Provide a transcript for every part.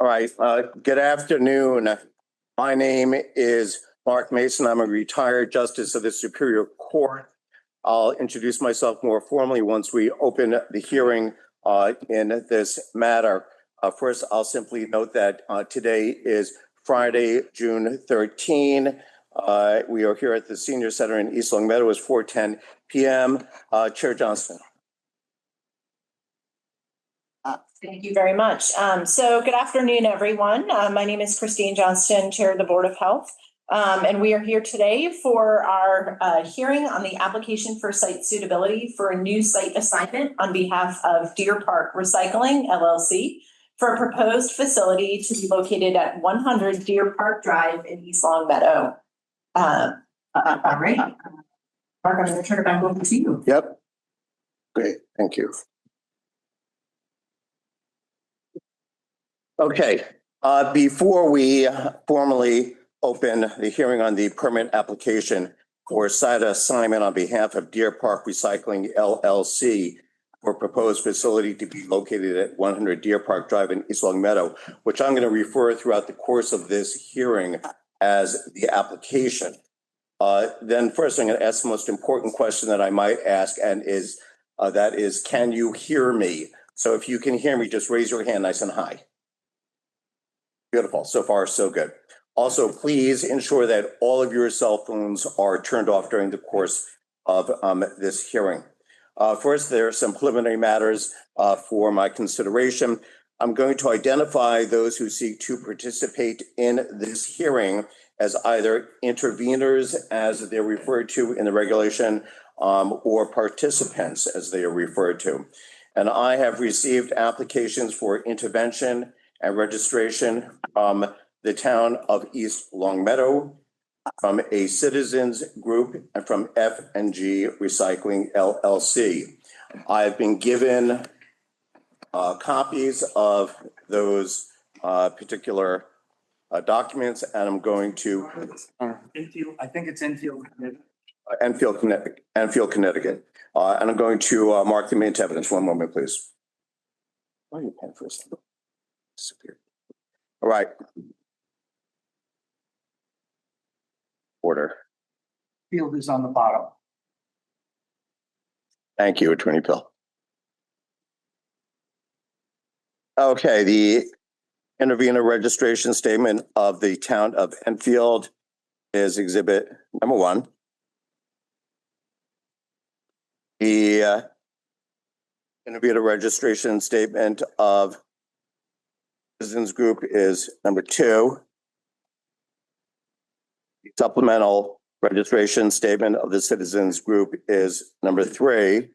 All right, good afternoon. My name is Mark Mason. I'm a retired justice of the Superior Court. I'll introduce myself more formally once we open the hearing in this matter. First, I'll simply note that today is Friday, June 13. We are here at the Senior Center in East Long Meadow. It's 4:10 p.m. Chair Johnston. Thank you very much. So good afternoon, everyone. My name is Christine Johnston, Chair of the Board of Health. And we are here today for our hearing on the application for site suitability for a new site assignment on behalf of Deer Park Recycling, LLC, for a proposed facility to be located at 100 Deer Park Drive in East Long Meadow. All right. Mark, I'm going to turn it back over to you. Yep. Great. Thank you. Okay, before we formally open the hearing on the permit application for site assignment on behalf of Deer Park Recycling LLC for proposed facility to be located at 100 Deer Park Drive in East Long Meadow, which I'm going to refer throughout the course of this hearing as the application. Then first, I'm going to ask the most important question that I might ask, and that is, can you hear me? So if you can hear me, just raise your hand nice and high. Beautiful. So far, so good. Also, please ensure that all of your cell phones are turned off during the course of this hearing. First, there are some preliminary matters for my consideration. I'm going to identify those who seek to participate in this hearing as either interveners, as they're referred to in the regulation, or participants, as they are referred to. And I have received applications for intervention and registration from the town of East Long Meadow, from a citizens group, and from F&G Recycling LLC. I've been given copies of those particular documents, and I'm going to Enfield, I think it's Enfield. Enfield, Connecticut. And I'm going to mark them into evidence. One moment, please. Why are you pen first? Disappeared. All right. Order. Field is on the bottom. Thank you, Attorney Pill. Okay, the intervener registration statement of the town of Enfield is exhibit number 1. The intervener registration statement of Citizens Group is number 2. The supplemental registration statement of the Citizens Group is number 3.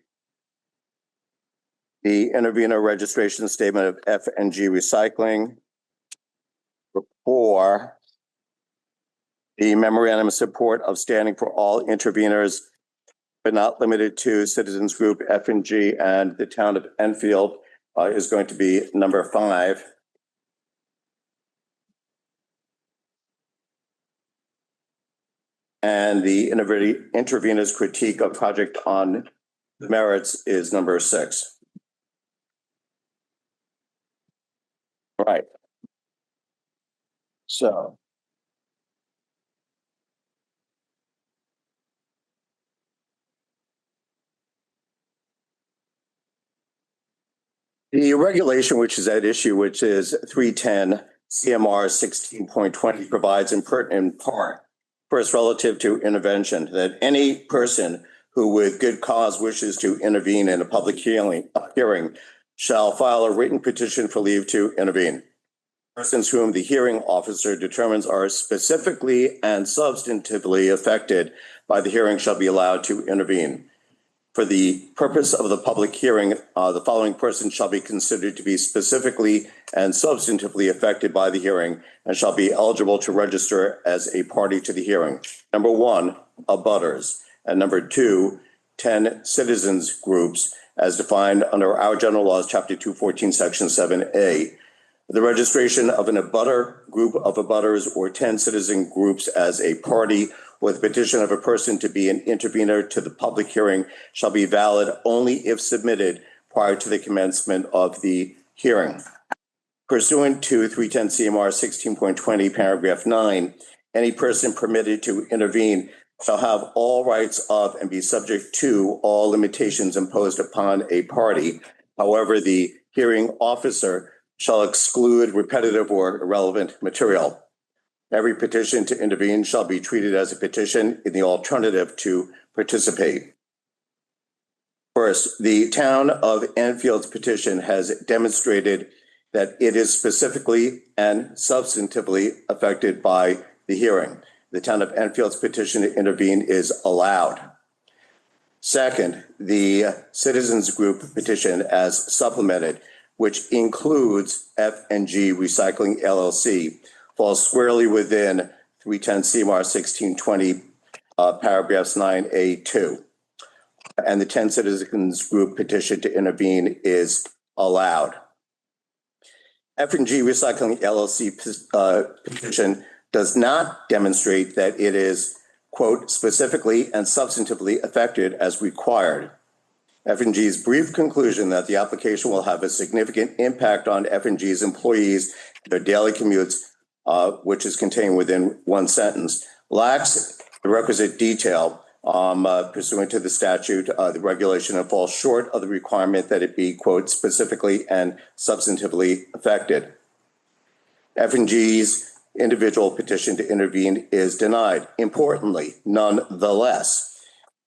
The intervener registration statement of F&G Recycling, number 4. The memorandum of support of standing for all interveners, but not limited to Citizens Group, F&G, and the town of Enfield is going to be number 5. And the intervener's critique of project on the merits is number 6. All right. So. The regulation which is at issue, which is 310 CMR 16.20, provides in pertinent part, first, relative to intervention, that any person who with good cause wishes to intervene in a public hearing shall file a written petition for leave to intervene. Persons whom the hearing officer determines are specifically and substantively affected by the hearing shall be allowed to intervene. For the purpose of the public hearing, the following person shall be considered to be specifically and substantively affected by the hearing and shall be eligible to register as a party to the hearing. Number 1, abutters, and number 2, 10 citizens groups as defined under our general laws, chapter 214, section 7A. The registration of an abutter, group of abutters, or 10 citizen groups as a party with petition of a person to be an intervener to the public hearing shall be valid only if submitted prior to the commencement of the hearing. Pursuant to 310 CMR 16.20, paragraph 9, any person permitted to intervene shall have all rights of and be subject to all limitations imposed upon a party. However, the hearing officer shall exclude repetitive or irrelevant material. Every petition to intervene shall be treated as a petition in the alternative to participate. First, the town of Enfield's petition has demonstrated that it is specifically and substantively affected by the hearing. The town of Enfield's petition to intervene is allowed. Second, the citizens group petition as supplemented, which includes F&G Recycling LLC, falls squarely within 310 CMR 1620, paragraphs 9A2. And the 10 citizens group petition to intervene is allowed. F&G Recycling LLC petition does not demonstrate that it is, quote, specifically and substantively affected as required. F&G's brief conclusion that the application will have a significant impact on F&G's employees, their daily commutes, which is contained within one sentence, lacks the requisite detail pursuant to the statute, the regulation, and falls short of the requirement that it be, quote, specifically and substantively affected. F&G's individual petition to intervene is denied. Importantly, nonetheless,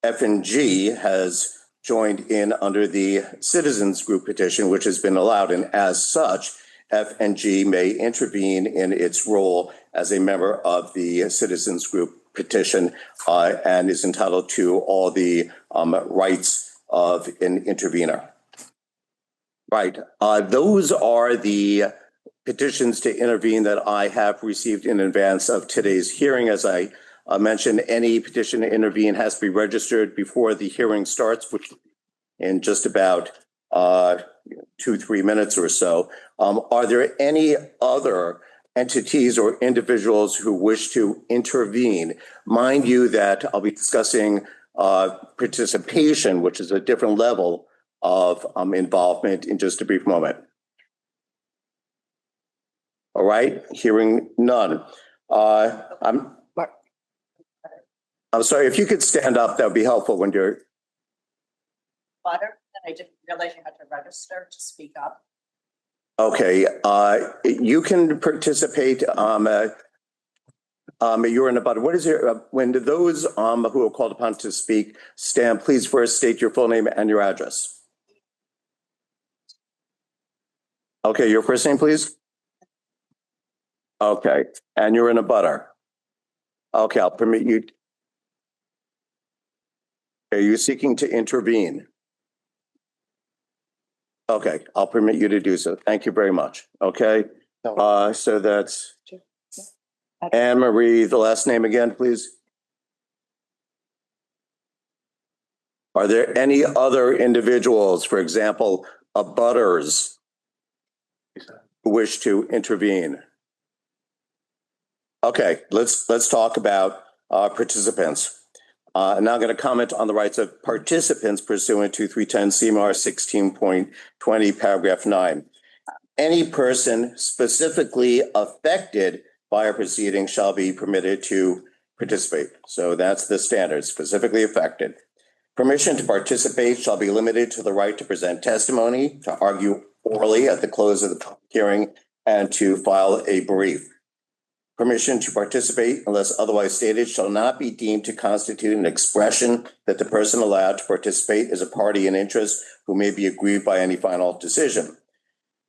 F&G has joined in under the citizens group petition, which has been allowed, and as such, F&G may intervene in its role as a member of the citizens group petition and is entitled to all the rights of an intervener. Right. Those are the petitions to intervene that I have received in advance of today's hearing. As I mentioned, any petition to intervene has to be registered before the hearing starts, which in just about 2-3 minutes or so. Are there any other entities or individuals who wish to intervene? Mind you that I'll be discussing participation, which is a different level of involvement, in just a brief moment. All right, hearing none. I'm sorry, if you could stand up, that would be helpful when you're. Butter, and I didn't realize you had to register to speak up. Okay, you can participate. You're in a butter. What is your, when those who are called upon to speak stand, please first state your full name and your address. Okay, your first name, please. Okay, and you're in a butter. Okay, I'll permit you. Are you seeking to intervene? Okay, I'll permit you to do so. Thank you very much. Okay, so that's Anne Marie, the last name again, please. Are there any other individuals, for example, abutters, who wish to intervene? Okay, let's talk about participants. I'm now going to comment on the rights of participants pursuant to 310 CMR 16.20, paragraph 9. Any person specifically affected by a proceeding shall be permitted to participate. So that's the standard, specifically affected. Permission to participate shall be limited to the right to present testimony, to argue orally at the close of the public hearing, and to file a brief. Permission to participate, unless otherwise stated, shall not be deemed to constitute an expression that the person allowed to participate is a party in interest who may be aggrieved by any final decision.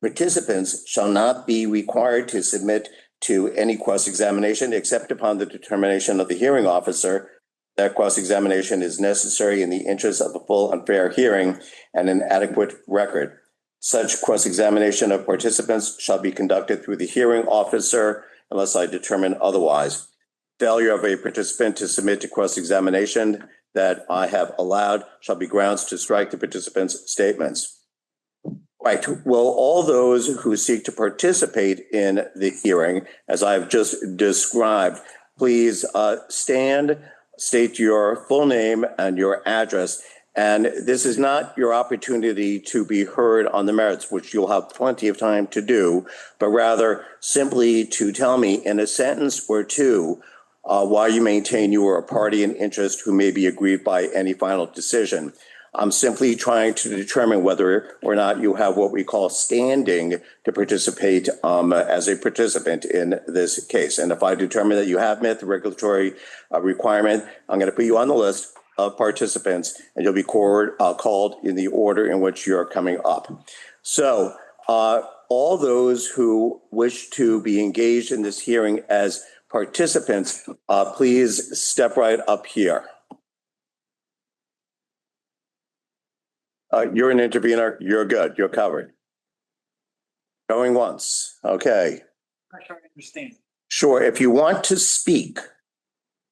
Participants shall not be required to submit to any cross-examination except upon the determination of the hearing officer that cross-examination is necessary in the interest of a full and fair hearing and an adequate record. Such cross-examination of participants shall be conducted through the hearing officer unless I determine otherwise. Failure of a participant to submit to cross-examination that I have allowed shall be grounds to strike the participant's statements. Right. Will all those who seek to participate in the hearing, as I've just described, please stand, state your full name and your address, And this is not your opportunity to be heard on the merits, which you'll have plenty of time to do, but rather simply to tell me in a sentence or two why you maintain you are a party in interest who may be aggrieved by any final decision. I'm simply trying to determine whether or not you have what we call standing to participate as a participant in this case. And if I determine that you have met the regulatory requirement, I'm going to put you on the list of participants, and you'll be called in the order in which you're coming up. So all those who wish to be engaged in this hearing as participants, please step right up here. You're an intervener. You're good. You're covered. Going once. Okay. Not sure I understand. Sure. If you want to speak,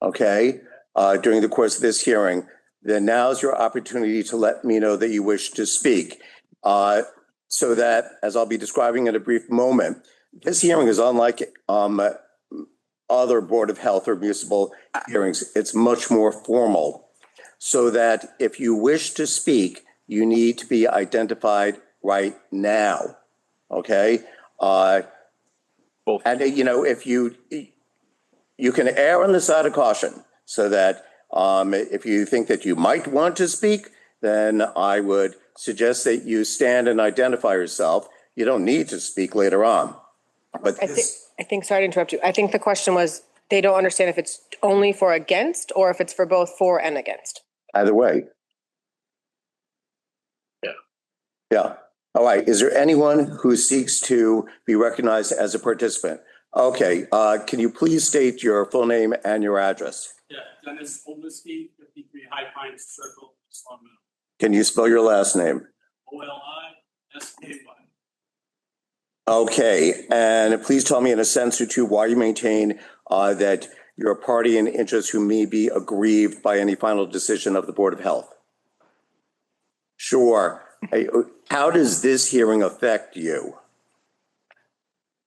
okay, during the course of this hearing, then now's your opportunity to let me know that you wish to speak. So that, as I'll be describing in a brief moment, this hearing is unlike other Board of Health or municipal hearings. It's much more formal. So that if you wish to speak, you need to be identified right now, okay? And you know, if you can err on the side of caution, so that if you think that you might want to speak, then I would suggest that you stand and identify yourself. You don't need to speak later on. But I think, sorry to interrupt you. I think the question was, they don't understand if it's only for against or if it's for both for and against. either way. Yeah. All right. Is there anyone who seeks to be recognized as a participant? Okay. Can you please state your full name and your address? Yeah, Dennis Olmsky, 53 High Pines Circle, Sloan Meadow. Can you spell your last name? OLISKY. Okay. And please tell me in a sentence or two why you maintain that you're a party in interest who may be aggrieved by any final decision of the Board of Health. Sure. Hey, how does this hearing affect you?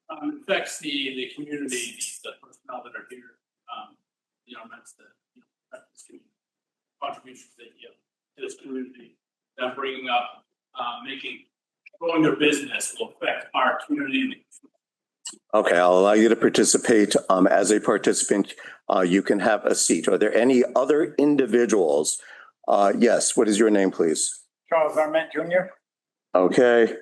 It affects the community, the personnel that are here. That's the practice community contributions that you have to this community. That bringing up, growing their business will affect our community. Okay, I'll allow you to participate. As a participant, you can have a seat. Are there any other individuals? Yes, what is your name, please? Charles Arment Jr. Okay.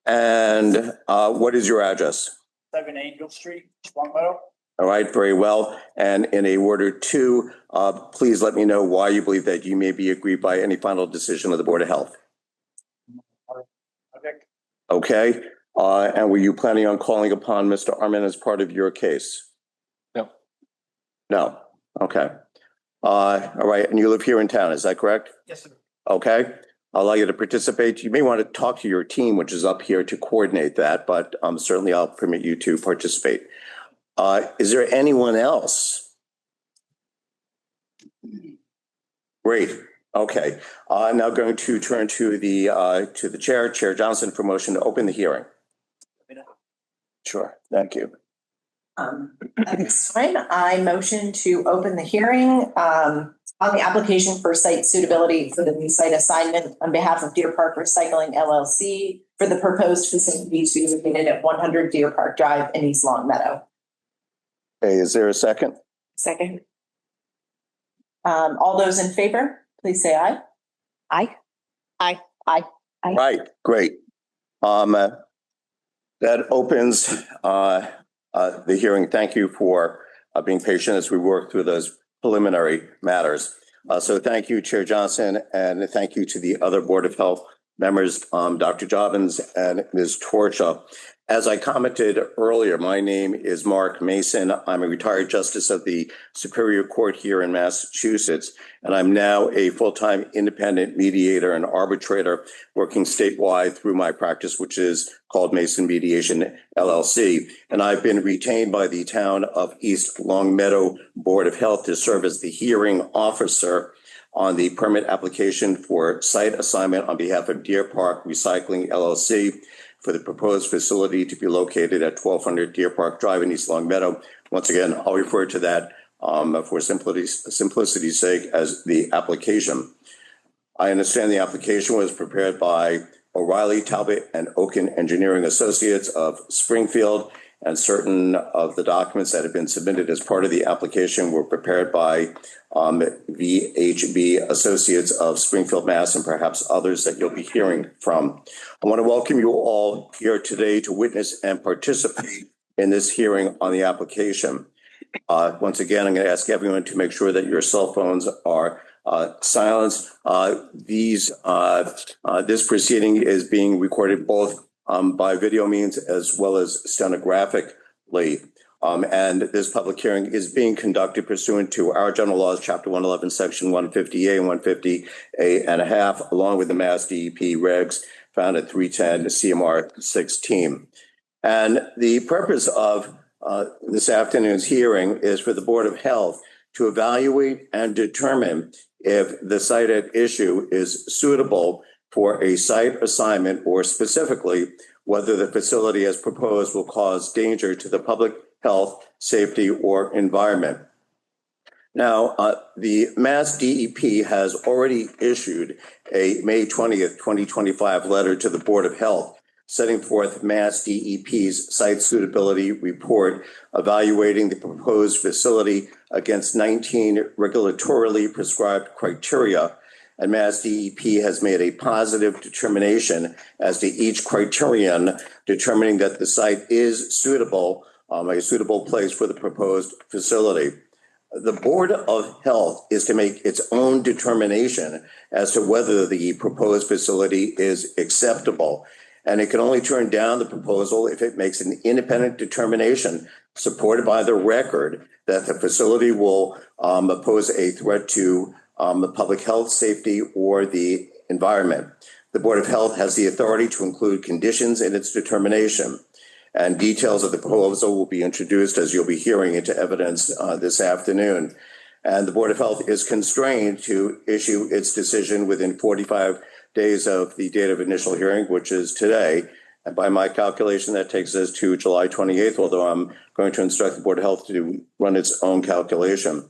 And what is your address? 7 Angel Street, Long Meadow. All right, very well. And in a word or two, please let me know why you believe that you may be aggrieved by any final decision of the Board of Health. Okay. And were you planning on calling upon Mr. Arment as part of your case? No. No. Okay. All right. And you live here in town, is that correct? Yes, sir. Okay. I'll allow you to participate. You may want to talk to your team, which is up here, to coordinate that, but certainly I'll permit you to participate. Is there anyone else? Great. Okay. Now going to turn to the chair, Chair Johnson, for motion to open the hearing. Sure. Thank you. At this time, I motion to open the hearing on the application for site suitability for the new site assignment on behalf of Deer Park Recycling LLC for the proposed facility to be located at 100 Deer Park Drive in East Long Meadow. Okay, is there a second? Second. All those in favor, please say aye. Aye. Aye. Aye. Aye. Right, great. That opens the hearing. Thank you for being patient as we work through those preliminary matters. So thank you, Chair Johnson, and thank you to the other Board of Health members, Dr. Jobbins and Ms. Torcha. As I commented earlier, my name is Mark Mason. I'm a retired justice of the Superior Court here in Massachusetts, and I'm now a full-time independent mediator and arbitrator working statewide through my practice, which is called Mason Mediation LLC. And I've been retained by the town of East Long Meadow Board of Health to serve as the hearing officer on the permit application for site assignment on behalf of Deer Park Recycling LLC for the proposed facility to be located at 1200 Deer Park Drive in East Long Meadow. Once again, I'll refer to that for simplicity's sake as the application. I understand the application was prepared by O'Reilly, Talbot, and Oaken Engineering Associates of Springfield, and certain of the documents that have been submitted as part of the application were prepared by VHB Associates of Springfield, Mass, and perhaps others that you'll be hearing from. I want to welcome you all here today to witness and participate in this hearing on the application. Once again, I'm going to ask everyone to make sure that your cell phones are silenced. This proceeding is being recorded both by video means as well as stenographically. And this public hearing is being conducted pursuant to our general laws, Chapter 111, Section 150A and 150A and a half, along with the Mass DEP regs found at 310 CMR 16. And the purpose of this afternoon's hearing is for the Board of Health to evaluate and determine if the site at issue is suitable for a site assignment, or specifically whether the facility as proposed will cause danger to the public health, safety, or environment. Now, the Mass DEP has already issued a May 20th, 2025 letter to the Board of Health setting forth Mass DEP's site suitability report evaluating the proposed facility against 19 regulatorily prescribed criteria. And Mass DEP has made a positive determination as to each criterion, determining that the site is suitable, a suitable place for the proposed facility. The Board of Health is to make its own determination as to whether the proposed facility is acceptable. And it can only turn down the proposal if it makes an independent determination supported by the record that the facility will pose a threat to the public health, safety, or the environment. The Board of Health has the authority to include conditions in its determination, and details of the proposal will be introduced, as you'll be hearing, into evidence this afternoon. And the Board of Health is constrained to issue its decision within 45 days of the date of initial hearing, which is today. And by my calculation, that takes us to July 28th, although I'm going to instruct the Board of Health to run its own calculation.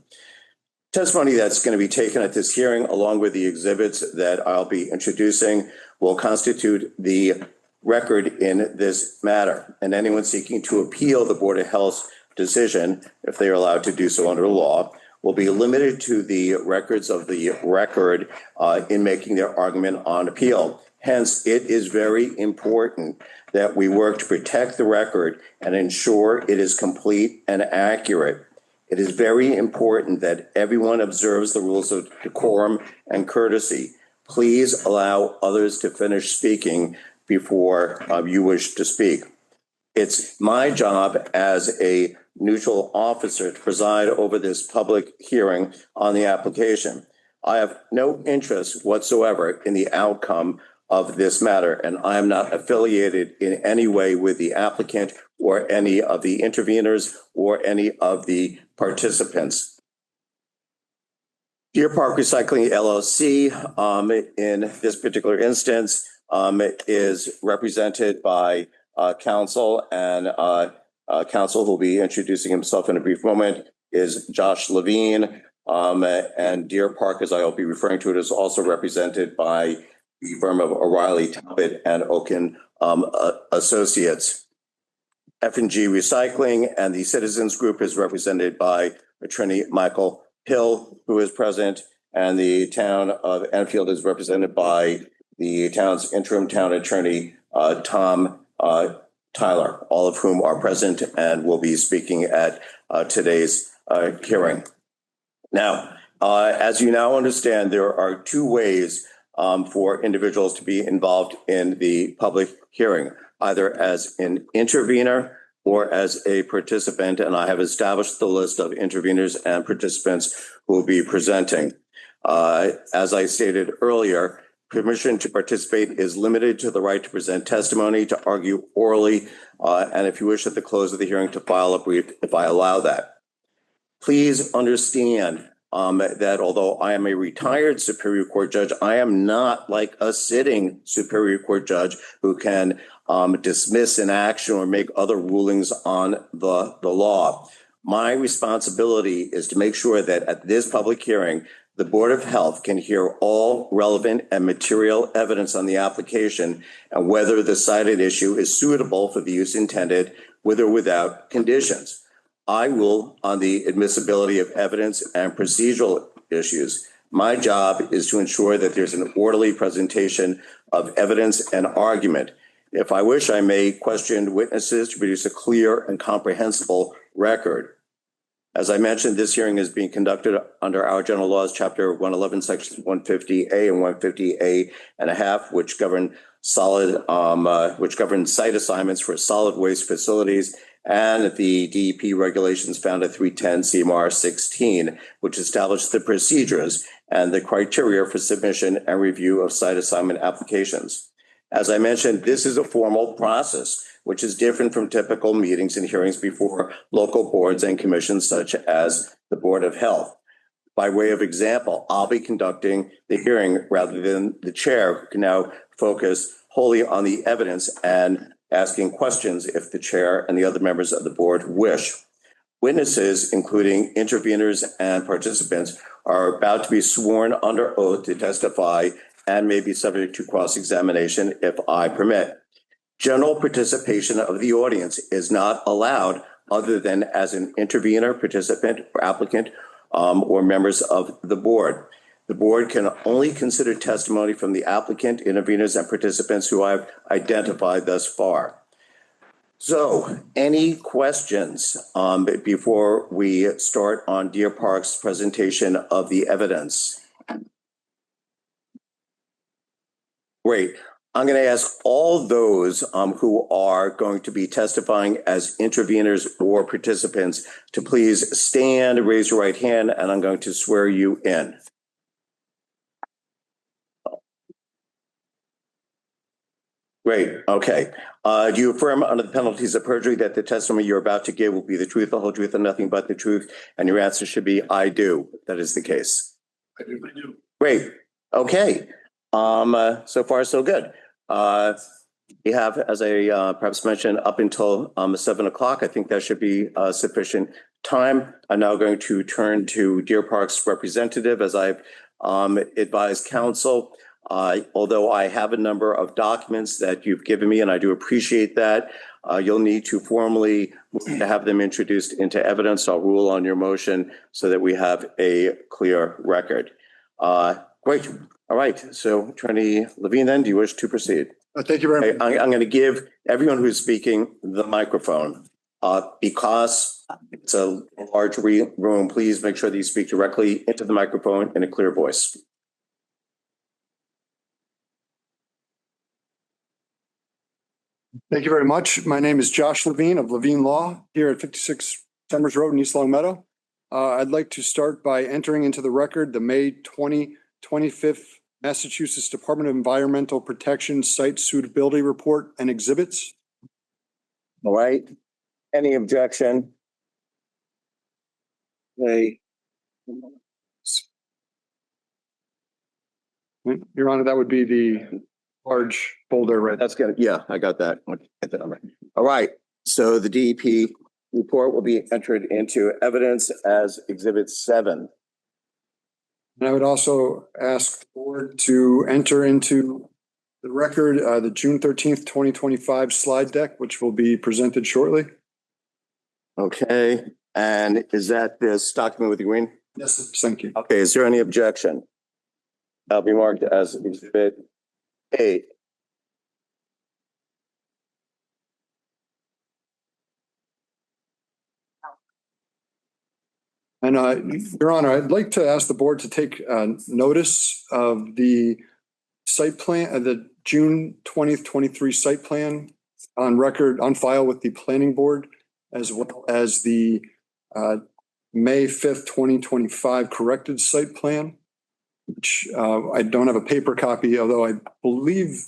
Testimony that's going to be taken at this hearing, along with the exhibits that I'll be introducing, will constitute the record in this matter. And anyone seeking to appeal the Board of Health's decision, if they are allowed to do so under law, will be limited to the records of the record in making their argument on appeal. Hence, it is very important that we work to protect the record and ensure it is complete and accurate. It is very important that everyone observes the rules of decorum and courtesy. Please allow others to finish speaking before you wish to speak. It's my job as a neutral officer to preside over this public hearing on the application. I have no interest whatsoever in the outcome of this matter, and I am not affiliated in any way with the applicant or any of the interveners or any of the participants. Deer Park Recycling LLC, in this particular instance, is represented by counsel, and counsel who will be introducing himself in a brief moment is Josh Levine, and Deer Park, as I'll be referring to it, is also represented by the firm of O'Reilly, Talbot, and Oaken Associates. F&G Recycling and the Citizens Group is represented by Attorney Michael Hill, who is present, and the town of Enfield is represented by the town's interim town attorney, Tom Tyler, all of whom are present and will be speaking at today's hearing. Now, as you now understand, there are two ways for individuals to be involved in the public hearing, either as an intervener or as a participant, and I have established the list of interveners and participants who will be presenting. As I stated earlier, permission to participate is limited to the right to present testimony, to argue orally, and if you wish at the close of the hearing to file a brief, if I allow that. Please understand that although I am a retired Superior Court judge, I am not like a sitting Superior Court judge who can dismiss an action or make other rulings on the law. My responsibility is to make sure that at this public hearing, the Board of Health can hear all relevant and material evidence on the application and whether the cited issue is suitable for the use intended with or without conditions. I rule on the admissibility of evidence and procedural issues. My job is to ensure that there's an orderly presentation of evidence and argument. If I wish, I may question witnesses to produce a clear and comprehensible record. As I mentioned, this hearing is being conducted under our general laws, Chapter 111, Sections 150A and 150A and a half, which govern site assignments for solid waste facilities, and the DEP regulations found at 310 CMR 16, which establish the procedures and the criteria for submission and review of site assignment applications. As I mentioned, this is a formal process, which is different from typical meetings and hearings before local boards and commissions such as the Board of Health. By way of example, I'll be conducting the hearing rather than the chair, who can now focus wholly on the evidence and asking questions if the chair and the other members of the board wish. Witnesses, including interveners and participants, are about to be sworn under oath to testify and may be subject to cross-examination if I permit. General participation of the audience is not allowed other than as an intervener, participant, or applicant, or members of the board. The board can only consider testimony from the applicant, interveners, and participants who I've identified thus far. So, any questions before we start on Deer Park's presentation of the evidence? Great. I'm going to ask all those who are going to be testifying as interveners or participants to please stand, raise your right hand, and I'm going to swear you in. Great. Okay. Do you affirm under the penalties of perjury that the testimony you're about to give will be the truth, the whole truth, and nothing but the truth? And your answer should be, I do. That is the case. I do. Great. Okay. So far, so good. We have, as I perhaps mentioned, up until 7 o'clock. I think that should be sufficient time. I'm now going to turn to Deer Park's representative, as I've advised council. Although I have a number of documents that you've given me, and I do appreciate that, you'll need to formally have them introduced into evidence. I'll rule on your motion so that we have a clear record. Great. All right. So, Attorney Levine, then, do you wish to proceed? Thank you very much. I'm going to give everyone who's speaking the microphone. Because it's a large room, please make sure that you speak directly into the microphone in a clear voice. Thank you very much. My name is Josh Levine of Levine Law here at 56 Summers Road in East Long Meadow. I'd like to start by entering into the record the May 2025 Massachusetts Department of Environmental Protection Site Suitability Report and exhibits. All right. Any objection? Okay. Your Honor, that would be the large folder right. That's good. Yeah, I got that. All right. So the DEP report will be entered into evidence as Exhibit 7. And I would also ask the board to enter into the record the June 13th, 2025 slide deck, which will be presented shortly. Okay. And is that this document with the green? Yes, thank you. Okay. Is there any objection? That'll be marked as Exhibit 8. And Your Honor, I'd like to ask the board to take notice of the site plan, the June 20th, 23 site plan on record, on file with the planning board, as well as the May 5th, 2025 corrected site plan, which I don't have a paper copy, although I believe the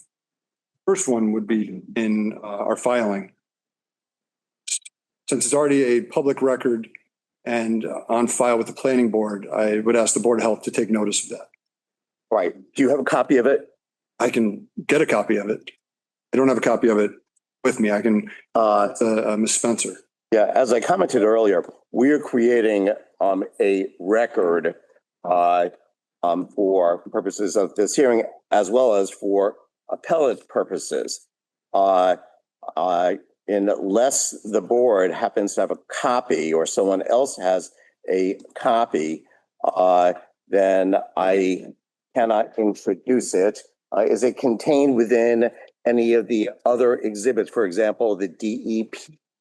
first one would be in our filing. Since it's already a public record and on file with the planning board, I would ask the Board of Health to take notice of that. Right. Do you have a copy of it? I can get a copy of it. I don't have a copy of it with me. I can, Ms. Spencer. Yeah, as I commented earlier, we are creating a record for purposes of this hearing as well as for appellate purposes. Unless the board happens to have a copy or someone else has a copy, then I cannot introduce it. Is it contained within any of the other exhibits, for example, the DEP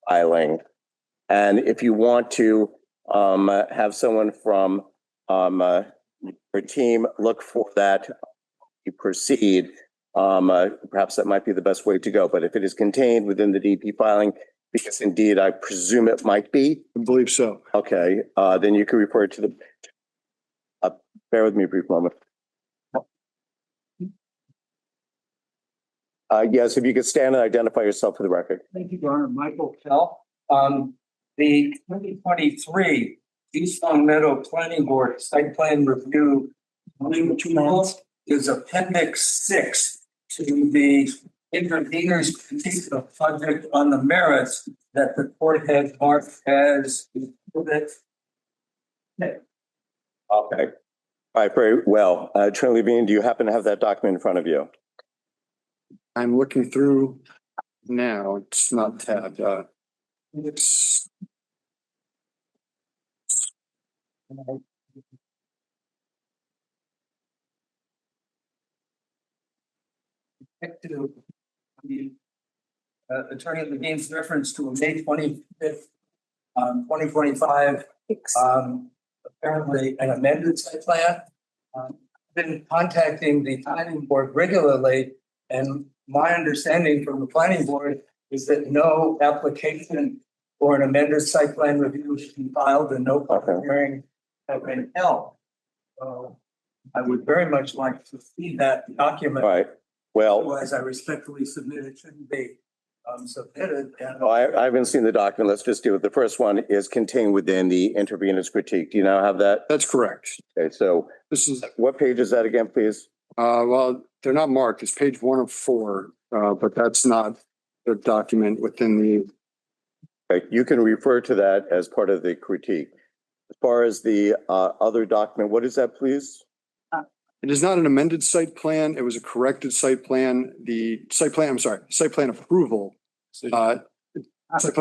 filing? And if you want to have someone from your team look for that, you proceed, perhaps that might be the best way to go. But if it is contained within the DEP filing, because indeed I presume it might be, I believe so. okay, then you can refer to the, bear with me a brief moment. Yes, if you could stand and identify yourself for the record. Thank you, Your Honor. Michael Kell. The 2023 East Long Meadow Planning Board Site Plan Review is Appendix 6 to the intervener's critique of project on the merits that the court has marked as exhibit. Okay. All right, very well. Attorney Levine, do you happen to have that document in front of you? I'm looking through now. It's not tabbed. It's To the Attorney Levine's reference to a May 25th, 2025, apparently an amended site plan. I've been contacting the planning board regularly, and my understanding from the planning board is that no application for an amended site plan review should be filed and no public hearing have been held. So I would very much like to see that document. All right. Well, Otherwise, I respectfully submit it shouldn't be submitted. And I haven't seen the document. Let's just do it. The first one is contained within the intervener's critique. Do you now have that? That's correct. Okay, so This is, what page is that again, please? well, they're not marked. It's page 1 of 4, but that's not the document within the, Okay, you can refer to that as part of the critique. As far as the other document, what is that, please? it is not an amended site plan. It was a corrected site plan. The site plan, I'm sorry, site plan approval. Site plan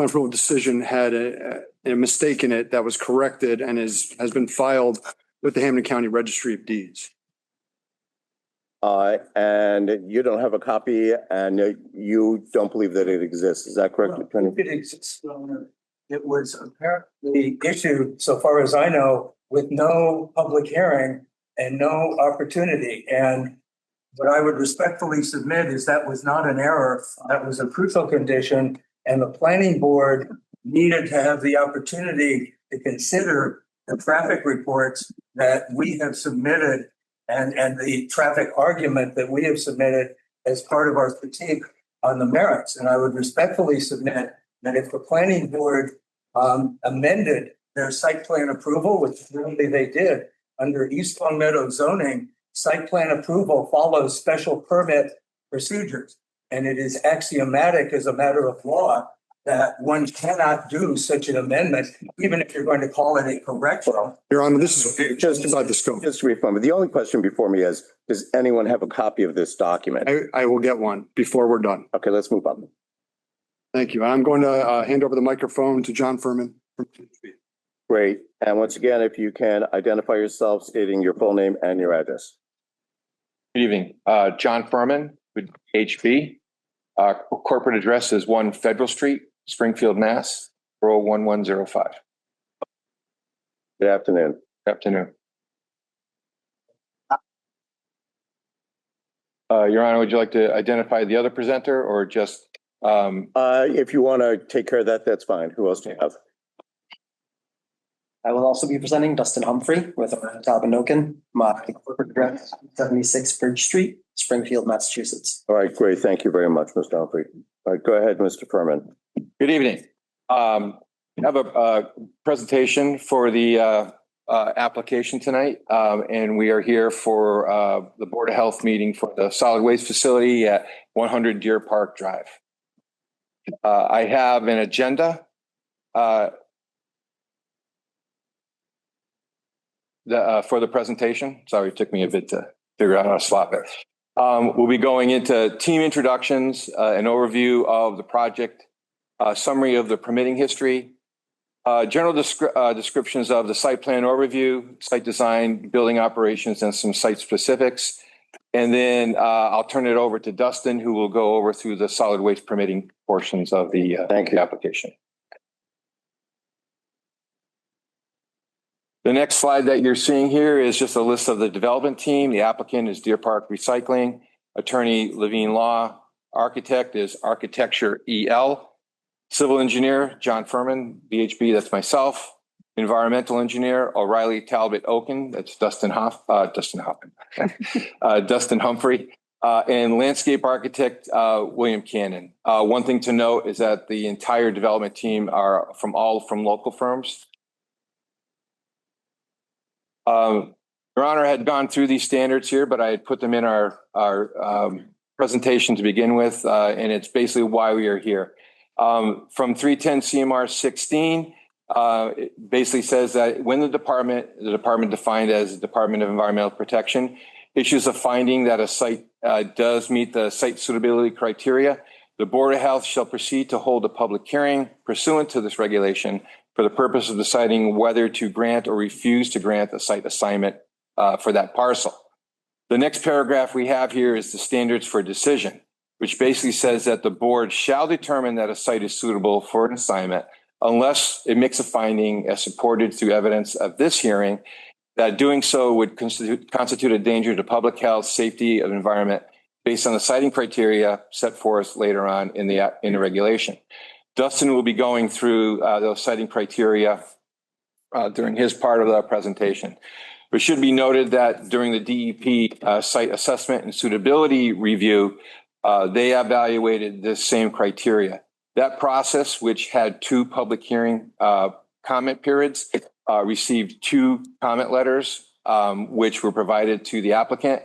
approval decision had a mistake in it that was corrected and has been filed with the Hampden County Registry of Deeds. And you don't have a copy and you don't believe that it exists. Is that correct, Attorney? If it exists, it was apparently issued, so far as I know, with no public hearing and no opportunity. And what I would respectfully submit is that was not an error. That was a crucial condition. And the planning board needed to have the opportunity to consider the traffic reports that we have submitted and the traffic argument that we have submitted as part of our critique on the merits. And I would respectfully submit that if the planning board amended their site plan approval, which really they did, under East Long Meadow zoning, site plan approval follows special permit procedures. And it is axiomatic as a matter of law that one cannot do such an amendment, even if you're going to call it a correction. Your Honor, this is just inside the scope. Just to reform, but the only question before me is, does anyone have a copy of this document? I will get one before we're done. Okay, let's move on. Thank you. I'm going to hand over the microphone to John Furman. Great. And once again, if you can identify yourself, stating your full name and your address. Good evening. John Furman with HB. Corporate address is 1 Federal Street, Springfield, Mass. 01105. Good afternoon. Good afternoon. Your Honor, would you like to identify the other presenter or just? If you want to take care of that, that's fine. Who else do you have? I will also be presenting Dustin Humphrey with Talbanoken, my corporate address, 76 Bridge Street, Springfield, Massachusetts. All right, great. Thank you very much, Mr. Humphrey. All right, go ahead, Mr. Furman. Good evening. I have a presentation for the application tonight, and we are here for the Board of Health meeting for the solid waste facility at 100 Deer Park Drive. I have an agenda for the presentation. Sorry, it took me a bit to figure out how to slop it. We'll be going into team introductions, an overview of the project, summary of the permitting history, general descriptions of the site plan overview, site design, building operations, and some site specifics. And then I'll turn it over to Dustin, who will go over through the solid waste permitting portions of the application. The next slide that you're seeing here is just a list of the development team. The applicant is Deer Park Recycling, attorney Levine Law, architect is Architecture EL, civil engineer John Furman, VHB, that's myself, environmental engineer O'Reilly Talbot Oaken, that's Dustin Humphrey, and landscape architect William Cannon. One thing to note is that the entire development team are from local firms. Your Honor had gone through these standards here, but I had put them in our presentation to begin with, and it's basically why we are here. From 310 CMR 16, it basically says that when the department defined as the Department of Environmental Protection, issues a finding that a site does meet the site suitability criteria, the Board of Health shall proceed to hold a public hearing pursuant to this regulation for the purpose of deciding whether to grant or refuse to grant a site assignment for that parcel. The next paragraph we have here is the standards for decision, which basically says that the board shall determine that a site is suitable for an assignment unless it makes a finding as supported through evidence of this hearing that doing so would constitute a danger to public health, safety of environment based on the siting criteria set forth later on in the regulation. Dustin will be going through those siting criteria during his part of the presentation. It should be noted that during the DEP site assessment and suitability review, they evaluated this same criteria. That process, which had 2 public hearing comment periods, received 2 comment letters, which were provided to the applicant.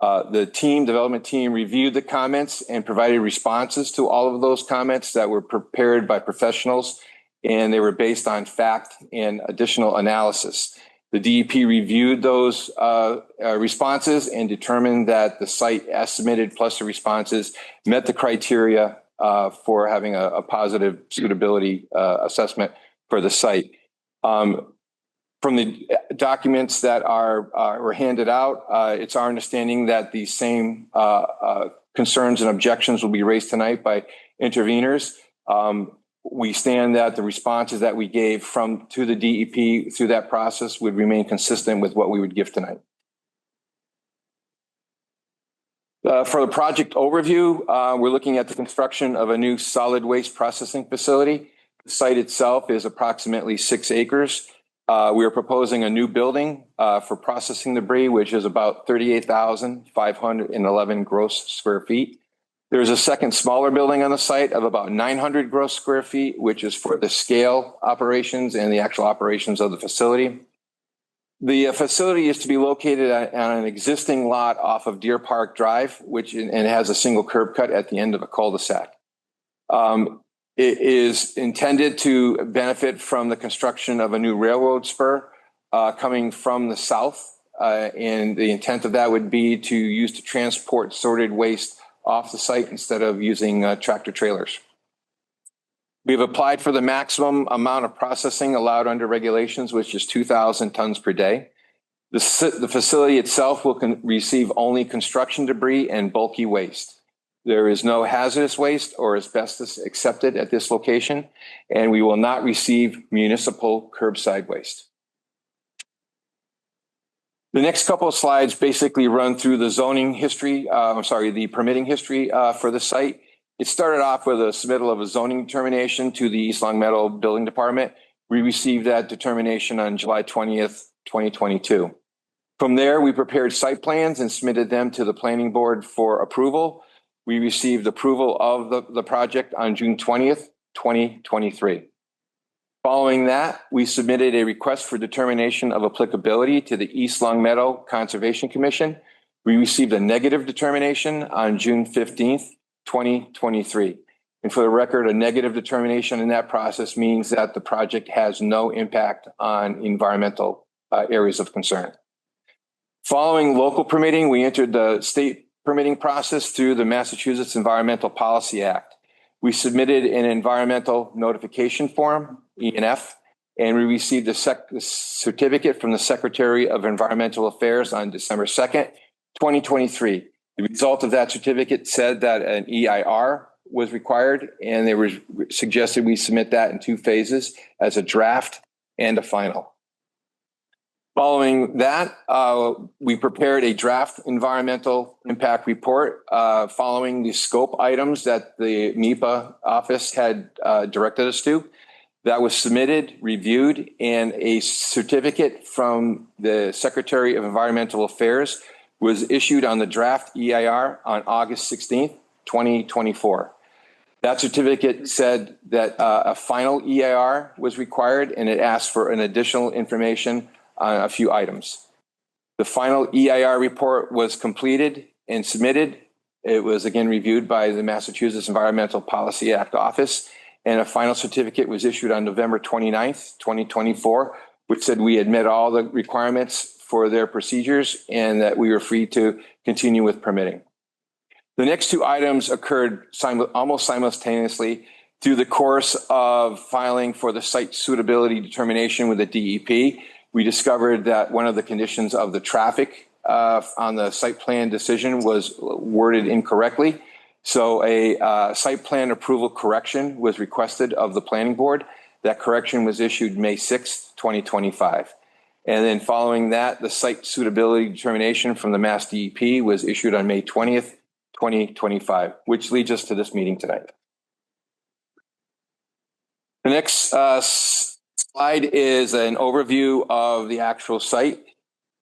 The development team reviewed the comments and provided responses to all of those comments that were prepared by professionals, and they were based on fact and additional analysis. The DEP reviewed those responses and determined that the site as submitted plus the responses met the criteria for having a positive suitability assessment for the site. From the documents that were handed out, it's our understanding that the same concerns and objections will be raised tonight by interveners. We stand that the responses that we gave to the DEP through that process would remain consistent with what we would give tonight. For the project overview, we're looking at the construction of a new solid waste processing facility. The site itself is approximately 6 acres. We are proposing a new building for processing debris, which is about 38,511 gross square feet. There's a second smaller building on the site of about 900 gross square feet, which is for the scale operations and the actual operations of the facility. The facility is to be located on an existing lot off of Deer Park Drive, and has a single curb cut at the end of a cul-de-sac. It is intended to benefit from the construction of a new railroad spur coming from the south. And the intent of that would be to use to transport sorted waste off the site instead of using tractor trailers. We've applied for the maximum amount of processing allowed under regulations, which is 2,000 tons per day. The facility itself will receive only construction debris and bulky waste. There is no hazardous waste or asbestos accepted at this location, and we will not receive municipal curbside waste. The next couple of slides basically run through the zoning history, the permitting history for the site. It started off with a submittal of a zoning determination to the East Long Meadow Building Department. We received that determination on July 20th, 2022. From there, we prepared site plans and submitted them to the planning board for approval. We received approval of the project on June 20th, 2023. Following that, we submitted a request for determination of applicability to the East Long Meadow Conservation Commission. We received a negative determination on June 15th, 2023. And for the record, a negative determination in that process means that the project has no impact on environmental areas of concern. Following local permitting, we entered the state permitting process through the Massachusetts Environmental Policy Act. We submitted an environmental notification form, ENF, and we received a certificate from the Secretary of Environmental Affairs on December 2nd, 2023. The result of that certificate said that an EIR was required, and they were suggested we submit that in 2 phases as a draft and a final. Following that, we prepared a draft environmental impact report following the scope items that the MEPA office had directed us to. That was submitted, reviewed, and a certificate from the Secretary of Environmental Affairs was issued on the draft EIR on August 16th, 2024. That certificate said that a final EIR was required, and it asked for an additional information on a few items. The final EIR report was completed and submitted. It was again reviewed by the Massachusetts Environmental Policy Act office, and a final certificate was issued on November 29th, 2024, which said we had met all the requirements for their procedures and that we were free to continue with permitting. The next 2 items occurred almost simultaneously through the course of filing for the site suitability determination with the DEP. We discovered that one of the conditions of the traffic on the site plan decision was worded incorrectly. So a site plan approval correction was requested of the planning board. That correction was issued May 6th, 2025. And then following that, the site suitability determination from the Mass DEP was issued on May 20th, 2025, which leads us to this meeting tonight. The next slide is an overview of the actual site.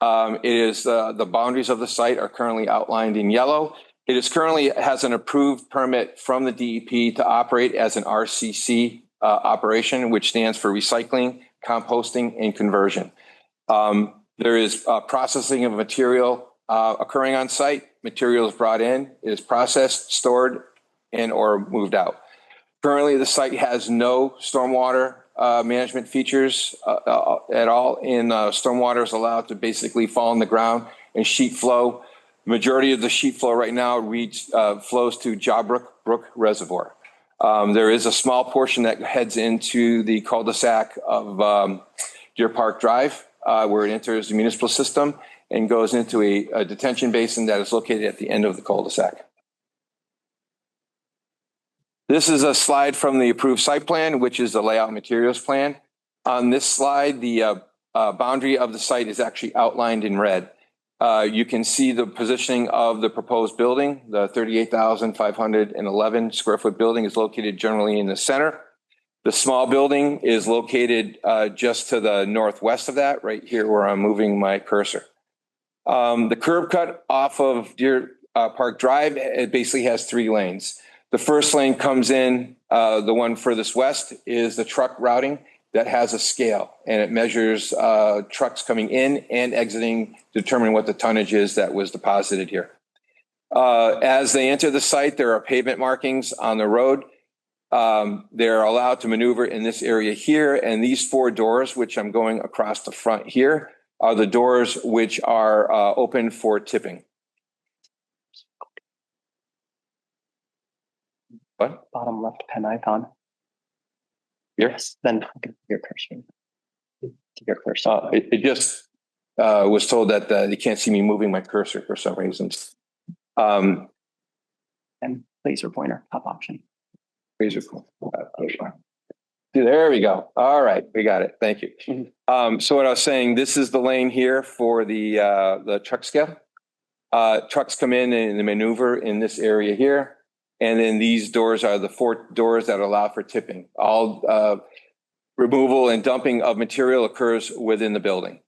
It is the boundaries of the site are currently outlined in yellow. It is currently has an approved permit from the DEP to operate as an RCC operation, which stands for recycling, composting, and conversion. There is processing of material occurring on site. Material is brought in, it is processed, stored, and or moved out. Currently, the site has no stormwater management features at all. And stormwater is allowed to basically fall on the ground and sheet flow. The majority of the sheet flow right now flows to Jawbrook Brook Reservoir. There is a small portion that heads into the cul-de-sac of Deer Park Drive, where it enters the municipal system and goes into a detention basin that is located at the end of the cul-de-sac. This is a slide from the approved site plan, which is the layout materials plan. On this slide, the boundary of the site is actually outlined in red. You can see the positioning of the proposed building. The 38,511 square foot building is located generally in the center. The small building is located just to the northwest of that, right here where I'm moving my cursor. The curb cut off of Deer Park Drive, it basically has 3 lanes. The first lane comes in, the one furthest west is the truck routing that has a scale, and it measures trucks coming in and exiting, determining what the tonnage is that was deposited here. As they enter the site, there are pavement markings on the road. They're allowed to maneuver in this area here, and these 4 doors, which I'm going across the front here, are the doors which are open for tipping. What? Bottom left pen icon. Here? Yes, then your cursor. Your cursor. It just was told that you can't see me moving my cursor for some reason. And laser pointer, top option. Laser pointer. There we go. All right, we got it. Thank you. So what I was saying, this is the lane here for the truck scale. Trucks come in and they maneuver in this area here. And then these doors are the 4 doors that allow for tipping. All removal and dumping of material occurs within the building.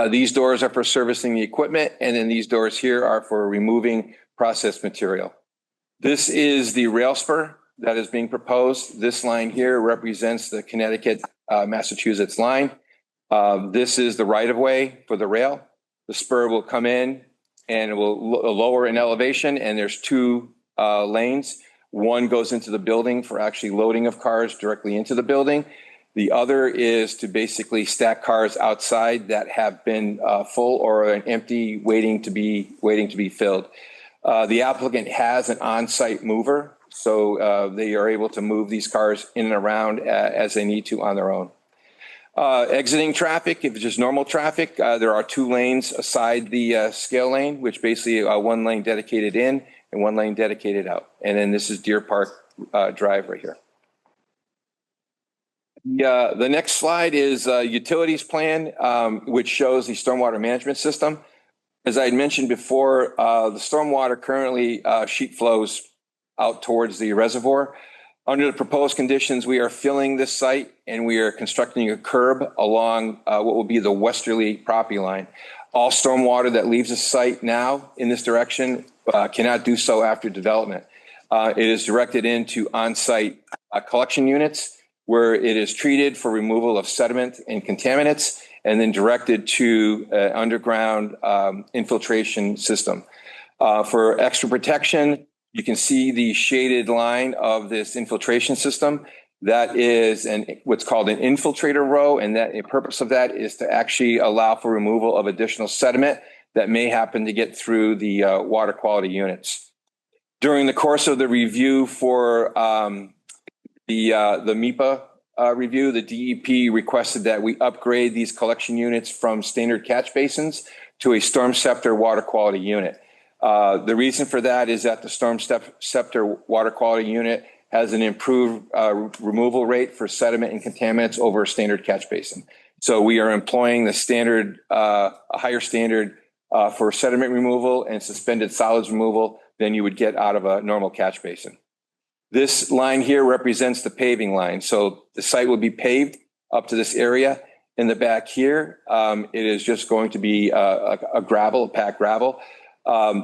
These doors are for servicing the equipment, and then these doors here are for removing processed material. This is the rail spur that is being proposed. This line here represents the Connecticut, Massachusetts line. This is the right-of-way for the rail. The spur will come in and it will lower in elevation, and there's 2 lanes. One goes into the building for actually loading of cars directly into the building. The other is to basically stack cars outside that have been full or empty, waiting to be filled. The applicant has an on-site mover, so they are able to move these cars in and around as they need to on their own. Exiting traffic, if it's just normal traffic, there are 2 lanes aside the scale lane, which basically 1 lane dedicated in and 1 lane dedicated out. And then this is Deer Park Drive right here. The next slide is utilities plan, which shows the stormwater management system. As I had mentioned before, the stormwater currently sheet flows out towards the reservoir. Under the proposed conditions, we are filling this site and we are constructing a curb along what will be the westerly property line. All stormwater that leaves the site now in this direction cannot do so after development. It is directed into on-site collection units where it is treated for removal of sediment and contaminants and then directed to underground infiltration system. For extra protection, you can see the shaded line of this infiltration system. That is what's called an infiltrator row, and that the purpose of that is to actually allow for removal of additional sediment that may happen to get through the water quality units. During the course of the review for the MEPA review, the DEP requested that we upgrade these collection units from standard catch basins to a storm scepter water quality unit. The reason for that is that the storm scepter water quality unit has an improved removal rate for sediment and contaminants over a standard catch basin. So we are employing the standard, a higher standard for sediment removal and suspended solids removal than you would get out of a normal catch basin. This line here represents the paving line. So the site will be paved up to this area. In the back here, it is just going to be a packed gravel.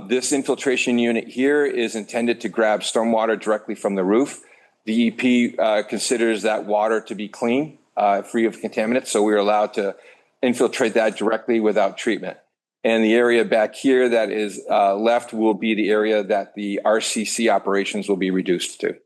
This infiltration unit here is intended to grab stormwater directly from the roof. DEP considers that water to be clean, free of contaminants, so we're allowed to infiltrate that directly without treatment. And the area back here that is left will be the area that the RCC operations will be reduced to.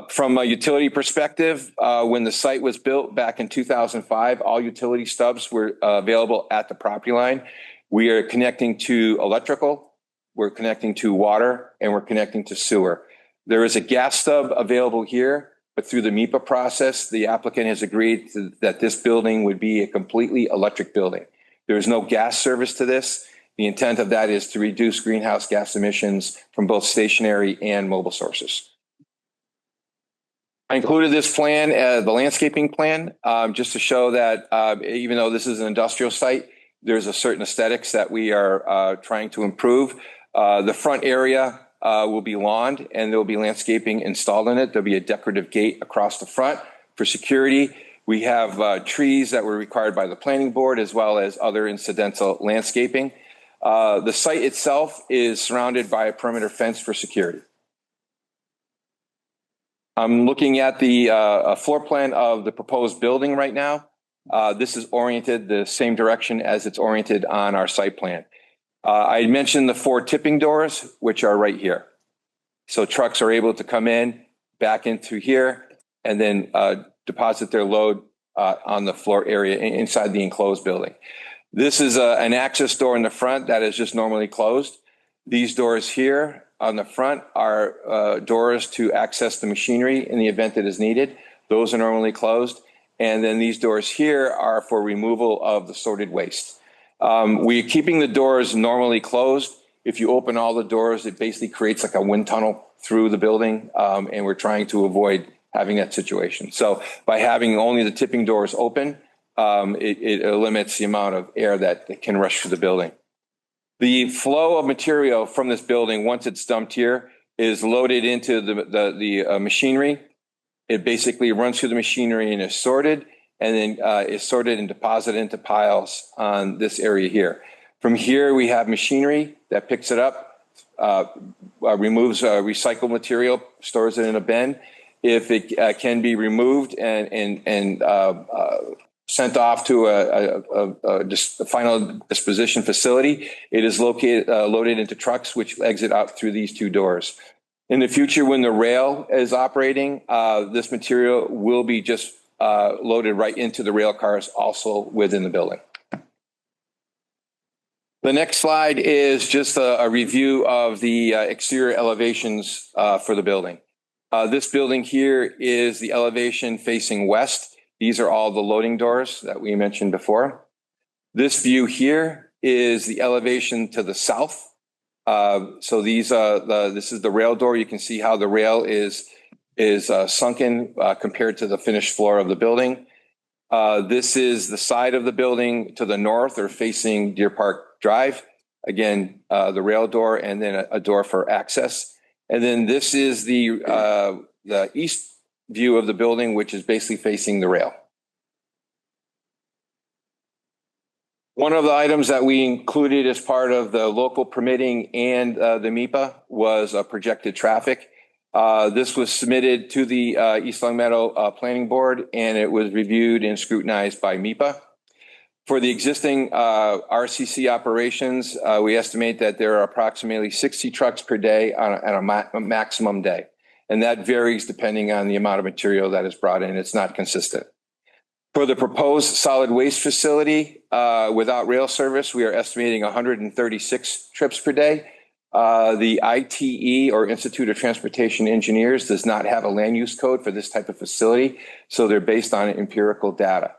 From a utility perspective, when the site was built back in 2005, all utility stubs were available at the property line. We are connecting to electrical, we're connecting to water, and we're connecting to sewer. There is a gas stub available here, but through the MEPA process, the applicant has agreed that this building would be a completely electric building. There is no gas service to this. The intent of that is to reduce greenhouse gas emissions from both stationary and mobile sources. I included this plan, the landscaping plan, just to show that even though this is an industrial site, there's a certain aesthetics that we are trying to improve. The front area will be lawned and there will be landscaping installed in it. There'll be a decorative gate across the front for security. We have trees that were required by the planning board as well as other incidental landscaping. The site itself is surrounded by a perimeter fence for security. I'm looking at the floor plan of the proposed building right now. This is oriented the same direction as it's oriented on our site plan. I mentioned the 4 tipping doors, which are right here. So trucks are able to come in, back in through here, and then deposit their load on the floor area inside the enclosed building. This is an access door in the front that is just normally closed. These doors here on the front are doors to access the machinery in the event that is needed. Those are normally closed. And then these doors here are for removal of the sorted waste. We're keeping the doors normally closed. If you open all the doors, it basically creates like a wind tunnel through the building. And we're trying to avoid having that situation. So by having only the tipping doors open, it limits the amount of air that can rush through the building. The flow of material from this building, once it's dumped here, is loaded into the machinery. It basically runs through the machinery and is sorted, and then is sorted and deposited into piles on this area here. From here, we have machinery that picks it up, removes recycled material, stores it in a bin. If it can be removed and sent off to a final disposition facility, it is loaded into trucks which exit out through these 2 doors. In the future, when the rail is operating, this material will be just loaded right into the rail cars also within the building. The next slide is just a review of the exterior elevations for the building. This building here is the elevation facing west. These are all the loading doors that we mentioned before. This view here is the elevation to the south. So these this is the rail door. You can see how the rail is sunken compared to the finished floor of the building. This is the side of the building to the north or facing Deer Park Drive. Again, the rail door and then a door for access. And then this is the east view of the building, which is basically facing the rail. One of the items that we included as part of the local permitting and the MIPA was projected traffic. This was submitted to the East Long Meadow Planning Board, and it was reviewed and scrutinized by MIPA. For the existing RCC operations, we estimate that there are approximately 60 trucks per day on a maximum day. And that varies depending on the amount of material that is brought in. It's not consistent. For the proposed solid waste facility, without rail service, we are estimating 136 trips per day. The ITE, or Institute of Transportation Engineers, does not have a land use code for this type of facility, so they're based on empirical data.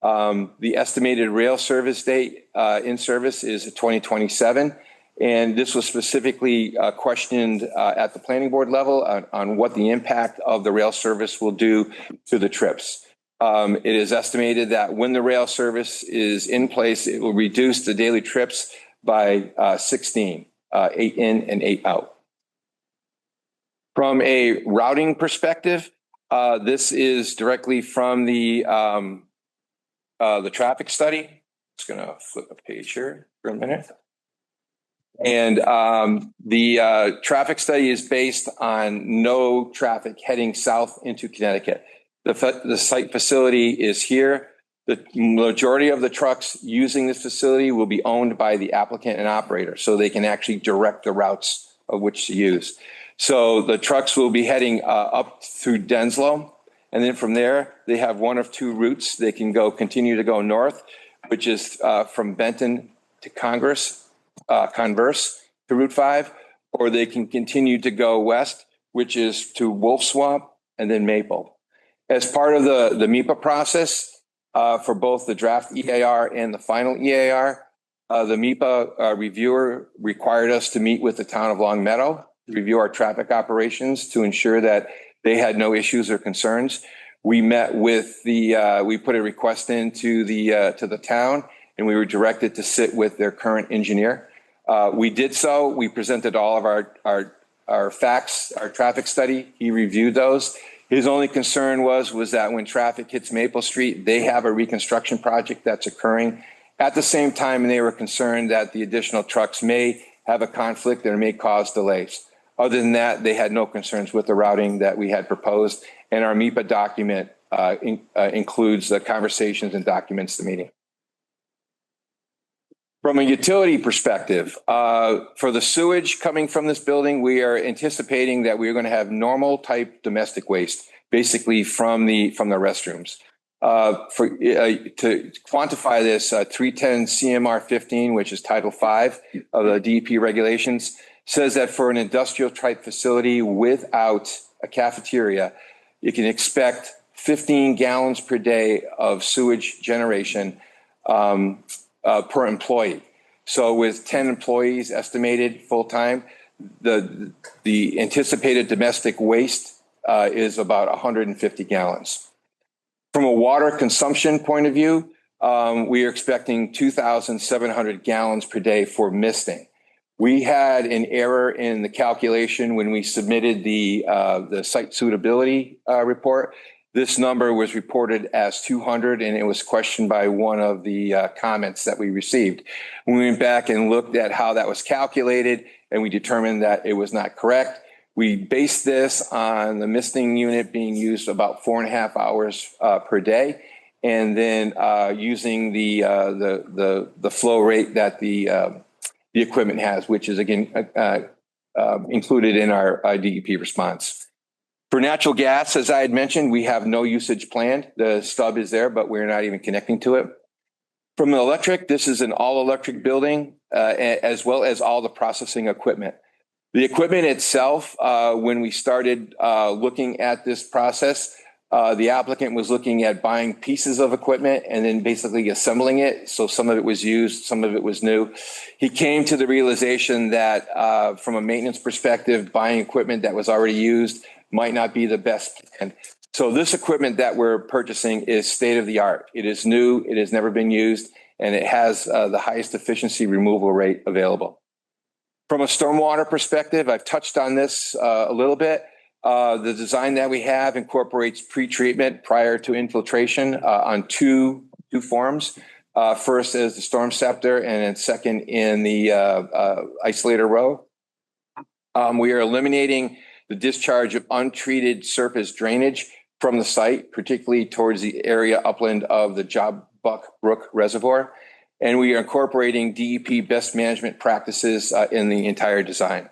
The estimated rail service date in service is 2027, and this was specifically questioned at the planning board level on what the impact of the rail service will do to the trips. It is estimated that when the rail service is in place, it will reduce the daily trips by 16, 8 in and 8 out. From a routing perspective, this is directly from the traffic study. Just going to flip a page here for a minute. And the traffic study is based on no traffic heading south into Connecticut. The site facility is here. The majority of the trucks using this facility will be owned by the applicant and operator, so they can actually direct the routes of which to use. So the trucks will be heading up through Denslow, and then from there, they have one of two routes. They can continue to go north, which is from Benton to Converse to Route 5, or they can continue to go west, which is to Wolf Swamp and then Maple. As part of the MIPA process, for both the draft EAR and the final EAR, the MIPA reviewer required us to meet with the town of Long Meadow to review our traffic operations to ensure that they had no issues or concerns. We met with we put a request into to the town, and we were directed to sit with their current engineer. We did so. We presented all of our facts, our traffic study. He reviewed those. His only concern was that when traffic hits Maple Street, they have a reconstruction project that's occurring. At the same time, they were concerned that the additional trucks may have a conflict and may cause delays. Other than that, they had no concerns with the routing that we had proposed, and our MIPA document includes the conversations and documents the meeting. From a utility perspective, for the sewage coming from this building, we are anticipating that we are going to have normal type domestic waste, basically from the restrooms. To quantify this, 310 CMR 15, which is Title V of the DEP regulations, says that for an industrial type facility without a cafeteria, you can expect 15 gallons per day of sewage generation per employee. So with 10 employees estimated full-time, the anticipated domestic waste is about 150 gallons. From a water consumption point of view, we are expecting 2,700 gallons per day for misting. We had an error in the calculation when we submitted the site suitability report. This number was reported as 200, and it was questioned by one of the comments that we received. We went back and looked at how that was calculated, and we determined that it was not correct. We based this on the misting unit being used about 4.5 hours per day, and then using the flow rate that the equipment has, which is again included in our DEP response. For natural gas, as I had mentioned, we have no usage planned. The stub is there, but we're not even connecting to it. From the electric, this is an all-electric building, as well as all the processing equipment. The equipment itself, when we started looking at this process, the applicant was looking at buying pieces of equipment and then basically assembling it. So some of it was used, some of it was new. He came to the realization that from a maintenance perspective, buying equipment that was already used might not be the best plan. So this equipment that we're purchasing is state of the art. It is new, it has never been used, and it has the highest efficiency removal rate available. From a stormwater perspective, I've touched on this a little bit. The design that we have incorporates pre-treatment prior to infiltration on two forms. First is the storm scepter, and then second in the isolator row. We are eliminating the discharge of untreated surface drainage from the site, particularly towards the area upland of the Job Buck Brook Reservoir. And we are incorporating DEP best management practices in the entire design.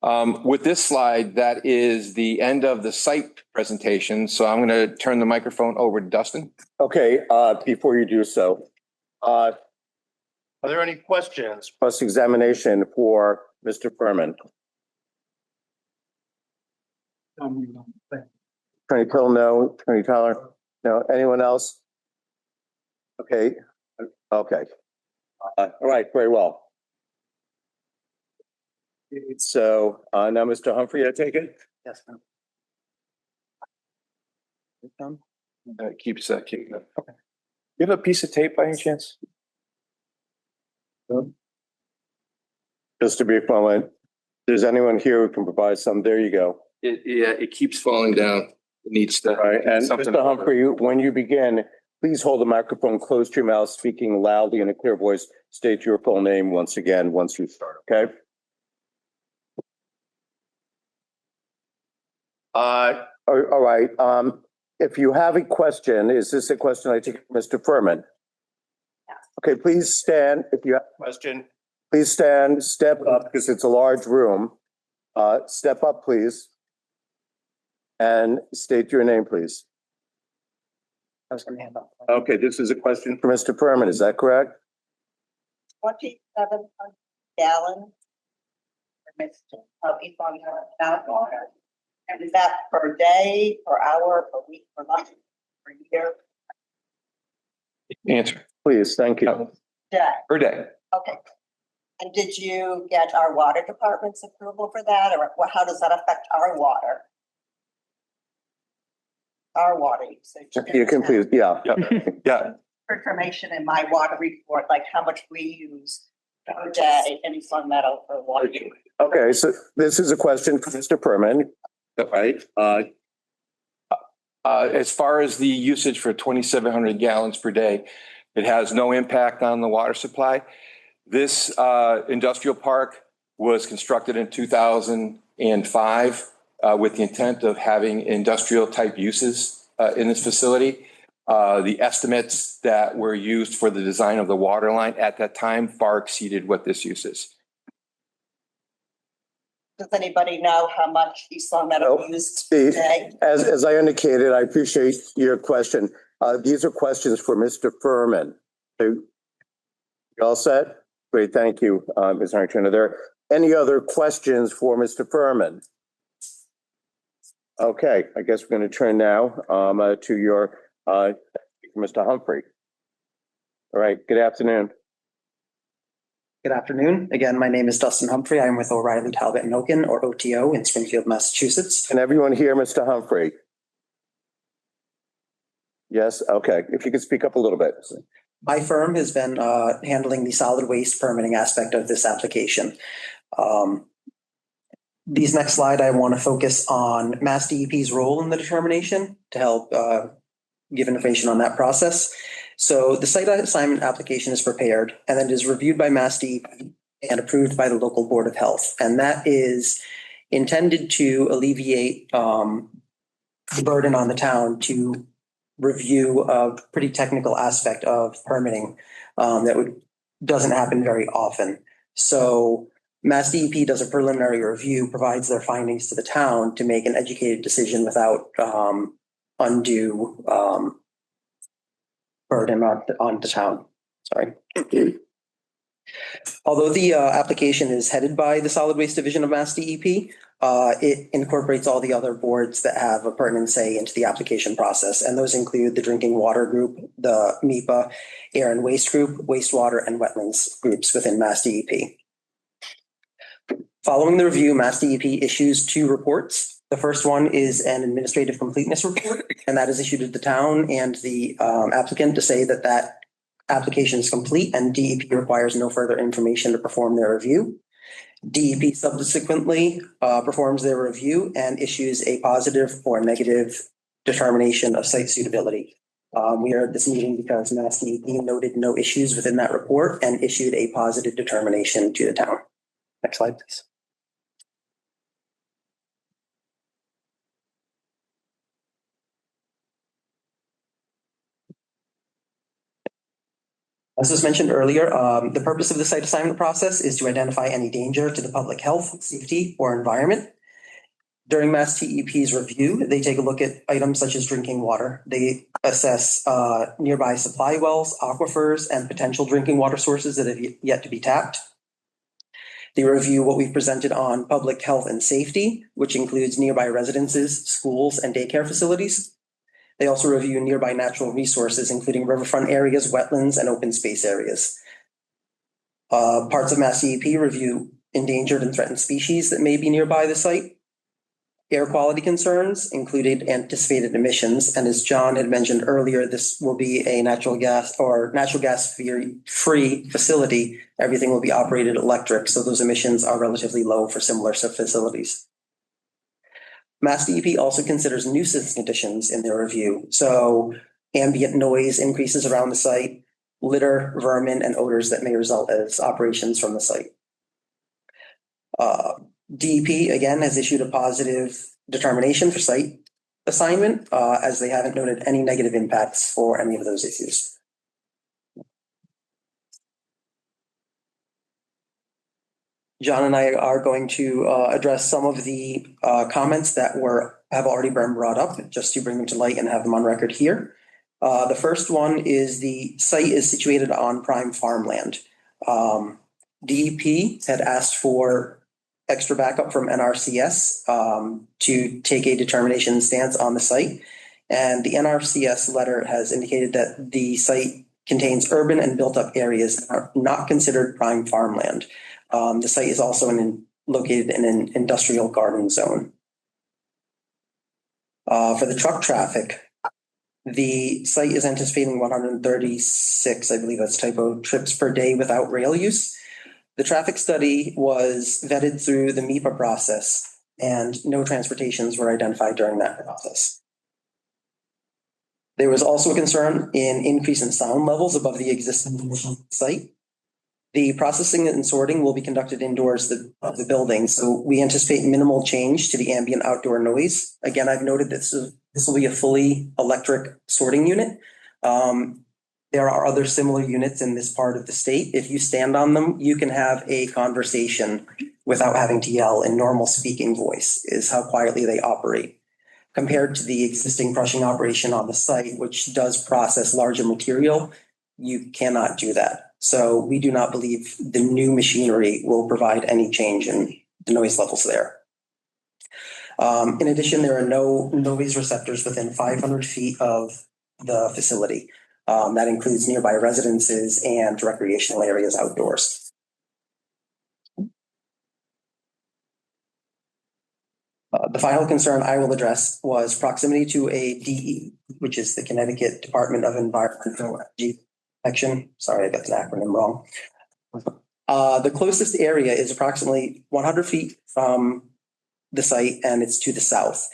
With this slide, that is the end of the site presentation. So I'm going to turn the microphone over to Dustin. Okay, before you do so, are there any questions, cross-examination for Mr. Furman? Attorney Pill, no. Attorney Tyler, no. Anyone else? Okay. Okay. All right. Very well. So now, Mr. Humphrey, I take it. Yes, ma'am. Keeps kicking up. Okay. You have a piece of tape by any chance? Just to be following, if there's anyone here who can provide some, there you go. It keeps falling down. It needs to. All right. And something. Mr. Humphrey, when you begin, please hold the microphone close to your mouth, speaking loudly in a clear voice. State your full name once again, once you start, okay? All right. If you have a question, is this a question I take from Mr. Furman? Yes. Okay, please stand. If you have a question, please stand, step up because it's a large room. Step up, please. And state your name, please. I was going to hand up. Okay, this is a question for Mr. Furman. Is that correct? 2,700 gallons of East Long Meadow water. And is that per day, per hour, per week, per month, per year? Answer. Please, thank you. Day. Per day. Okay. And did you get our water department's approval for that, or how does that affect our water? Our water usage. You can please, yeah. Yeah. Information in my water report, like how much we use per day in East Long Meadow for water. Okay, so this is a question for Mr. Furman. Right. As far as the usage for 2,700 gallons per day, it has no impact on the water supply. This industrial park was constructed in 2005 with the intent of having industrial type uses in this facility. The estimates that were used for the design of the water line at that time far exceeded what this use is. Does anybody know how much East Long Meadow used today? As I indicated, I appreciate your question. These are questions for Mr. Furman. You all set? Great, thank you, Ms. Harrington. Are there any other questions for Mr. Furman? Okay, I guess we're going to turn now to your Mr. Humphrey. All right, good afternoon. Good afternoon. Again, my name is Dustin Humphrey. I'm with O'Reilly Talbot and Oaken, or OTO, in Springfield, Massachusetts. Can everyone hear Mr. Humphrey? Yes, okay. If you could speak up a little bit. My firm has been handling the solid waste permitting aspect of this application. These next slide, I want to focus on Mass DEP's role in the determination to help give information on that process. So the site assignment application is prepared and then is reviewed by Mass DEP and approved by the local Board of Health. And that is intended to alleviate the burden on the town to review a pretty technical aspect of permitting that doesn't happen very often. So Mass DEP does a preliminary review, provides their findings to the town to make an educated decision without undue burden on the town. Sorry. Although the application is headed by the Solid Waste Division of Mass DEP, it incorporates all the other boards that have a pertinent say into the application process. And those include the Drinking Water Group, the MEPA, Air and Waste Group, Wastewater and Wetlands groups within Mass DEP. Following the review, Mass DEP issues 2 reports. The first one is an administrative completeness report, and that is issued to the town and the applicant to say that that application is complete and DEP requires no further information to perform their review. DEP subsequently performs their review and issues a positive or negative determination of site suitability. We are at this meeting because Mass DEP noted no issues within that report and issued a positive determination to the town. Next slide, please. As was mentioned earlier, the purpose of the site assignment process is to identify any danger to the public health, safety, or environment. During Mass DEP's review, they take a look at items such as drinking water. They assess nearby supply wells, aquifers, and potential drinking water sources that have yet to be tapped. They review what we've presented on public health and safety, which includes nearby residences, schools, and daycare facilities. They also review nearby natural resources, including riverfront areas, wetlands, and open space areas. Parts of Mass DEP review endangered and threatened species that may be nearby the site. Air quality concerns included anticipated emissions, and as John had mentioned earlier, this will be a natural gas free facility. Everything will be operated electric, so those emissions are relatively low for similar facilities. Mass DEP also considers nuisance conditions in their review. So ambient noise increases around the site, litter, vermin, and odors that may result as operations from the site. DEP, again, has issued a positive determination for site assignment, as they haven't noted any negative impacts for any of those issues. John and I are going to address some of the comments that have already been brought up, just to bring them to light and have them on record here. The first one is the site is situated on prime farmland. DEP had asked for extra backup from NRCS to take a determination stance on the site. And the NRCS letter has indicated that the site contains urban and built up areas that are not considered prime farmland. The site is also located in an industrial garden zone. For the truck traffic, the site is anticipating 136, I believe that's typo, trips per day without rail use. The traffic study was vetted through the MEPA process, and no transportations were identified during that process. There was also a concern in increase in sound levels above the existing site. The processing and sorting will be conducted indoors of the building, so we anticipate minimal change to the ambient outdoor noise. Again, I've noted this will be a fully electric sorting unit. There are other similar units in this part of the state. If you stand on them, you can have a conversation without having to yell in normal speaking voice, is how quietly they operate. Compared to the existing crushing operation on the site, which does process larger material, you cannot do that. So we do not believe the new machinery will provide any change in the noise levels there. In addition, there are no noise receptors within 500 feet of the facility. That includes nearby residences and recreational areas outdoors. The final concern I will address was proximity to a DE, which is the Connecticut Department of Environmental Protection. Sorry, I got the acronym wrong. The closest area is approximately 100 feet from the site, and it's to the south.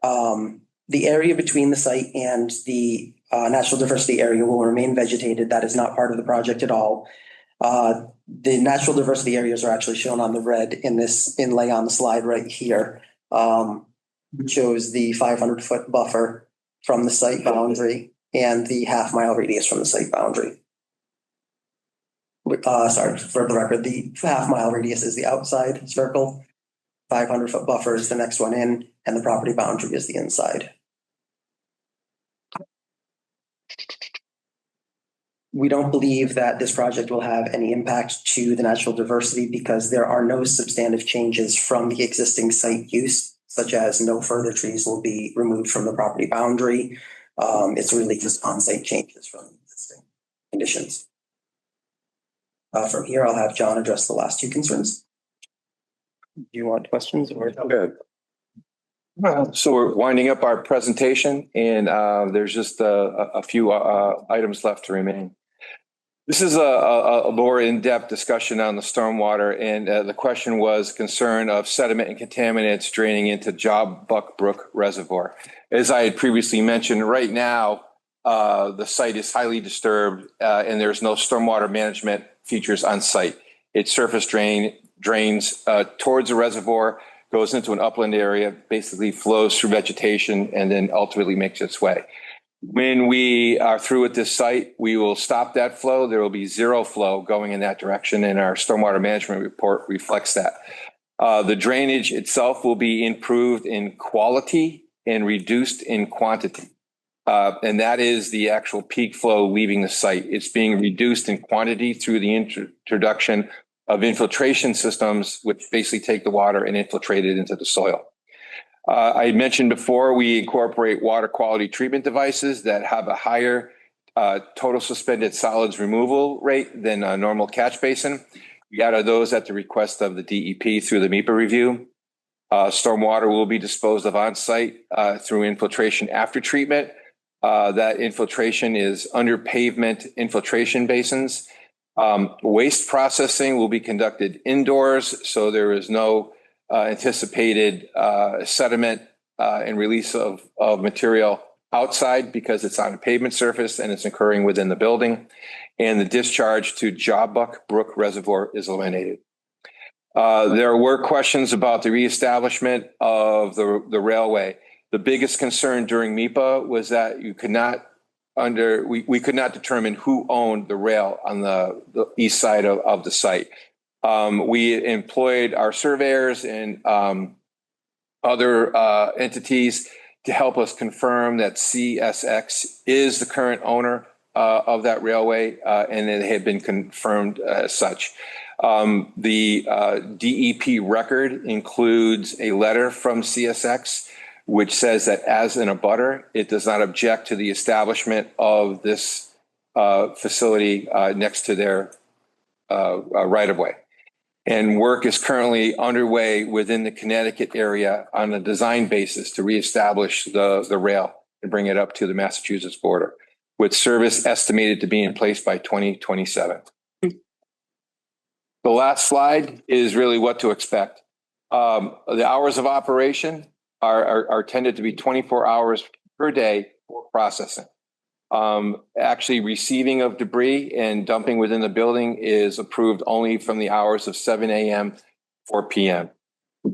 The area between the site and the natural diversity area will remain vegetated. That is not part of the project at all. The natural diversity areas are actually shown on the red in this inlay on the slide right here. Which shows the 500-foot buffer from the site boundary and the half-mile radius from the site boundary. sorry, for the record, the half-mile radius is the outside circle. 500-foot buffer is the next one in, and the property boundary is the inside. We don't believe that this project will have any impact to the natural diversity because there are no substantive changes from the existing site use, such as no further trees will be removed from the property boundary. It's really just on-site changes from existing conditions. From here, I'll have John address the last two concerns. Do you want questions or? Good. So we're winding up our presentation and there's just a few items left to remain. This is a more in-depth discussion on the stormwater, and the question was concern of sediment and contaminants draining into Jawbuck Brook Reservoir. As I had previously mentioned, right now the site is highly disturbed and there's no stormwater management features on site. It surface drains towards the reservoir, goes into an upland area, basically flows through vegetation, and then ultimately makes its way. When we are through with this site, we will stop that flow. There will be zero flow going in that direction, and our stormwater management report reflects that. The drainage itself will be improved in quality and reduced in quantity. And that is the actual peak flow leaving the site. It's being reduced in quantity through the introduction of infiltration systems, which basically take the water and infiltrate it into the soil. I mentioned before, we incorporate water quality treatment devices that have a higher total suspended solids removal rate than a normal catch basin. We added those at the request of the DEP through the MEPA review. Stormwater will be disposed of on site through infiltration after treatment. That infiltration is under pavement infiltration basins. Waste processing will be conducted indoors, so there is no anticipated sediment and release of material outside because it's on a pavement surface and it's occurring within the building. And the discharge to Jawbuck Brook Reservoir is eliminated. There were questions about the reestablishment of the railway. The biggest concern during MEPA was that you could not we could not determine who owned the rail on the east side of the site. We employed our surveyors and other entities to help us confirm that CSX is the current owner of that railway, and it had been confirmed as such. The DEP record includes a letter from CSX which says that as an abutter, it does not object to the establishment of this facility next to their right-of-way. And work is currently underway within the Connecticut area on a design basis to reestablish the rail and bring it up to the Massachusetts border, with service estimated to be in place by 2027. The last slide is really what to expect. The hours of operation are tended to be 24 hours per day for processing. Actually, receiving of debris and dumping within the building is approved only from the hours of 7 a.m. to 4 p.m.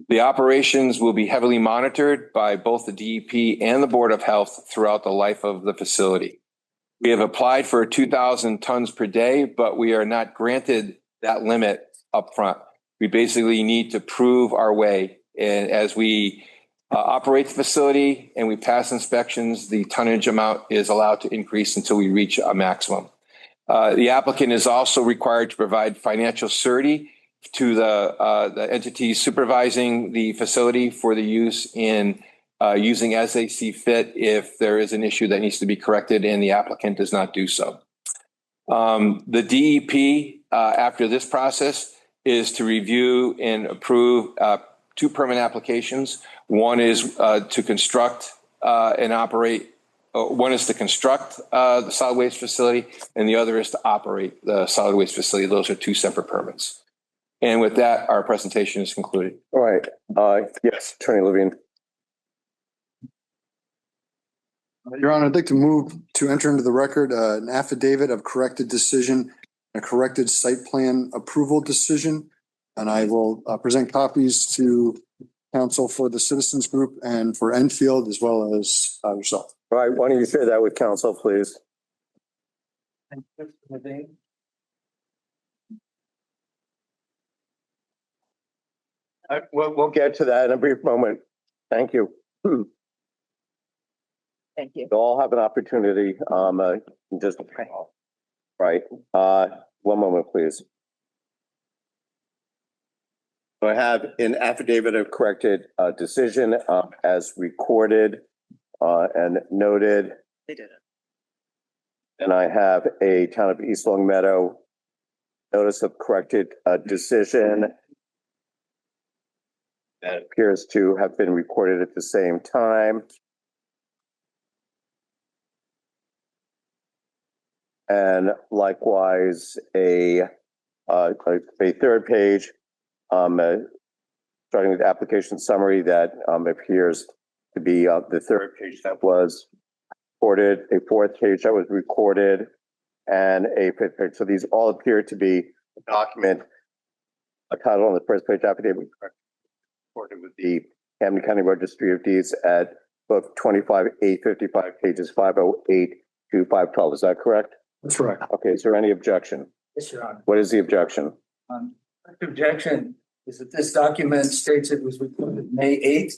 The operations will be heavily monitored by both the DEP and the Board of Health throughout the life of the facility. We have applied for 2,000 tons per day, but we are not granted that limit up front. We basically need to prove our way. And as we operate the facility and we pass inspections, the tonnage amount is allowed to increase until we reach a maximum. The applicant is also required to provide financial surety to the entities supervising the facility for the use in using as they see fit if there is an issue that needs to be corrected and the applicant does not do so. The DEP, after this process, is to review and approve two permit applications. One is to construct and operate. One is to construct the solid waste facility, and the other is to operate the solid waste facility. Those are two separate permits. And with that, our presentation is concluded. All right. Yes, Attorney Levine. Your Honor, I'd like to move to enter into the record an affidavit of corrected decision, a corrected site plan approval decision, and I will present copies to counsel for the Citizens Group and for Enfield, as well as yourself. All right. Why don't you share that with counsel, please? We'll get to that in a brief moment. Thank you. Thank you. You'll all have an opportunity, just, right, one moment, please. So I have an affidavit of corrected, decision, as recorded, and noted. They did it. And I have a Town of East Long Meadow notice of corrected, decision that appears to have been recorded at the same time. And likewise, a third page, starting with the application summary that appears to be the third page that was recorded, a fourth page that was recorded, and a fifth page. So these all appear to be a document, a title on the first page, affidavit recorded with the Camden County Registry of Deeds at book 25-855, pages 508 to 512. Is that correct? That's correct. Okay, is there any objection? Yes, Your Honor. What is the objection? First objection is that this document states it was recorded May 8th.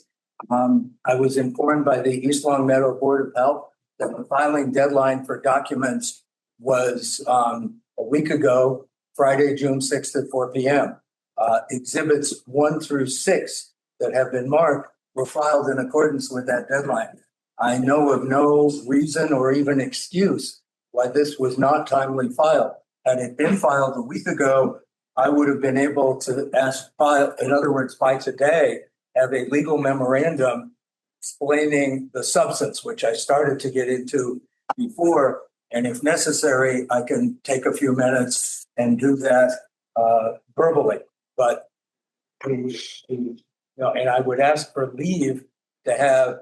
I was informed by the East Long Meadow Board of Health that the filing deadline for documents was a week ago, Friday, June 6th at 4 p.m. Exhibits 1 through 6 that have been marked were filed in accordance with that deadline. I know of no reason or even excuse why this was not timely filed. Had it been filed a week ago, I would have been able to file, in other words, by today, have a legal memorandum explaining the substance, which I started to get into before. And if necessary, I can take a few minutes and do that verbally. But, and I would ask for leave to have,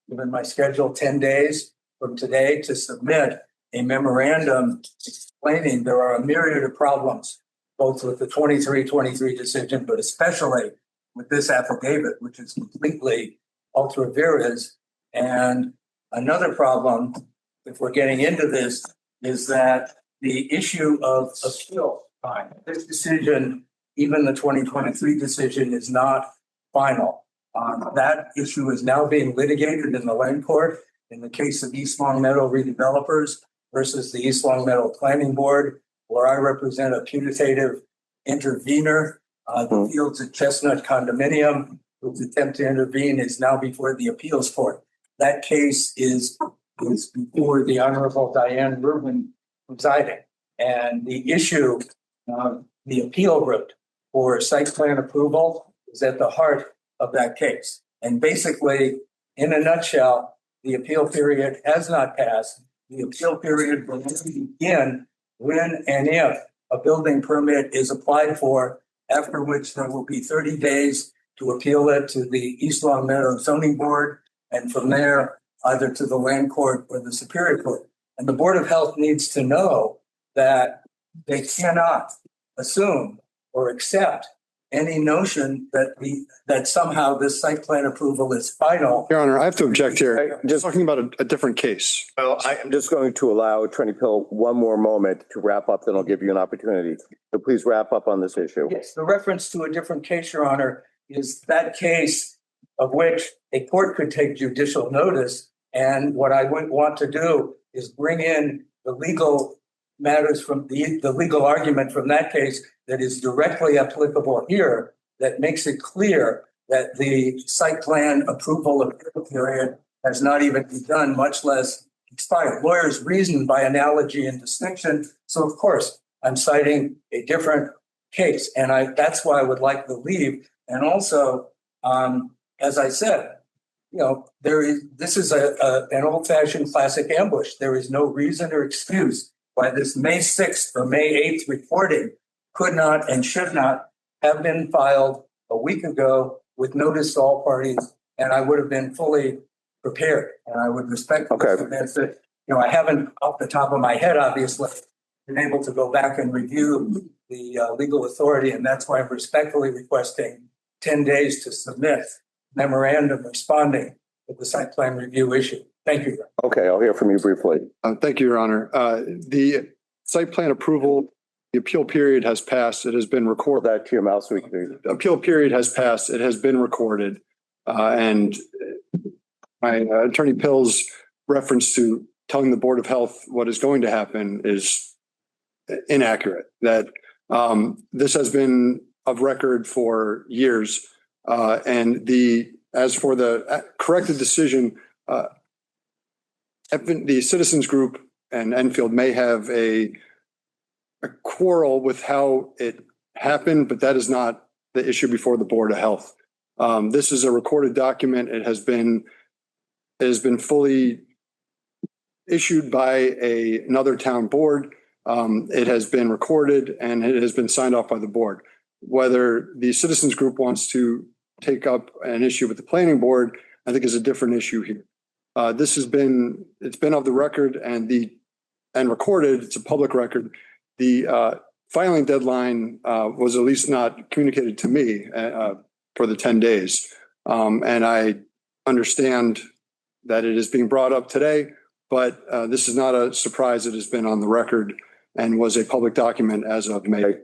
given my schedule, 10 days from today to submit a memorandum explaining there are a myriad of problems, both with the 23-23 decision, but especially with this affidavit, which is completely ultra vires. And another problem, if we're getting into this, is that the issue of appeal time. This decision, even the 2023 decision, is not final. That issue is now being litigated in the land court in the case of East Long Meadow redevelopers versus the East Long Meadow Planning Board, where I represent a putative intervener. The Fields at Chestnut condominium, whose attempt to intervene is now before the appeals court. That case is before the Honorable Diane Rubin presiding. And the issue, the appeal route for site plan approval is at the heart of that case. And basically, in a nutshell, the appeal period has not passed. The appeal period will only begin when and if a building permit is applied for, after which there will be 30 days to appeal it to the East Long Meadow Zoning Board, and from there, either to the Land Court or the Superior Court. And the Board of Health needs to know that they cannot assume or accept any notion that somehow this site plan approval is final. Your Honor, I have to object here. Just Talking about a different case. Well, I am just going to allow Attorney Pill one more moment to wrap up, then I'll give you an opportunity. So please wrap up on this issue. Yes, the reference to a different case, Your Honor, is that case of which a court could take judicial notice. And what I would want to do is bring in the legal matters from the legal argument from that case that is directly applicable here, that makes it clear that the site plan approval period has not even begun, much less expired. Lawyers reason by analogy and distinction. So of course, I'm citing a different case, and that's why I would like the leave. And also, as I said, this is an old-fashioned classic ambush. There is no reason or excuse why this May 6th or May 8th reporting could not and should not have been filed a week ago with notice to all parties, and I would have been fully prepared. And I would respectfully submit that, I haven't off the top of my head, obviously, been able to go back and review the legal authority, and that's why I'm respectfully requesting 10 days to submit memorandum responding to the site plan review issue. Thank you. Okay, I'll hear from you briefly. Thank you, Your Honor. The site plan approval The appeal period has passed. It has been Hold recorded. that to your mouth so we can. The appeal period has passed. It has been recorded. And my attorney Pill's reference to telling the Board of Health what is going to happen is inaccurate. That this has been of record for years. And as for the corrected decision, the citizens group and Enfield may have a quarrel with how it happened, but that is not the issue before the Board of Health. This is a recorded document. It has been fully issued by another town board. It has been recorded and it has been signed off by the board. Whether the citizens group wants to take up an issue with the planning board, I think is a different issue here. It's been of the record and recorded. It's a public record. The filing deadline was at least not communicated to me for the 10 days. And I understand that it is being brought up today, but this is not a surprise. It has been on the record and was a public document as of May.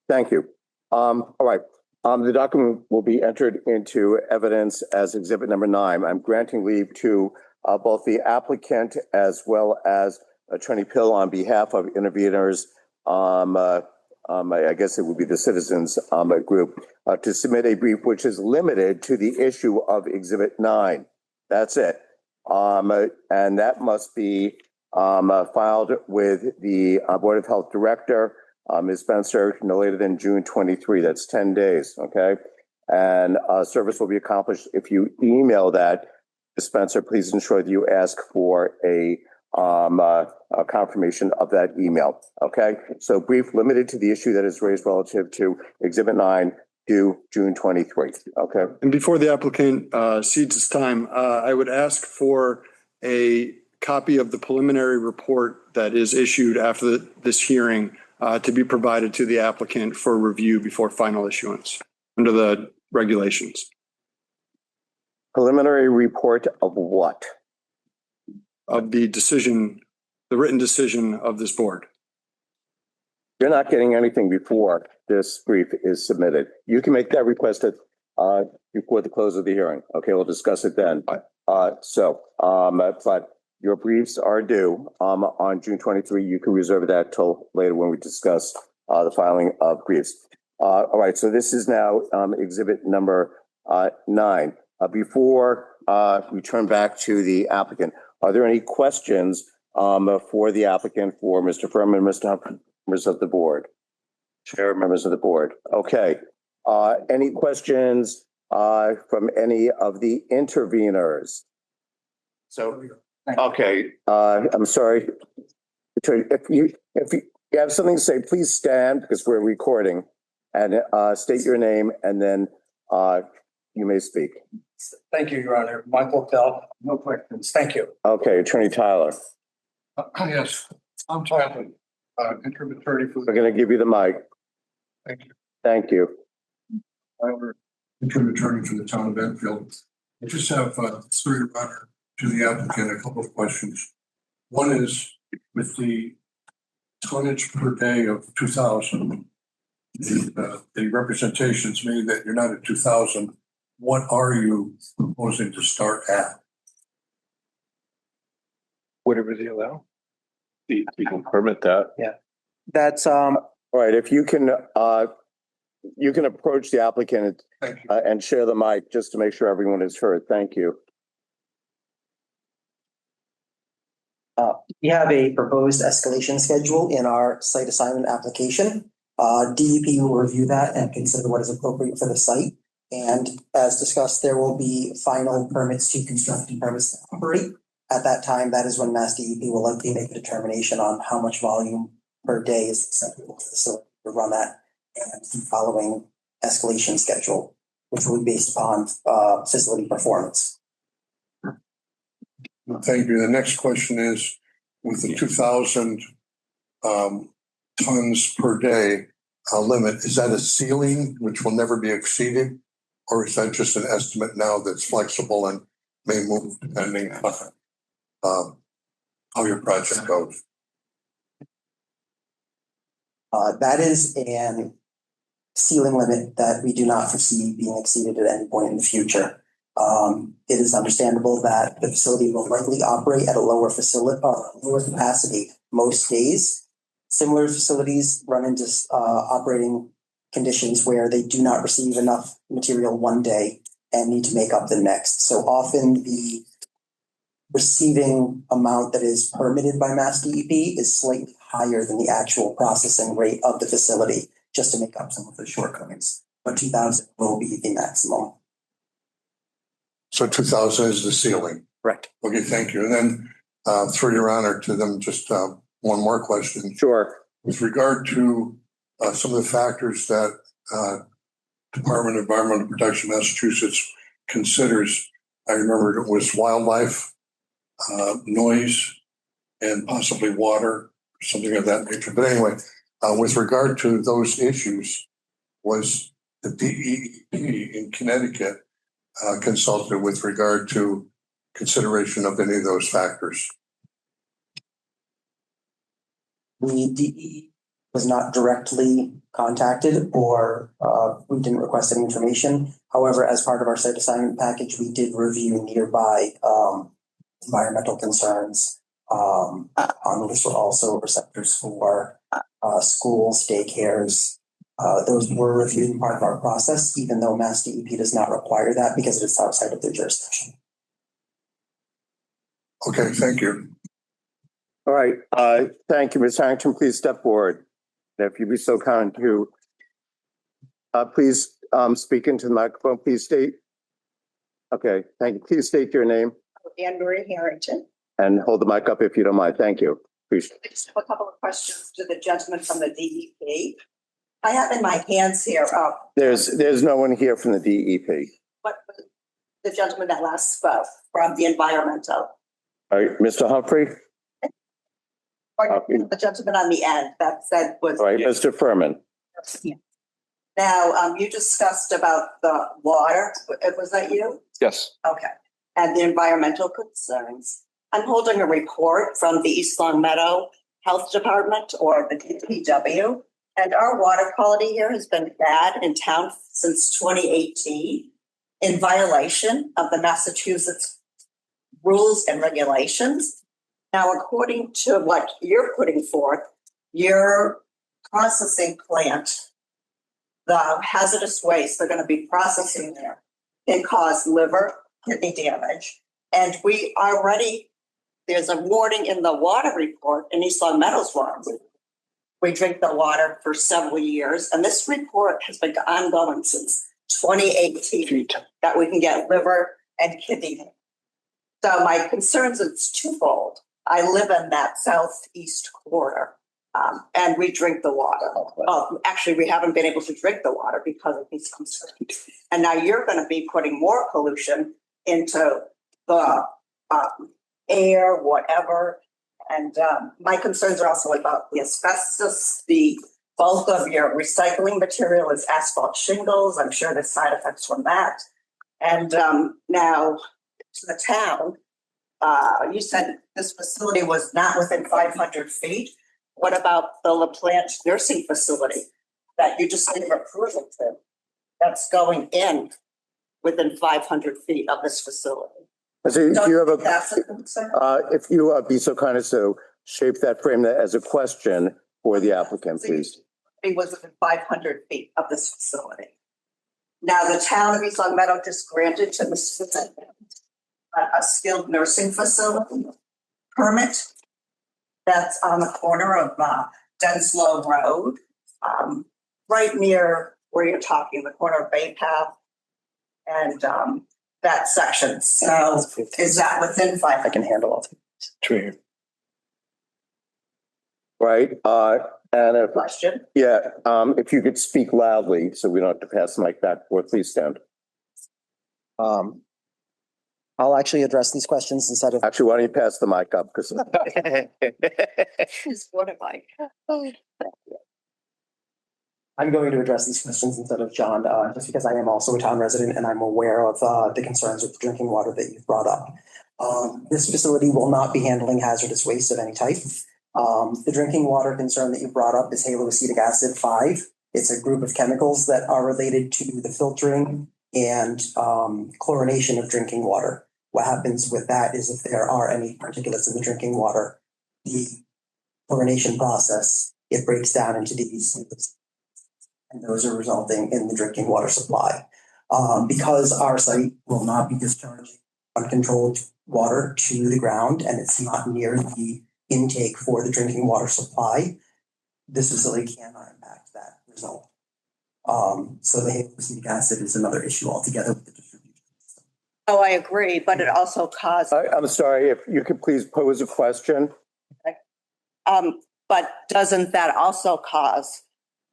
Thank you. All right. The document will be entered into evidence as exhibit number 9. I'm granting leave to both the applicant as well as Attorney Pill on behalf of interveners. I guess it would be the citizens group to submit a brief which is limited to the issue of exhibit 9. That's it. And that must be filed with the Board of Health Director, Ms. Spencer, no later than June 23. That's 10 days, okay? And service will be accomplished if you email that. Ms. Spencer, please ensure that you ask for a confirmation of that email, okay? So brief limited to the issue that is raised relative to exhibit 9 due June 23, okay? And before the applicant cedes his time, I would ask for a copy of the preliminary report that is issued after this hearing to be provided to the applicant for review before final issuance under the regulations. Preliminary report of what? Of the decision, the written decision of this board. You're not getting anything before this brief is submitted. You can make that request before the close of the hearing. Okay, we'll discuss it then. But your briefs are due on June 23. You can reserve that till later when we discuss the filing of briefs. All right, so this is now exhibit number 9. Before we turn back to the applicant, are there any questions for the applicant, for Mr. Furman, Mr. Humphrey, members of the board? Chair, members of the board. Okay. Any questions from any of the interveners? So, okay. I'm sorry. If you have something to say, please stand because we're recording, and state your name, and then you may speak. Thank you, Your Honor. Michael Pell, no questions. Thank you. Okay, Attorney Tyler. Yes, I'm Tyler, interim attorney for We're going to give you the mic. Thank you. Thank you. Tyler, interim attorney for the town of Enfield. I just have, through your honor, to the applicant, a couple of questions. One is with the tonnage per day of 2,000, the representations made that you're not at 2,000. What are you proposing to start at? Whatever they allow. You can permit that. That's All right, if you can approach the applicant Thank you. and share the mic just to make sure everyone is heard. Thank you. We have a proposed escalation schedule in our site assignment application. DEP will review that and consider what is appropriate for the site. And as discussed, there will be final permits to construct and permits to operate. At that time, that is when Mass DEP will likely make a determination on how much volume per day is acceptable to the facility to run that, and the following escalation schedule, which will be based upon facility performance. Thank you. The next question is, with the 2,000 tons per day limit, is that a ceiling which will never be exceeded? Or is that just an estimate now that's flexible and may move depending on how your project goes? That is an ceiling limit that we do not foresee being exceeded at any point in the future. It is understandable that the facility will likely operate at a lower capacity most days. Similar facilities run into operating conditions where they do not receive enough material one day and need to make up the next. So often the receiving amount that is permitted by Mass DEP is slightly higher than the actual processing rate of the facility, just to make up some of the shortcomings. But 2,000 will be the maximum. So 2,000 is the ceiling. Correct. Okay, thank you. And then through your honor to them, just one more question. Sure. With regard to some of the factors that Department of Environmental Protection Massachusetts considers, I remember it was wildlife, noise, and possibly water, something of that nature. But anyway, with regard to those issues, was the DEP in Connecticut consulted with regard to consideration of any of those factors? The DEP was not directly contacted, or we didn't request any information. However, as part of our site assignment package, we did review nearby environmental concerns. On the list were also receptors for schools, daycares. Those were reviewed in part of our process, even though Mass DEP does not require that because it is outside of their jurisdiction. Okay, thank you. All right. Thank you, Ms. Harrington. Please step forward. If you'd be so kind to please speak into the microphone. Please state. Okay, thank you. Please state your name Anne Marie Harrington. and hold the mic up if you don't mind. Thank you. Appreciate it. I just have a couple of questions to the gentleman from the DEP. I have in my hands here, There's no one here from the DEP. what the gentleman that last spoke from the environmental. All right, Mr. Humphrey. Or the gentleman on the end that said was. All right, Mr. Furman. Now, you discussed about the water. Was that you? Yes. Okay. And the environmental concerns. I'm holding a report from the East Long Meadow Health Department, or the DPW. And our water quality here has been bad in town since 2018, in violation of the Massachusetts rules and regulations. Now, according to what you're putting forth, your processing plant, the hazardous waste they're going to be processing there can cause liver, kidney damage. And we already, there's a warning in the water report, in East Long Meadow's water report. We drink the water for several years, and this report has been ongoing since 2018, that we can get liver and kidney damage. So my concerns, it's twofold. I live in that southeast corner, and we drink the water. Well, actually, we haven't been able to drink the water because of these concerns. And now you're going to be putting more pollution into the air, whatever. And my concerns are also about the asbestos. The bulk of your recycling material is asphalt shingles. I'm sure there's side effects from that. And now to the town, you said this facility was not within 500 feet. What about the LaPlante nursing facility that you just gave approval to? That's going in within 500 feet of this facility. So if you have That's a concern. if you be so kind as to shape that, frame that as a question for the applicant, please. It was within 500 feet of this facility. Now, the town of East Long Meadow just granted to Ms. a skilled nursing facility permit that's on the corner of Denslow Road, right near where you're talking, the corner of Bay Path and that section. So is that within 5? I can handle all. True. Right. And if, Question. yeah, if you could speak loudly so we don't have to pass the mic back forth, please stand. I'll actually address these questions instead of. Actually, why don't you pass the mic up? Because What am I? I'm going to address these questions instead of John, just because I am also a town resident and I'm aware of the concerns with drinking water that you've brought up. This facility will not be handling hazardous waste of any type. The drinking water concern that you brought up is haloacetic acid 5. It's a group of chemicals that are related to the filtering and chlorination of drinking water. What happens with that is if there are any particulates in the drinking water, the chlorination process, it breaks down into these, and those are resulting in the drinking water supply. Because our site will not be discharging uncontrolled water to the ground and it's not near the intake for the drinking water supply, this facility cannot impact that result. So the haloacetic acid is another issue altogether with the distribution system. Oh, I agree, but it also caused, I'm sorry, if you could please pose a question. but doesn't that also cause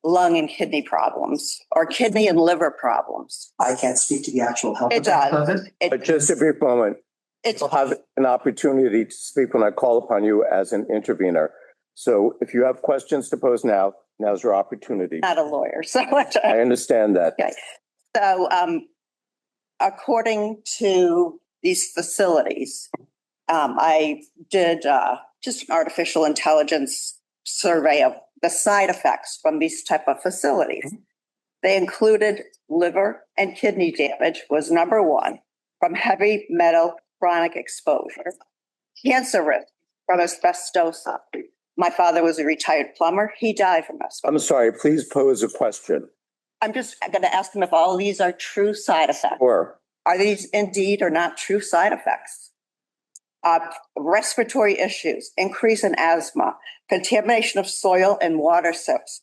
lung and kidney problems or kidney and liver problems? I can't speak to the actual health It effects does. of it. But just a brief moment. It's You'll have an opportunity to speak when I call upon you as an intervener. So if you have questions to pose now, now's your opportunity. not a lawyer, so. I understand that. Okay. So, according to these facilities, I did just an artificial intelligence survey of the side effects from these type of facilities. They included liver and kidney damage was number one from heavy metal chronic exposure, cancer risk from asbestos. My father was a retired plumber. He died from asbestos. I'm sorry, please pose a question. I'm just going to ask him if all these are true side effects. Or Are these indeed or not true side effects? Respiratory issues, increase in asthma, contamination of soil and water sources,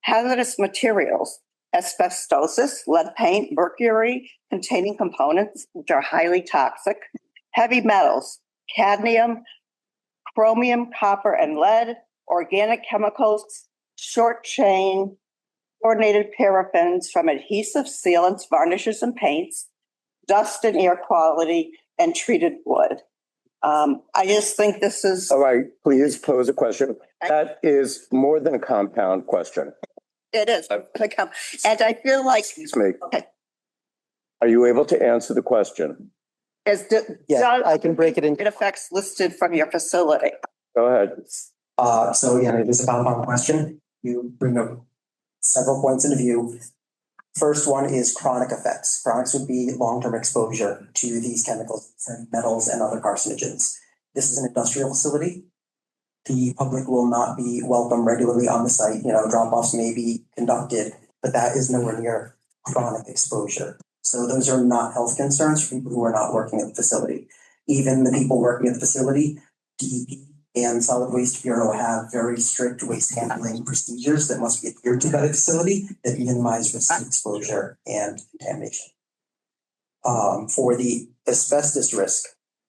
hazardous materials, asbestosis, lead paint, mercury containing components which are highly toxic, heavy metals, cadmium, chromium, copper, and lead, organic chemicals, short chain, coordinated paraffins from adhesives, sealants, varnishes, and paints, dust and air quality, and treated wood. I just think this is. all right, please pose a question. That is more than a compound question. It is. And I feel like. Excuse me. Okay. Are you able to answer the question? Yeah, I can break it in. It affects listed from your facility. Go ahead. So again, it is a compound question. You bring up several points into view. First one is chronic effects. Chronics would be long-term exposure to these chemicals, metals, and other carcinogens. This is an industrial facility. The public will not be welcome regularly on the site. Drop-offs may be conducted, but that is nowhere near chronic exposure. So those are not health concerns for people who are not working at the facility. Even the people working at the facility, DEP and Solid Waste Bureau have very strict waste handling procedures that must be adhered to by the facility that minimize risk of exposure and contamination. For the asbestos risk,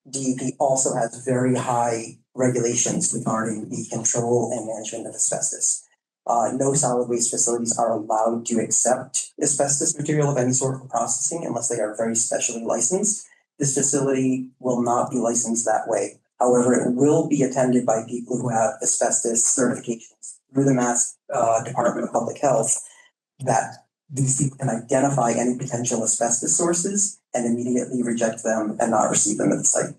DEP also has very high regulations regarding the control and management of asbestos. No solid waste facilities are allowed to accept asbestos material of any sort for processing unless they are very specially licensed. This facility will not be licensed that way. However, it will be attended by people who have asbestos certifications through the Mass Department of Public Health that these people can identify any potential asbestos sources and immediately reject them and not receive them at the site.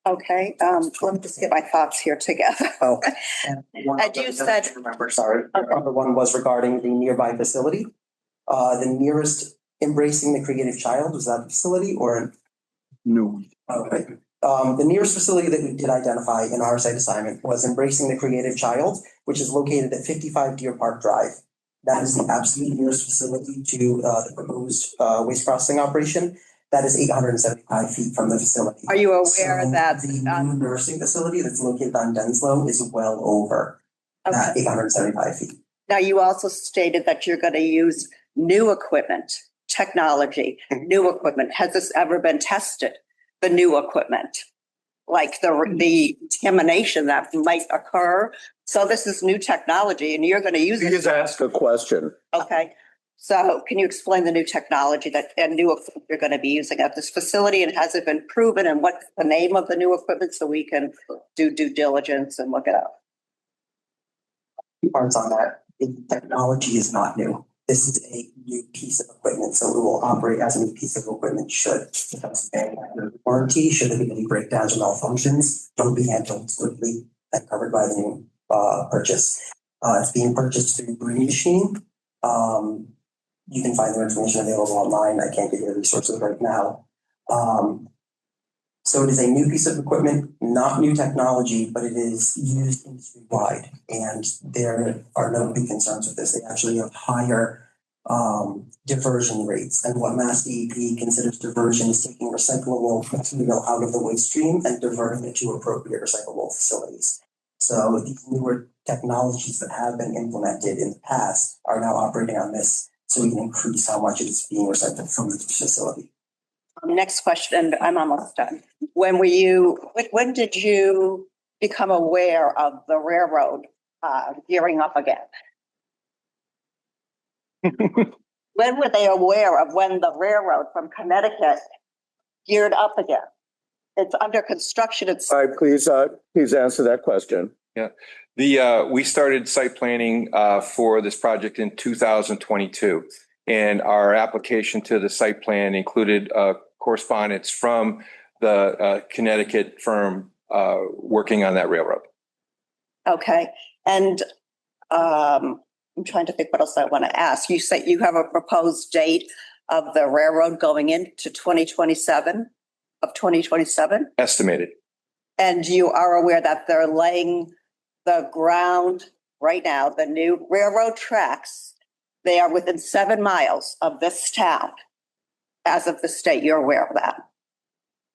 Okay, let me just get my thoughts here together. Oh, As you said. Remember, sorry. Number one was regarding the nearby facility. The nearest Embracing the Creative Child, was that the facility or? No. Okay. The nearest facility that we did identify in our site assignment was Embracing the Creative Child, which is located at 55 Deer Park Drive. That is the absolute nearest facility to the proposed waste processing operation. That is 875 feet from the facility. Are you aware So that the new nursing facility that's located on Denslow is well over that 875 feet? Now, you also stated that you're going to use new equipment, technology, new equipment. Has this ever been tested? The new equipment, like the contamination that might occur. So this is new technology and you're going to use it. Please ask a question. Okay. So can you explain the new technology and new equipment you're going to be using at this facility, and has it been proven, and what's the name of the new equipment so we can do due diligence and look it up? Parts on that. The technology is not new. This is a new piece of equipment, so it will operate as a new piece of equipment should it comes to warranty, should there be any breakdowns or malfunctions, don't be handled quickly and covered by the new purchase. It's being purchased through Green Machine. You can find their information available online. I can't give you the resources right now. So it is a new piece of equipment, not new technology, but it is used industry-wide. And there are no big concerns with this. They actually have higher diversion rates. And what Mass DEP considers diversion is taking recyclable material out of the waste stream and diverting it to appropriate recyclable facilities. So these newer technologies that have been implemented in the past are now operating on this, so we can increase how much is being recycled from the facility. Next question, and I'm almost done. When did you become aware of the railroad gearing up again? When were they aware of when the railroad from Connecticut geared up again? It's under construction. It's All right, please answer that question. We started site planning for this project in 2022. And our application to the site plan included correspondence from the Connecticut firm working on that railroad. okay. And I'm trying to think what else I want to ask. You say you have a proposed date of the railroad going into 2027 of 2027? Estimated. And you are aware that they're laying the ground right now, the new railroad tracks, they are within 7 miles of this town. As of the state, you're aware of that?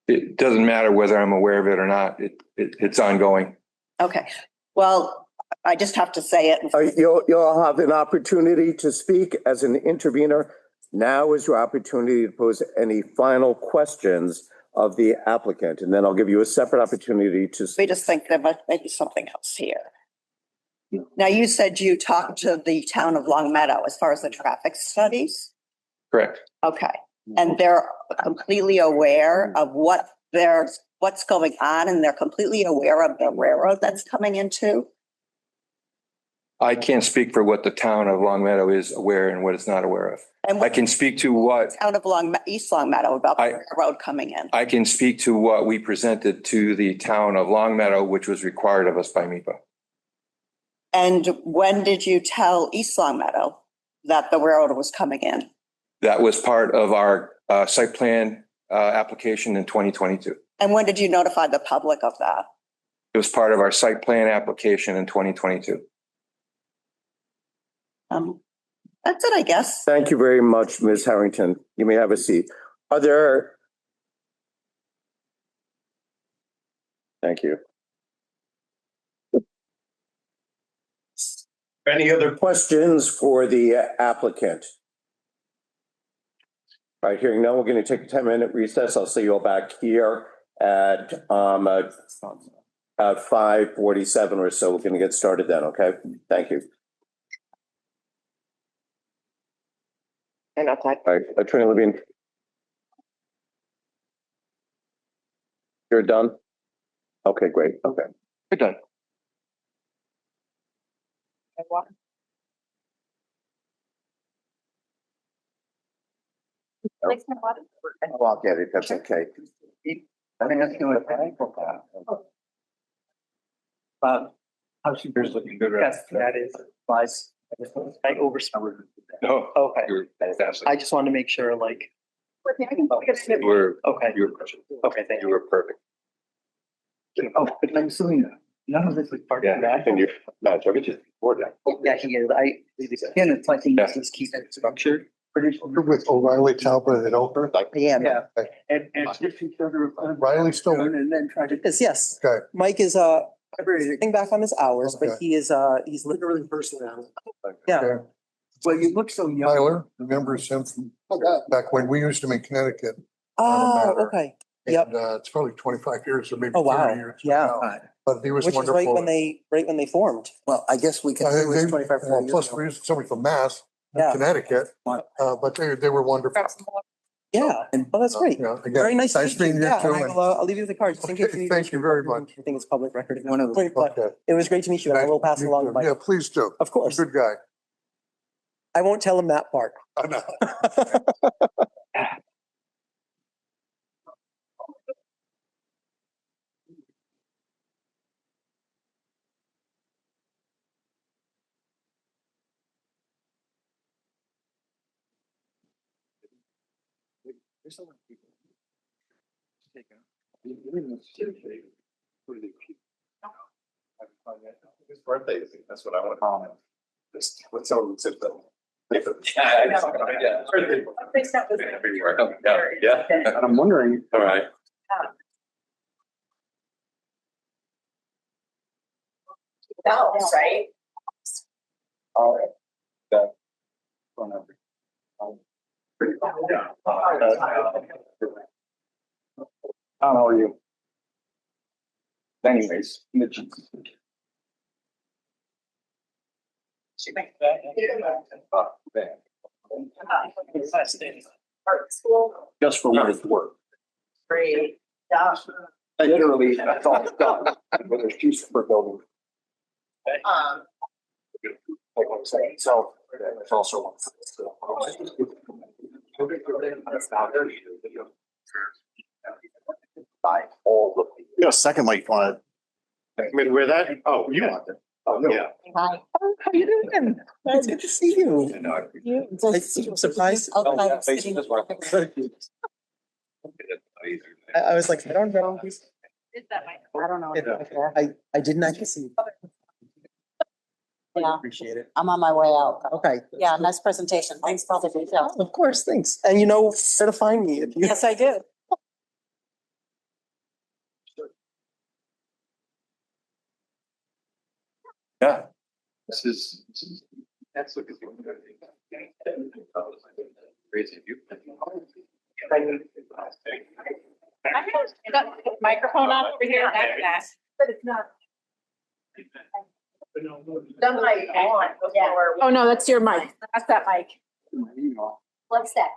It doesn't matter whether I'm aware of it or not. It's ongoing. Okay. Well, I just have to say it. You'll have an opportunity to speak as an intervener. Now is your opportunity to pose any final questions of the applicant, and then I'll give you a separate opportunity to. We just think there might be something else here. Now, you said you talked to the town of Long Meadow as far as the traffic studies. Correct. Okay. And they're completely aware of what's going on, and they're completely aware of the railroad that's coming into. I can't speak for what the town of Long Meadow is aware and what it's not aware of. And I can speak to what town of East Long Meadow about the railroad coming in. I can speak to what we presented to the town of Long Meadow, which was required of us by MEPA. And when did you tell East Long Meadow that the railroad was coming in? That was part of our site plan application in 2022. And when did you notify the public of that? It was part of our site plan application in 2022. That's it, I guess. Thank you very much, Ms. Harrington. You may have a seat. Are there? Thank you. Any other questions for the applicant? All right, hearing none, we're going to take a 10-minute recess. I'll see you all back here at 5:47 or so. We're going to get started then, okay? Thank you. And outside. All right, Attorney Levine. You're done? Okay, great. Okay. We're done. I'll get it. That's okay. I mean, that's doing Yours looking good, right? Yes, that is advice. I oversummed. No. Okay. You're fantastic. I just wanted to make sure, like. You were Okay. You were perfect. Okay, thank You you. were perfect. Oh, but I'm assuming none of this was part of that. And you, no, it's everything before that. Yeah, he is. Again, it's like he just keep it structured. Pretty sure. With O'Reilly, Talbot, and Oprah. Yeah. And if each other. Riley's still. And then try to. Yes. Okay. Mike is getting back on his hours, but Okay. he is he's literally in person now. Yeah. Okay. Well, you look so young. Tyler, remembers him from back when we used him in Connecticut. Oh, okay. Yep. And, it's probably 25 years or maybe Oh, wow. 30 years. Yeah. now. But he was Which is wonderful. right when they formed. Well, I guess we can, it was 25, 40 years Plus, ago. we used somebody from Mass, Yeah. Connecticut, but they were wonderful. Yeah. Oh, that's great. Yeah, again, Very nice. to Nice meet you. meeting you Yeah, too. and and- I'll leave you the cards. Just in case Okay, need thank you very much. I think it's public record. One of those. Great, but Okay. it was great to meet you. And I will pass it along to Mike. Yeah, please do. Of course. Good guy. I won't tell him that part. I know. His birthday, that's what I want. What's over the Yeah. And I'm wondering, All right. Bells, right? How are you? Anyways. Art school. Just for what it's worth. Great. Yeah. Literally, that's all it's done. But there's two separate buildings. Like I'm saying, so it's also one. By all the. You know, second light on it. I mean, where that, oh, you want it. Oh, no. Yeah. Hi. Oh, how you doing? It's good to see you. I'm surprised. I was like, I don't know. I don't know. I didn't actually see. Yeah. Appreciate it. I'm on my way out. Okay. Yeah, nice presentation. Thanks for all the details. Of course, thanks. And you know where to find me. If you- Yes, I do. Yeah. This is. That's what. Crazy view. Microphone on over here. But it's not. The mic on before. Oh, no, that's your mic. That's that mic. What's that?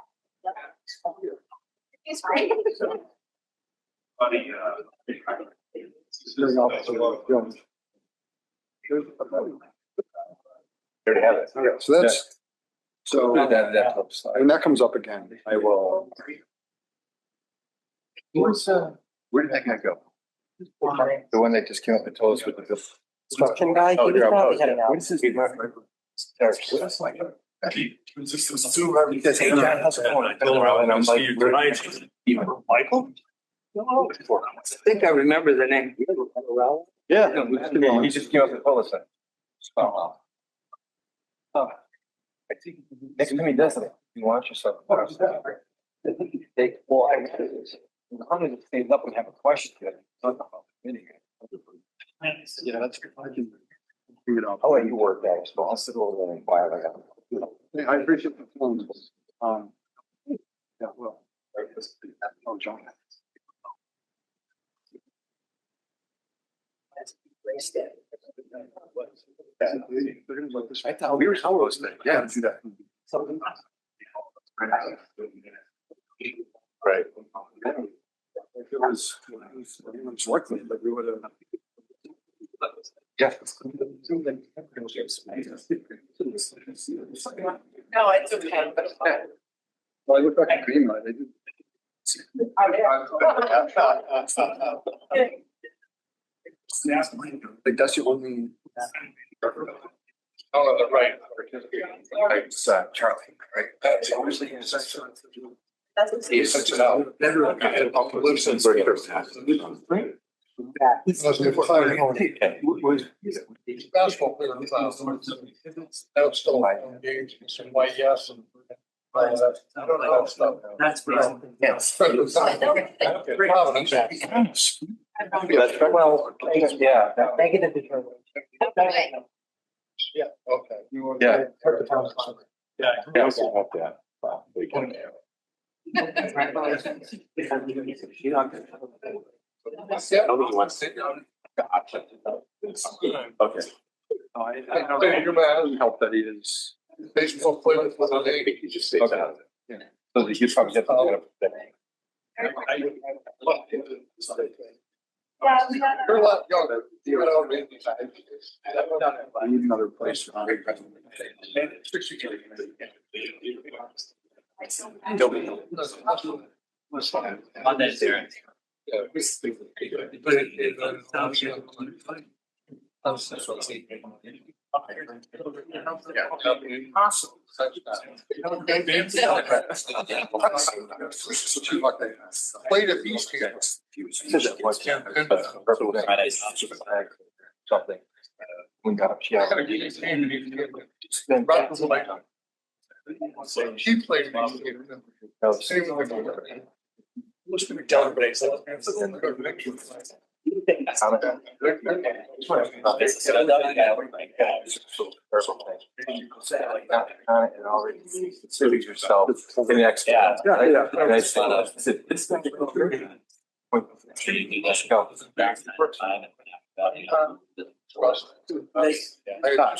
It's great. There have it. yeah, so that's, so That helps. when that comes up again, I will. Where did that guy go? The one that just came up and told us with the bill. Construction guy, he Oh, was you're probably opposed. heading out. What is his? That's like. Because Hey, John, how's it going? And I'm like, Michael? I think I remember the name. Yeah, he just came up and told us that. Oh. I think next time he does it, you want yourself. They, well, I'm gonna stand up and have a question. yeah, that's, I can figure it out. I'll let you work that, so I'll sit over there and quiet. I got. Hey, I appreciate the phone. Yeah, well. Oh, John. I thought we were supposed to, yeah, do that. Right. If it was, everyone's working, but we would have. Yeah. No, it's okay. Well, I look back at green light, I did. Like, that's the only. Oh, right. It's Charlie, right? That's obviously. He's such an out. Basketball player in the class. That was still engaged, some white yes and. I don't know that stuff. That's Yes. Providence. That's well, yeah. Negative determination. Yeah, okay. Yeah. Yeah, I also have that. Okay. I think your man helped that he is. Baseball player with a name. You just say Okay. that. Yeah. So you probably have to get up. You're a lot younger. You know, maybe. I need another place. On that, Darren. Played at these camps. Something. We got, yeah. She played. Consider yourself the next. Yeah. And I said, let's go.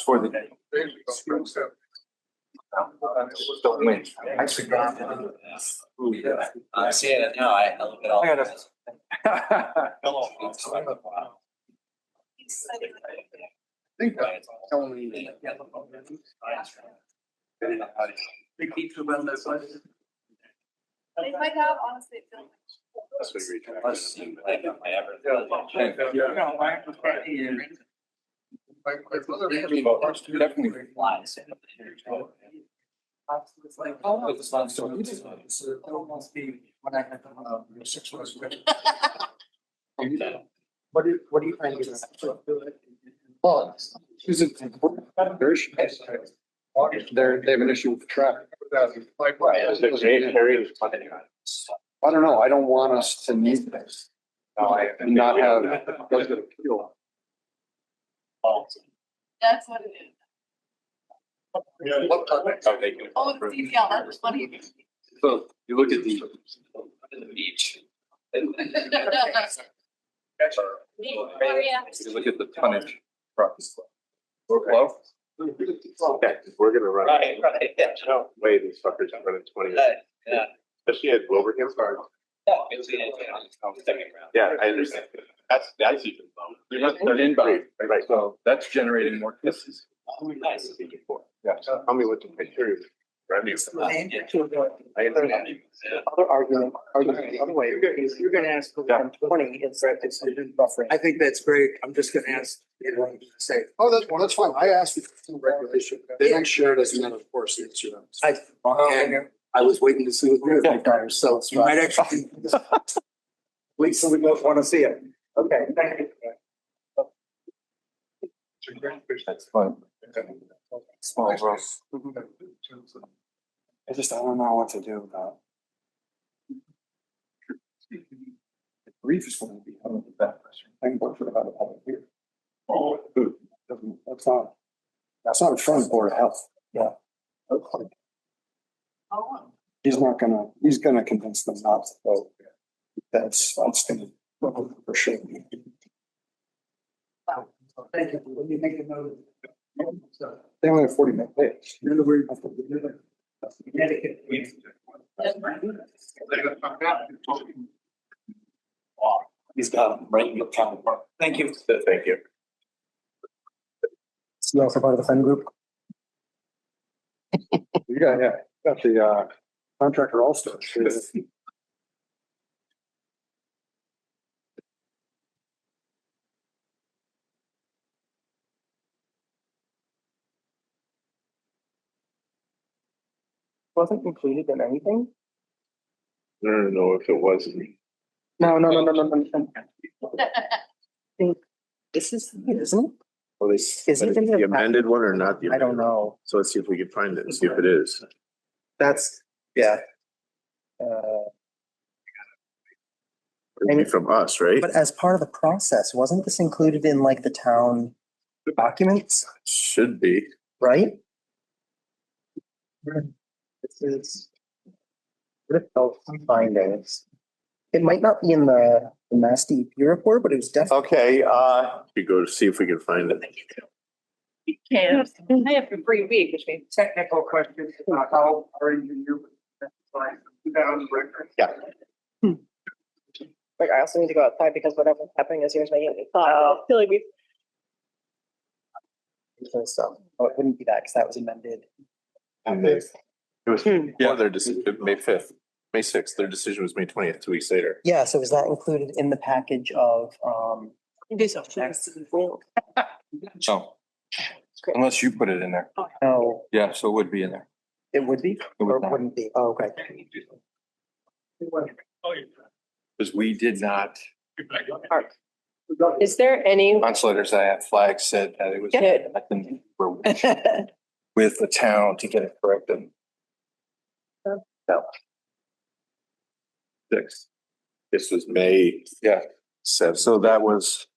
For the day. Don't win. I'm seeing it now. I look at all. I gotta. They might have, honestly. That's what we try. Definitely. It's like, oh, it's not so easy. It almost be when I had 6 months. What do you think? Well, is it, they have an issue with the traffic. I don't know. I don't want us to need this. Not have. That's what it is. Oh, it's, yeah, that's funny. So you look at the beach. You look at the tonnage. Low. Okay, we're gonna run. Right. Yeah. No way these fuckers are running 20. Yeah. Especially at Wilbraham. Yeah, I understand. That's even low. They're inbound. Right. So that's generating more kisses. Nice. Yeah. Tell me what the criteria is. Revenue. I understand. Other argument, the other way, is you're gonna ask for 120, it's buffering. I think that's great. I'm just gonna ask, say. Oh, that's fine. I asked you for regulation. They don't share it as a matter of course. It's, you know. I was waiting to see what the guy so you might actually. Wait, so we both want to see it. Okay, thank you. That's fun. Small roast. I don't know what to do about it. The brief is going to be held at that question. I can work for about a public here. Oh, that's not in front of the Board of Health. Yeah. He's gonna convince them not to vote. That's gonna, for sure. Thank you. When you make a note. They only have 40 minute days. He's got them right in the town. Thank you. Thank you. You also part of the friend group? You got the contractor also. Wasn't included in anything? I don't know if it wasn't. No. This is, isn't it? Well, Is it in the amended one or not? I don't know. So let's see if we can find it and see if it is. That's, yeah. Maybe from us, right? But as part of the process, wasn't this included in like the town documents, Should be. right? This is. What if health findings? It might not be in the Mass DEP report, but it was definitely. Okay, We go to see if we can find it. Can't. I have a free week, which means. Technical questions about how our engineer. Put that on the record. yeah. Like, I also need to go outside because whatever's happening is here's making me thought. I feel like we. So, oh, it wouldn't be that because that was amended. It was, yeah, their decision, May 5th, May 6th, their decision was May 20th, 2 weeks later. Yeah, so is that included in the package of, Do so fast. So, unless you put it in there. No, Yeah, so it would be in there. it would be, It or would not. wouldn't be. Oh, okay. Because we did not, Is there any, on letters I have flags said that it was. Yeah. nothing with the town to get it corrected. No. Six. This was May. Yeah, Seven. so that was.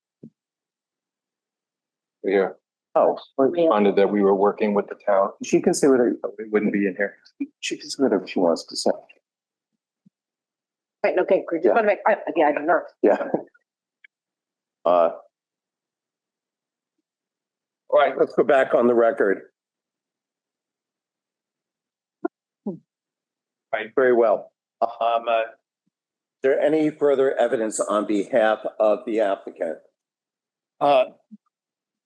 Yeah, Oh, responded that we were working with the town. she can say whatever, It wouldn't be in here. she can say whatever she wants to say. right, okay, just want to make, yeah, I don't know. Yeah. All right, let's go back on the record. Right, very well. Is there any further evidence on behalf of the applicant?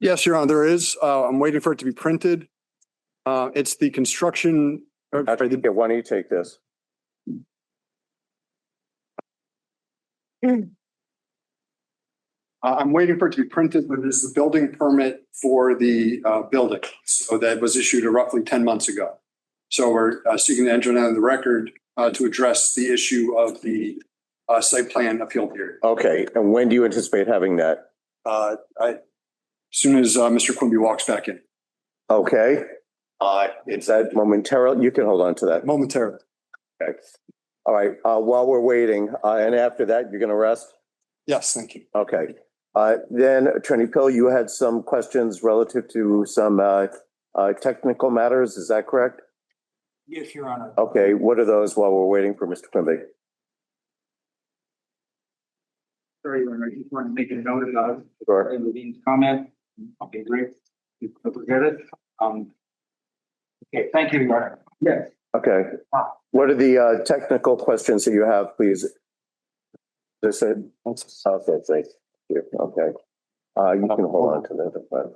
Yes, Your Honor, there is. I'm waiting for it to be printed. It's the construction. Why don't you take this? I'm waiting for it to be printed, but it is the building permit for the building. So that was issued roughly 10 months ago. So we're seeking to enter on the record to address the issue of the site plan appeal period. Okay, and when do you anticipate having that? As soon as Mr. Quimby walks back in. Okay, is that momentarily? You can hold on to that. Momentarily. Okay. All right, while we're waiting, and after that, you're gonna rest? Yes, thank you. Okay. Then Attorney Pill, you had some questions relative to some technical matters, is that correct? Yes, Your Honor. Okay, what are those while we're waiting for Mr. Quimby? Sorry, Your Honor, I just want to make a note of that. Sure. Levine's comment. Okay, great. You forget it. Okay, thank you, Your Honor. Yes. Okay. What are the technical questions that you have, please? This it? Okay, thank you. Okay. You can hold on to that.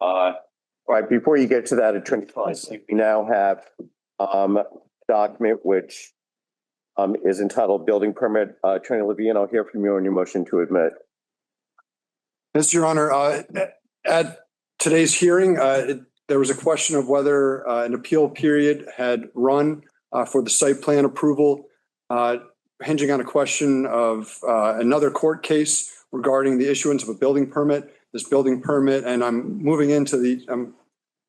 All right, before you get to that, Attorney Pill, we now have document which is entitled Building Permit. Attorney Levine, I'll hear from you on your motion to admit. Yes, Your Honor, at today's hearing, there was a question of whether an appeal period had run for the site plan approval, hinging on a question of another court case regarding the issuance of a building permit. This building permit, and I'm moving into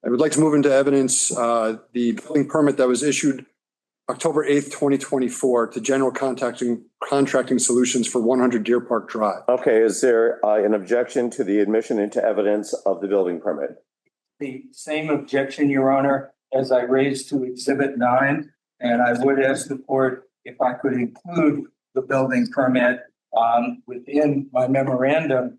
I would like to move into evidence the building permit that was issued October 8th, 2024 to General Contracting Solutions for 100 Deer Park Drive. Okay, is there an objection to the admission into evidence of the building permit? The same objection, Your Honor, as I raised to Exhibit 9, and I would ask the court if I could include the building permit within my memorandum.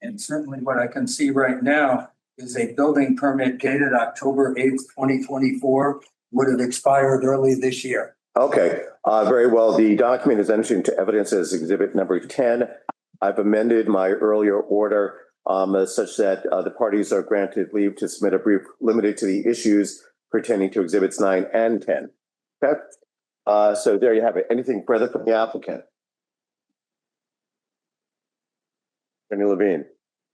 And certainly what I can see right now is a building permit dated October 8th, 2024, would have expired early this year. Okay, very well. The document is entered into evidence as exhibit number 10. I've amended my earlier order such that the parties are granted leave to submit a brief limited to the issues pertaining to exhibits 9 and 10. Okay, so there you have it. Anything further from the applicant? Attorney Levine?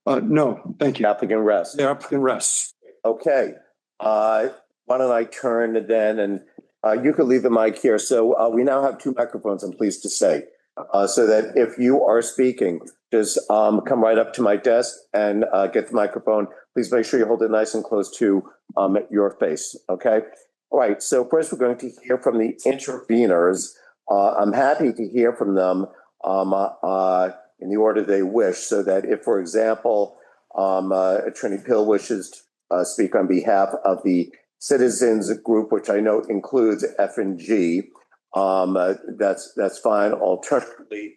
No, thank you. Applicant rests. The applicant rests. Okay, why don't I turn then, and you could leave the mic here. So we now have 2 microphones, I'm pleased to say, so that if you are speaking, just come right up to my desk and get the microphone. Please make sure you hold it nice and close to your face, okay? All right, so first we're going to hear from the interveners. I'm happy to hear from them in the order they wish, so that if, for example, Attorney Pill wishes to speak on behalf of the citizens group, which I know includes F and G, that's fine. Alternatively,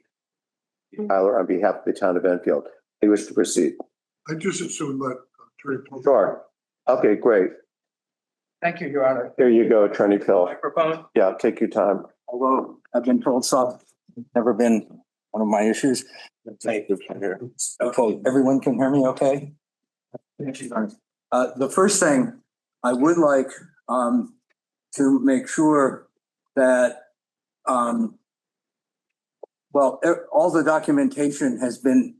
Tyler, on behalf of the town of Enfield, I wish to proceed. I just assumed that Attorney Pill. Sure. Okay, great. Thank you, Your Honor. Here you go, Attorney Pill. Microphone. Yeah, take your time. Although I've been told soft, never been one of my issues. Okay, everyone can hear me okay? The first thing I would like to make sure that all the documentation has been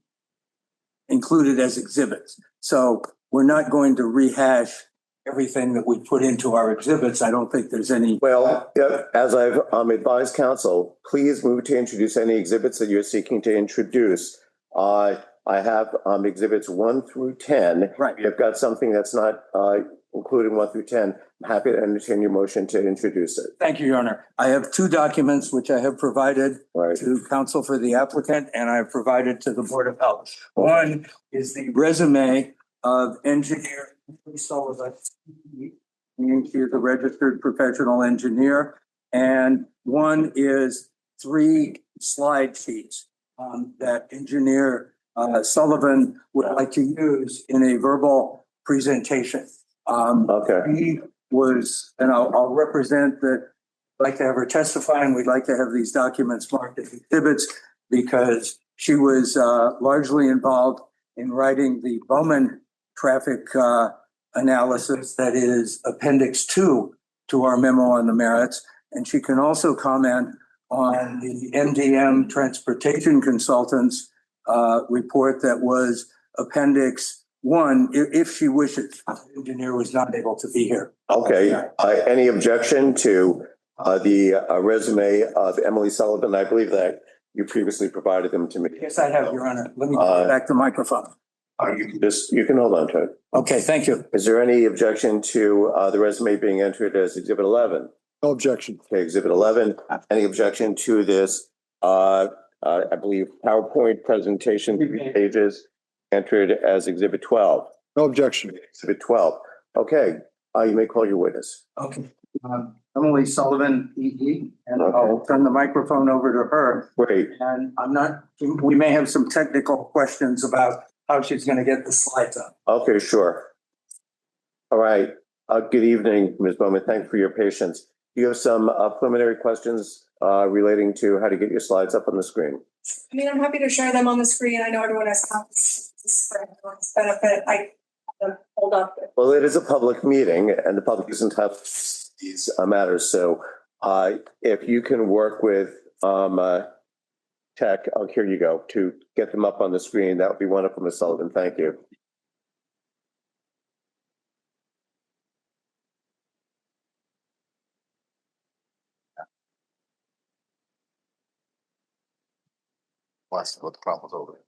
included as exhibits. So we're not going to rehash everything that we put into our exhibits. I don't think there's any. Well, yeah, as I've advised council, please move to introduce any exhibits that you're seeking to introduce. I have exhibits 1 through 10. Right. You've got something that's not including 1 through 10. I'm happy to entertain your motion to introduce it. Thank you, Your Honor. I have 2 documents which I have provided Right. to counsel for the applicant, and I have provided to the Board of Health. One is the resume of engineer Sullivan. He is a registered professional engineer. And one is 3 slide sheets that engineer Sullivan would like to use in a verbal presentation. Okay. He was, and I'll represent that, I'd like to have her testify, and we'd like to have these documents marked as exhibits because she was largely involved in writing the Bowman traffic analysis that is Appendix 2 to our memo on the merits. And she can also comment on the MDM Transportation Consultants report that was Appendix 1, if she wishes. The engineer was not able to be here. Okay. Any objection to the resume of Emily Sullivan? I believe that you previously provided them to me. Yes, I have, Your Honor. Let me go back to microphone. You can hold on to it. Okay, thank you. Is there any objection to the resume being entered as Exhibit 11? No objection. Okay, Exhibit 11. Any objection to this, I believe, PowerPoint presentation, 3 pages, entered as Exhibit 12? No objection. Exhibit 12. Okay, you may call your witness. Okay. Emily Sullivan, EE, and I'll turn the microphone over to her. Great. And we may have some technical questions about how she's going to get the slides up. Okay, sure. All right. Good evening, Ms. Bowman. Thank you for your patience. Do you have some preliminary questions relating to how to get your slides up on the screen? I mean, I'm happy to share them on the screen. I know everyone has copies for everyone's benefit. I hold up. Well, it is a public meeting and the public is entitled to these matters. So if you can work with tech, here you go, to get them up on the screen, that would be wonderful, Ms. Sullivan. Thank you. What the problem's over.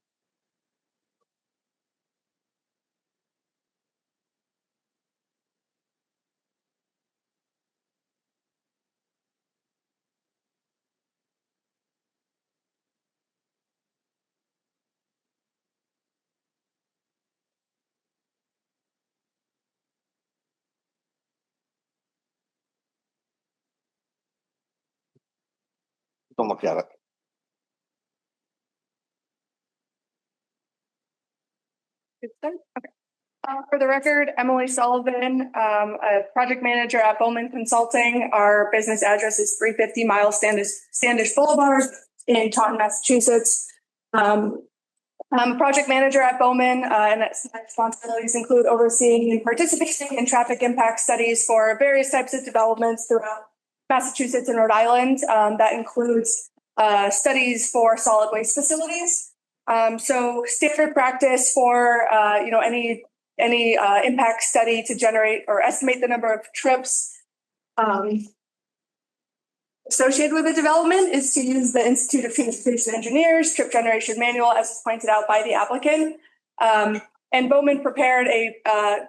Don't look at it. Okay. For the record, Emily Sullivan, a project manager at Bowman Consulting. Our business address is 350 Miles Standish Boulevard in Taunton, Massachusetts. I'm a project manager at Bowman, and my responsibilities include overseeing and participating in traffic impact studies for various types of developments throughout Massachusetts and Rhode Island. That includes studies for solid waste facilities. So standard practice for any impact study to generate or estimate the number of trips associated with the development is to use the Institute of Transportation Engineers trip generation manual, as pointed out by the applicant. And Bowman prepared a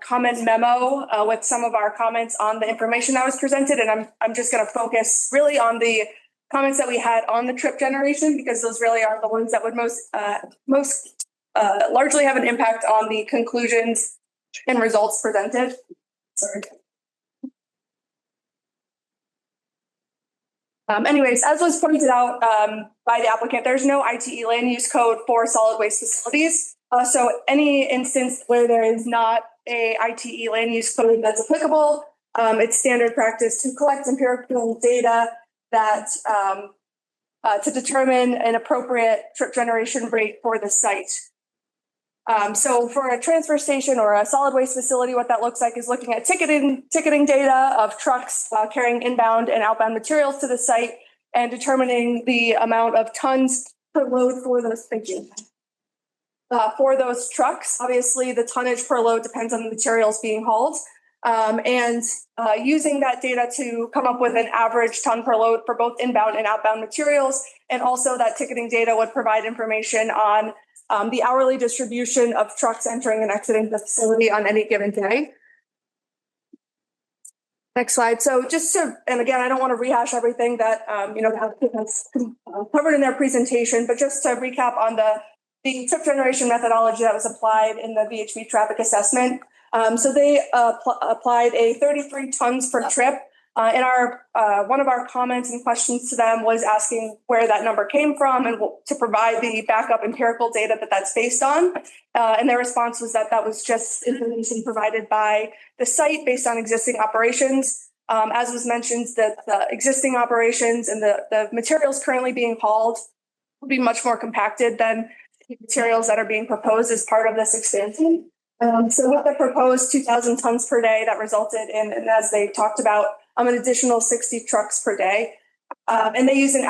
comment memo with some of our comments on the information that was presented. And I'm just going to focus really on the comments that we had on the trip generation, because those really are the ones that would most largely have an impact on the conclusions and results presented. Sorry. Anyways, as was pointed out by the applicant, there's no ITE land use code for solid waste facilities. So any instance where there is not a ITE land use code that's applicable, it's standard practice to collect empirical data that to determine an appropriate trip generation rate for the site. So for a transfer station or a solid waste facility, what that looks like is looking at ticketing data of trucks carrying inbound and outbound materials to the site and determining the amount of tons per load for those. Thank you. for those trucks. Obviously, the tonnage per load depends on the materials being hauled. And using that data to come up with an average ton per load for both inbound and outbound materials. And also that ticketing data would provide information on the hourly distribution of trucks entering and exiting the facility on any given day. Next slide. So and again, I don't want to rehash everything that, that's covered in their presentation, but just to recap on the trip generation methodology that was applied in the VHB traffic assessment. So they applied a 33 tons per trip. And one of our comments and questions to them was asking where that number came from and to provide the backup empirical data that that's based on. And their response was that was just information provided by the site based on existing operations. As was mentioned, that the existing operations and the materials currently being hauled will be much more compacted than the materials that are being proposed as part of this expansion. So with the proposed 2,000 tons per day, that resulted in, and as they talked about, an additional 60 trucks per day. And they use an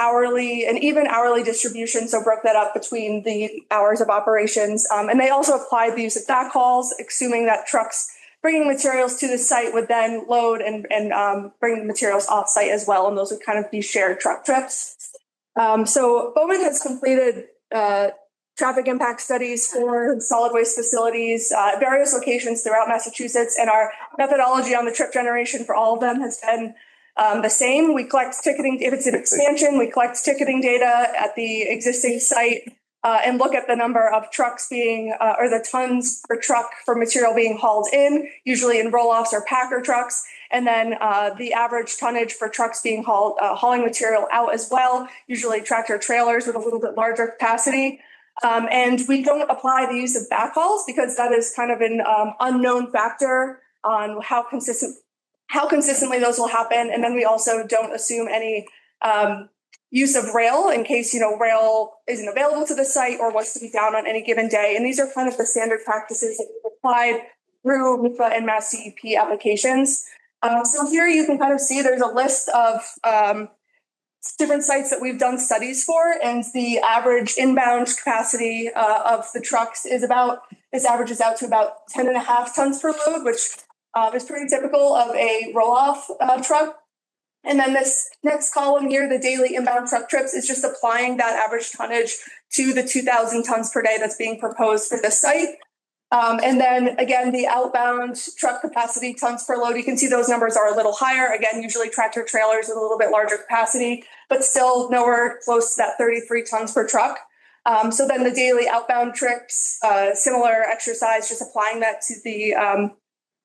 even hourly distribution, so broke that up between the hours of operations. And they also applied the use of backhauls, assuming that trucks bringing materials to the site would then load and bring the materials off site as well. And those would kind of be shared truck trips. So Bowman has completed traffic impact studies for solid waste facilities at various locations throughout Massachusetts. And our methodology on the trip generation for all of them has been the same. We collect ticketing. If it's an expansion, we collect ticketing data at the existing site and look at the number of trucks or the tons per truck for material being hauled in, usually in roll-offs or packer trucks. And then the average tonnage for trucks being hauling material out as well, usually tractor trailers with a little bit larger capacity. And we don't apply the use of backhauls because that is kind of an unknown factor on how consistently those will happen. And then we also don't assume any use of rail in case, rail isn't available to the site or wants to be down on any given day. And these are kind of the standard practices that we've applied through MIFA and Mass DEP applications. So here you can kind of see there's a list of different sites that we've done studies for, and the average inbound capacity of the trucks averages out to about 10.5 tons per load, which is pretty typical of a roll-off truck. And then this next column here, the daily inbound truck trips, is just applying that average tonnage to the 2,000 tons per day that's being proposed for this site. And then again, the outbound truck capacity tons per load, you can see those numbers are a little higher. Again, usually tractor trailers with a little bit larger capacity, but still nowhere close to that 33 tons per truck. So then the daily outbound trips, similar exercise, just applying that to the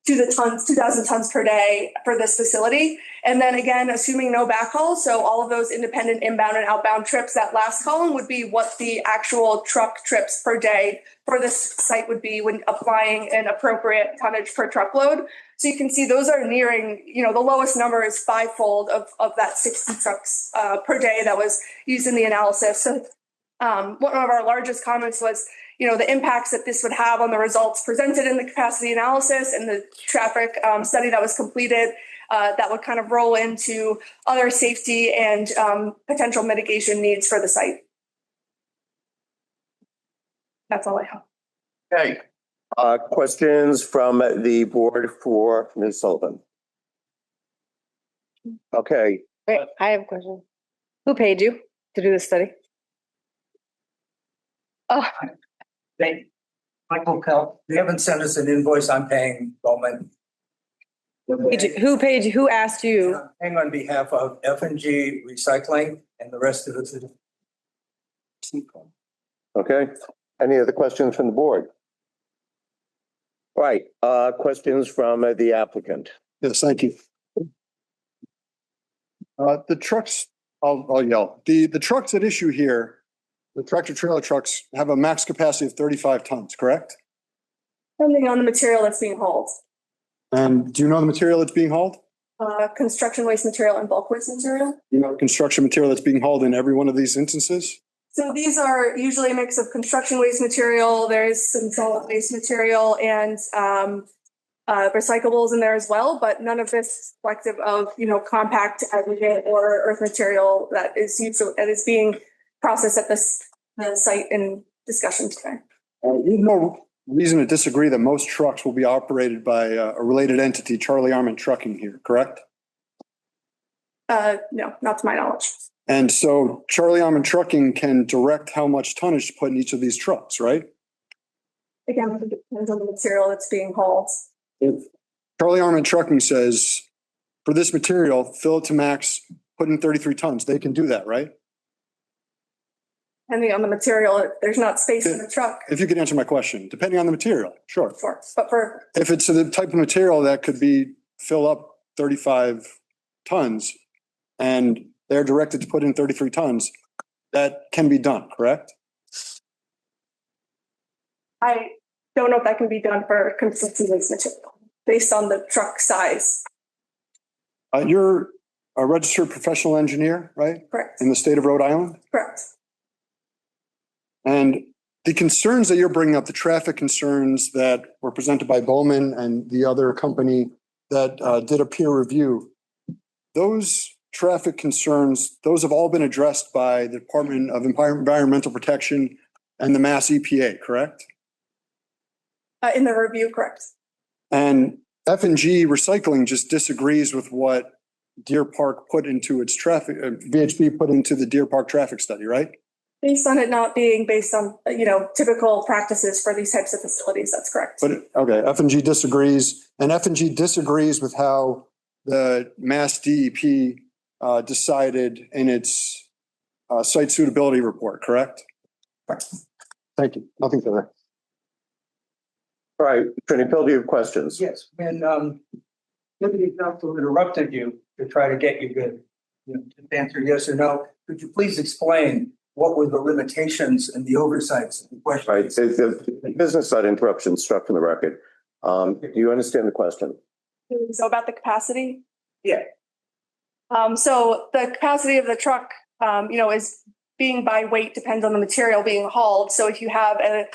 2,000 tons per day for this facility. And then again, assuming no backhaul, so all of those independent inbound and outbound trips, that last column would be what the actual truck trips per day for this site would be when applying an appropriate tonnage per truckload. So you can see those are nearing, the lowest number is fivefold of that 60 trucks per day that was used in the analysis. So one of our largest comments was, the impacts that this would have on the results presented in the capacity analysis and the traffic study that was completed that would kind of roll into other safety and potential mitigation needs for the site. That's all I have. Okay. Questions from the board for Ms. Sullivan? Okay. Wait, I have a question. Who paid you to do this study? Oh, Michael Pell, they haven't sent us an invoice. I'm paying Bowman. who paid you? Who asked you? I'm paying on behalf of F&G Recycling and the rest of it. Okay. Any other questions from the board? All right. Questions from the applicant? Yes, thank you. The trucks, I'll yell. The trucks at issue here, the tractor trailer trucks, have a max capacity of 35 tons, correct? Depending on the material that's being hauled. And do you know the material that's being hauled? Construction waste material and bulk waste material. You know, construction material that's being hauled in every one of these instances? So these are usually a mix of construction waste material. There's some solid waste material and recyclables in there as well, but none of this is reflective of, compact aggregate or earth material that is being processed at the site in discussion today. You have no reason to disagree that most trucks will be operated by a related entity, Charlie Arment Trucking here, correct? No, not to my knowledge. And so Charlie Arment Trucking can direct how much tonnage to put in each of these trucks, right? Again, it depends on the material that's being hauled. If Charlie Arment Trucking says, for this material, fill it to max, put in 33 tons, they can do that, right? Depending on the material, if there's not space in the truck. If you could answer my question, depending on the material, sure. Sure, but for, If it's the type of material that could be fill up 35 tons and they're directed to put in 33 tons, that can be done, correct? I don't know if that can be done for consistent waste material based on the truck size. You're a registered professional engineer, right? Correct. In the state of Rhode Island? Correct. And the concerns that you're bringing up, the traffic concerns that were presented by Bowman and the other company that did a peer review, those traffic concerns, those have all been addressed by the Department of Environmental Protection and the Mass EPA, correct? In the review, correct. And F&G Recycling just disagrees with what Deer Park put into its traffic, VHB put into the Deer Park traffic study, right? Based on it not being based on, typical practices for these types of facilities, that's correct. But, okay, F&G disagrees, and F&G disagrees with how the Mass DEP decided in its site suitability report, correct? Thank you. Nothing further. All right, Attorney Pill, do you have questions? Yes, when Deputy Counsel interrupted you to try to get you to answer yes or no, could you please explain what were the limitations and the oversights of the question? Right, the business side interruption struck from the record. Do you understand the question? So about the capacity? Yeah. So the capacity of the truck, is being by weight depends on the material being hauled. So if you have a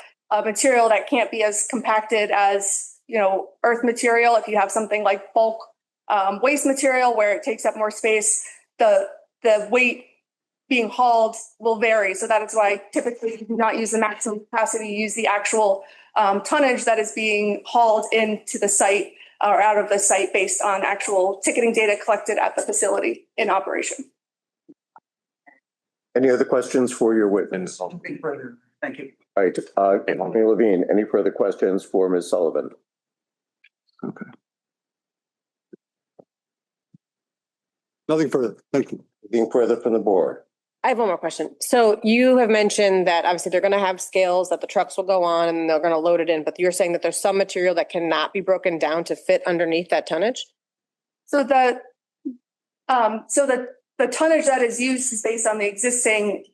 material that can't be as compacted as, earth material, if you have something like bulk waste material where it takes up more space, the weight being hauled will vary. So that is why typically you do not use the maximum capacity, you use the actual tonnage that is being hauled into the site or out of the site based on actual ticketing data collected at the facility in operation. Any other questions for your witness? Nothing further. Thank you. All right, Attorney Levine, any further questions for Ms. Sullivan? Okay. Nothing further. Thank you. Anything further from the board? I have one more question. So you have mentioned that obviously they're going to have scales that the trucks will go on and they're going to load it in, but you're saying that there's some material that cannot be broken down to fit underneath that tonnage? So the tonnage that is used is based on the existing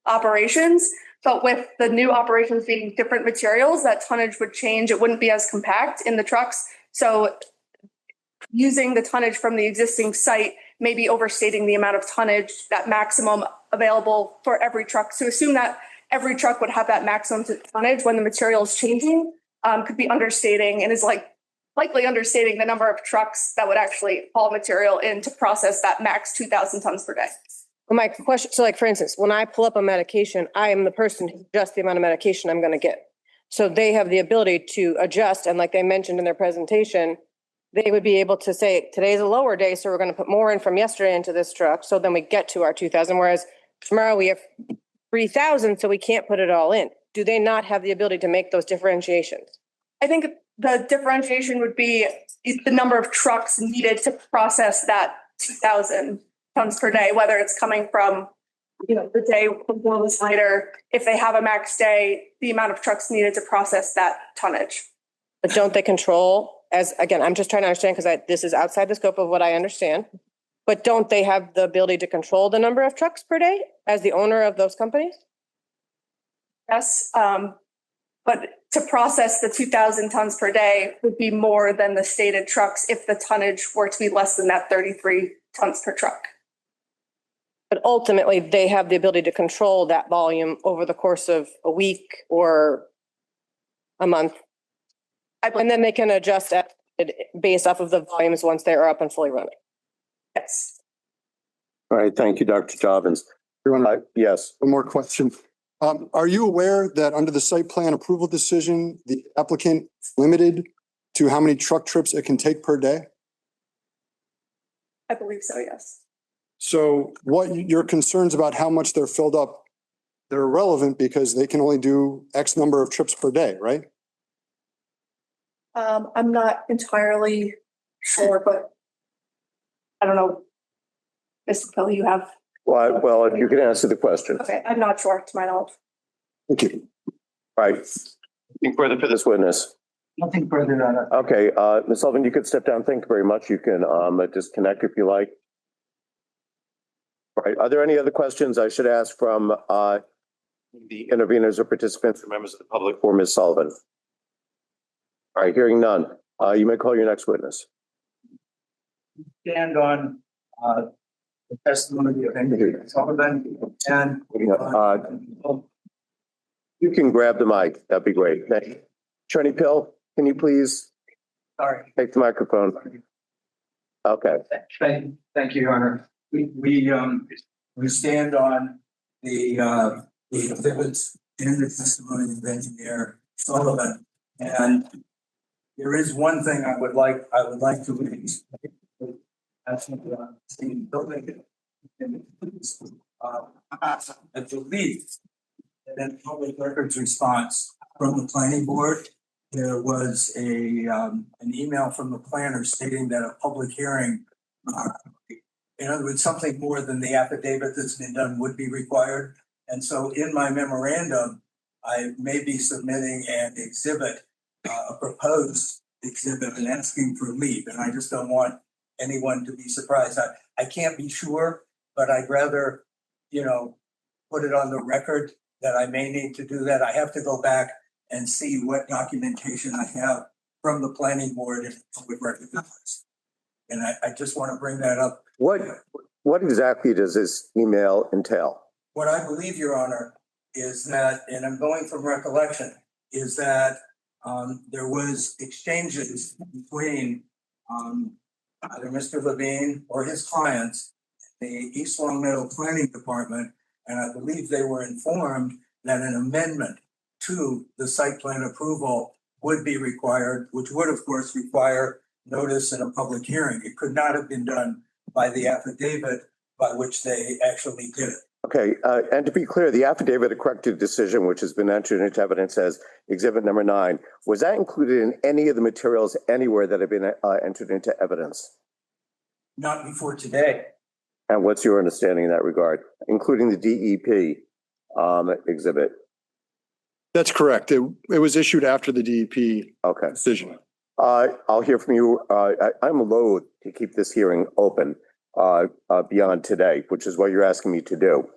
operations, but with the new operations being different materials, that tonnage would change. It wouldn't be as compact in the trucks. So using the tonnage from the existing site may be overstating the amount of tonnage, that maximum available for every truck. So assume that every truck would have that maximum tonnage when the material is changing, could be understating and is likely understating the number of trucks that would actually haul material in to process that max 2,000 tons per day. Well, my question, so for instance, when I pull up a medication, I am the person who adjusts the amount of medication I'm going to get. So they have the ability to adjust. And like they mentioned in their presentation, they would be able to say, today's a lower day, so we're going to put more in from yesterday into this truck. So then we get to our 2,000, whereas tomorrow we have 3,000, so we can't put it all in. Do they not have the ability to make those differentiations? I think the differentiation would be the number of trucks needed to process that 2,000 tons per day, whether it's coming from, the day before the slider. If they have a max day, the amount of trucks needed to process that tonnage. But don't they control, again, I'm just trying to understand because this is outside the scope of what I understand, but don't they have the ability to control the number of trucks per day as the owner of those companies? Yes, but to process the 2,000 tons per day would be more than the stated trucks if the tonnage were to be less than that 33 tons per truck. But ultimately, they have the ability to control that volume over the course of a week or a month. And then they can adjust it based off of the volumes once they are up and fully running. Yes. All right, thank you, Dr. Jobbins. Your Honor, Yes. one more question. Are you aware that under the site plan approval decision, the applicant limited to how many truck trips it can take per day? I believe so, yes. So what your concerns about how much they're filled up, they're irrelevant because they can only do X number of trips per day, right? I'm not entirely sure, but I don't know. Mr. Pill, you have, Well, if you can answer the question. okay, I'm not sure to my knowledge. Thank you. Right. Anything further for this witness? Nothing further than that. Okay, Ms. Sullivan, you could step down. Thank you very much. You can disconnect if you like. All right, are there any other questions I should ask from the interveners or participants or members of the public for Ms. Sullivan? All right, hearing none. You may call your next witness. Stand on the testimony of Henry Sullivan and You can grab the mic. That'd be great. Thank you. Attorney Pill, can you please take the microphone? Okay. Thank you, Your Honor. We stand on the exhibits in the testimony of Engineer Sullivan, and there is one thing I would like to raise. That's the building. I believe that in public records response from the planning board, there was an email from the planner stating that a public hearing, in other words, something more than the affidavit that's been done would be required. And so in my memorandum, I may be submitting an exhibit, a proposed exhibit, and asking for leave. And I just don't want anyone to be surprised. I can't be sure, but I'd rather, put it on the record that I may need to do that. I have to go back and see what documentation I have from the planning board and public records. And I just want to bring that up. What exactly does this email entail? What I believe, Your Honor, is that, and I'm going from recollection, is that there was exchanges between either Mr. Levine or his clients, the East Long Meadow Planning Department, and I believe they were informed that an amendment to the site plan approval would be required, which would of course require notice in a public hearing. It could not have been done by the affidavit by which they actually did it. Okay, and to be clear, the affidavit of corrected decision, which has been entered into evidence as exhibit number 9, was that included in any of the materials anywhere that have been entered into evidence? Not before today. And what's your understanding in that regard, including the DEP exhibit? That's correct. It was issued after the DEP decision. I'll hear from you. I'm loath to keep this hearing open beyond today, which is what you're asking me to do.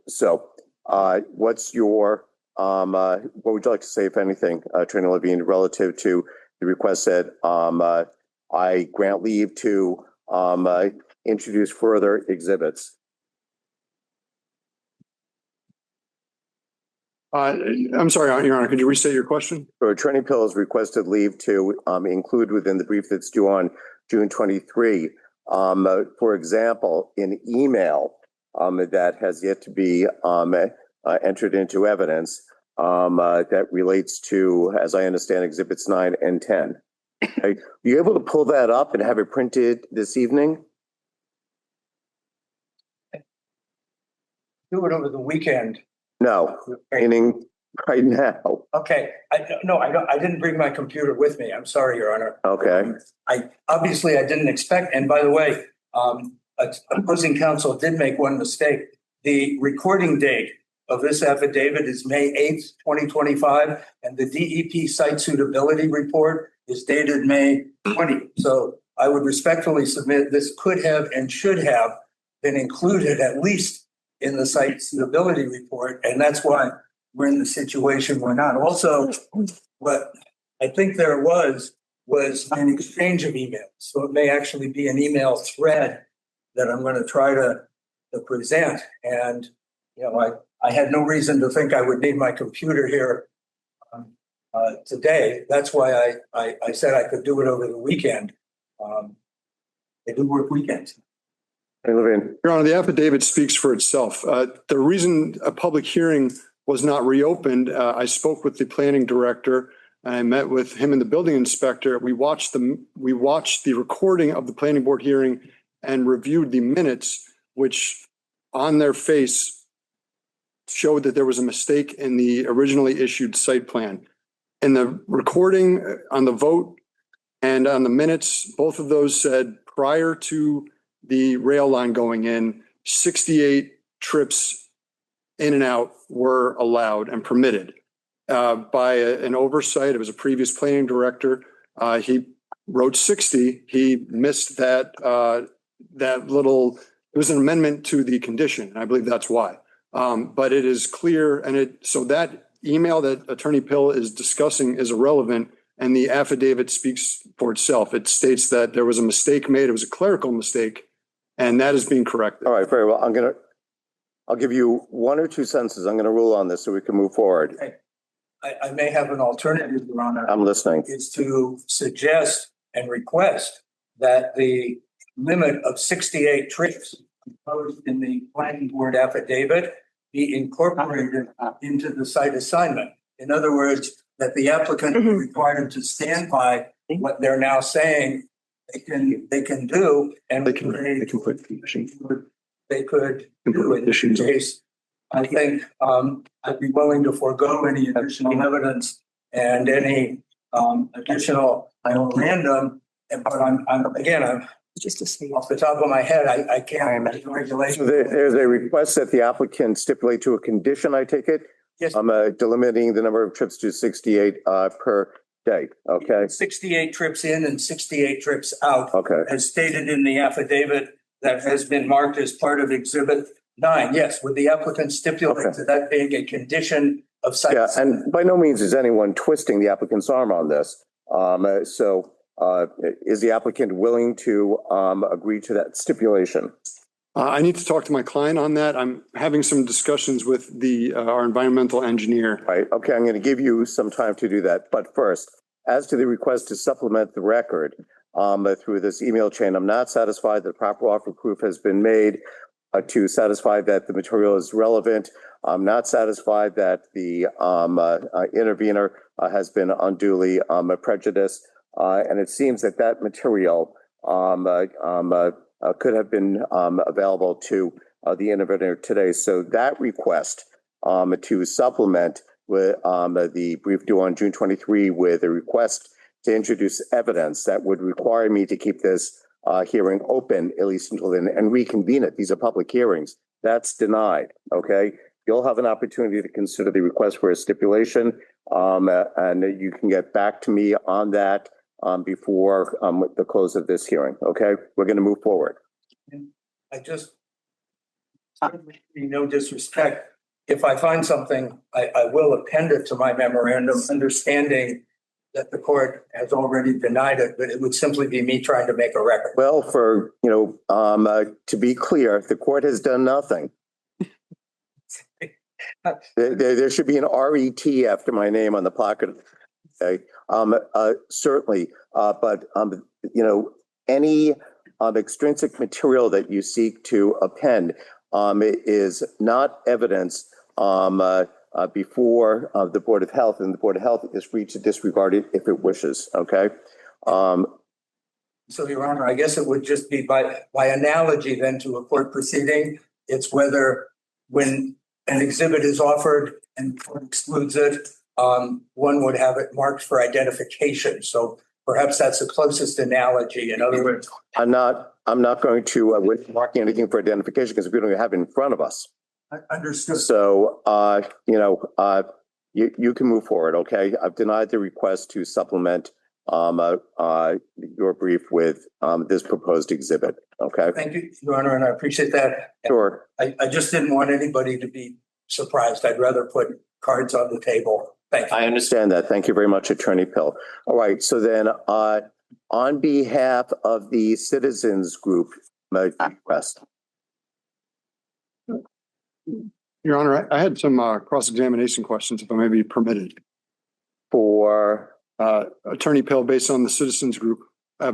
So what's your, what would you like to say, if anything, Attorney Levine, relative to the request that I grant leave to introduce further exhibits? I'm sorry, Your Honor, could you restate your question? So Attorney Pill has requested leave to include within the brief that's due on June 23, for example, an email that has yet to be entered into evidence that relates to, as I understand, exhibits 9 and 10. Okay. Are you able to pull that up and have it printed this evening? Do it over the weekend. No, meaning right now. Okay, I didn't bring my computer with me. I'm sorry, Your Honor. Okay. I didn't expect, and by the way, opposing counsel did make one mistake. The recording date of this affidavit is May 8th, 2025, and the DEP site suitability report is dated May 20th. So I would respectfully submit this could have and should have been included at least in the site suitability report, and that's why we're in the situation we're not. Also, what I think there was an exchange of emails. So it may actually be an email thread that I'm going to try to present. And, I had no reason to think I would need my computer here today. That's why I said I could do it over the weekend. They do work weekends. Levine. Your Honor, the affidavit speaks for itself. The reason a public hearing was not reopened, I spoke with the planning director. I met with him and the building inspector. We watched the recording of the planning board hearing and reviewed the minutes, which on their face showed that there was a mistake in the originally issued site plan. In the recording, on the vote, and on the minutes, both of those said prior to the rail line going in, 68 trips in and out were allowed and permitted by an oversight. It was a previous planning director. He wrote 60. He missed that little, it was an amendment to the condition. And I believe that's why. But it is clear. So that email that Attorney Pill is discussing is irrelevant. And the affidavit speaks for itself. It states that there was a mistake made. It was a clerical mistake. And that is being corrected. All right, very well. I'll give you 1 or 2 sentences. I'm going to rule on this so we can move forward. I may have an alternative, Your Honor. I'm listening. Is to suggest and request that the limit of 68 trips proposed in the planning board affidavit be incorporated into the site assignment. In other words, that the applicant is required to stand by what they're now saying they can do, and They can put conditions. they could do in this case. I think I'd be willing to forego any additional evidence and any additional random. But I'm Just to say. off the top of my head, I can't make the regulation. So there's a request that the applicant stipulate to a condition, I take it? Yes. I'm delimiting the number of trips to 68 per day. Okay. 68 trips in and 68 trips out. Okay. As stated in the affidavit that has been marked as part of Exhibit 9. Yes, would the applicant stipulate to that being a condition of site? Yeah, and by no means is anyone twisting the applicant's arm on this. Is the applicant willing to agree to that stipulation? I need to talk to my client on that. I'm having some discussions with our environmental engineer. Right. Okay, I'm going to give you some time to do that. But first, as to the request to supplement the record through this email chain, I'm not satisfied that proper offer proof has been made to satisfy that the material is relevant. I'm not satisfied that the intervener has been unduly prejudiced. And it seems that that material could have been available to the intervener today. So that request to supplement with the brief due on June 23 with a request to introduce evidence that would require me to keep this hearing open, at least until then, and reconvene it. These are public hearings. That's denied. Okay. You'll have an opportunity to consider the request for a stipulation, and you can get back to me on that before the close of this hearing. Okay, we're going to move forward. I just, no disrespect, if I find something, I will append it to my memorandum, understanding that the court has already denied it, but it would simply be me trying to make a record. Well, to be clear, the court has done nothing. There should be an RET after my name on the placard. Okay, certainly, but any extrinsic material that you seek to append is not evidence before the Board of Health, and the Board of Health is free to disregard it if it wishes. Okay. So, Your Honor, I guess it would just be by analogy then to a court proceeding. It's whether when an exhibit is offered and the court excludes it, one would have it marked for identification. So perhaps that's the closest analogy. In other words, I'm not going to mark anything for identification because we don't have it in front of us. Understood. So, you can move forward. Okay. I've denied the request to supplement your brief with this proposed exhibit. Okay. Thank you, Your Honor, and I appreciate that. Sure. I just didn't want anybody to be surprised. I'd rather put cards on the table. Thank you. I understand that. Thank you very much, Attorney Pill. All right. So then, on behalf of the citizens group, request. Your Honor, I had some cross-examination questions, if I may be permitted. For Attorney Pill, based on the citizens group,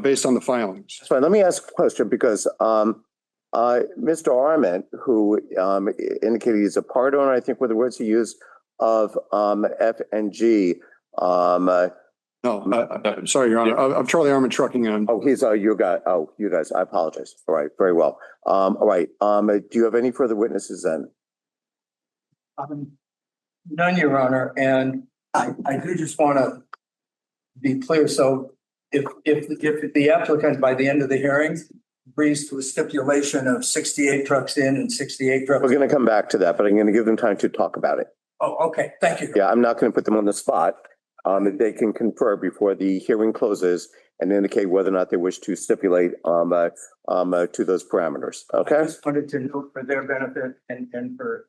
based on the filings. So let me ask a question because Mr. Arment, who indicated he's a part owner, I think were the words he used, of F&G. No, sorry, Your Honor. I'm Charlie Arment Trucking. And Oh, he's you guys. I apologize. All right, very well. All right. Do you have any further witnesses then? None, Your Honor, and I do just want to be clear. So if the applicant by the end of the hearing agrees to a stipulation of 68 trucks in and 68 trucks. We're going to come back to that, but I'm going to give them time to talk about it. Oh, okay. Thank you. Yeah, I'm not going to put them on the spot. They can confer before the hearing closes and indicate whether or not they wish to stipulate to those parameters. Okay. I just wanted to note for their benefit and for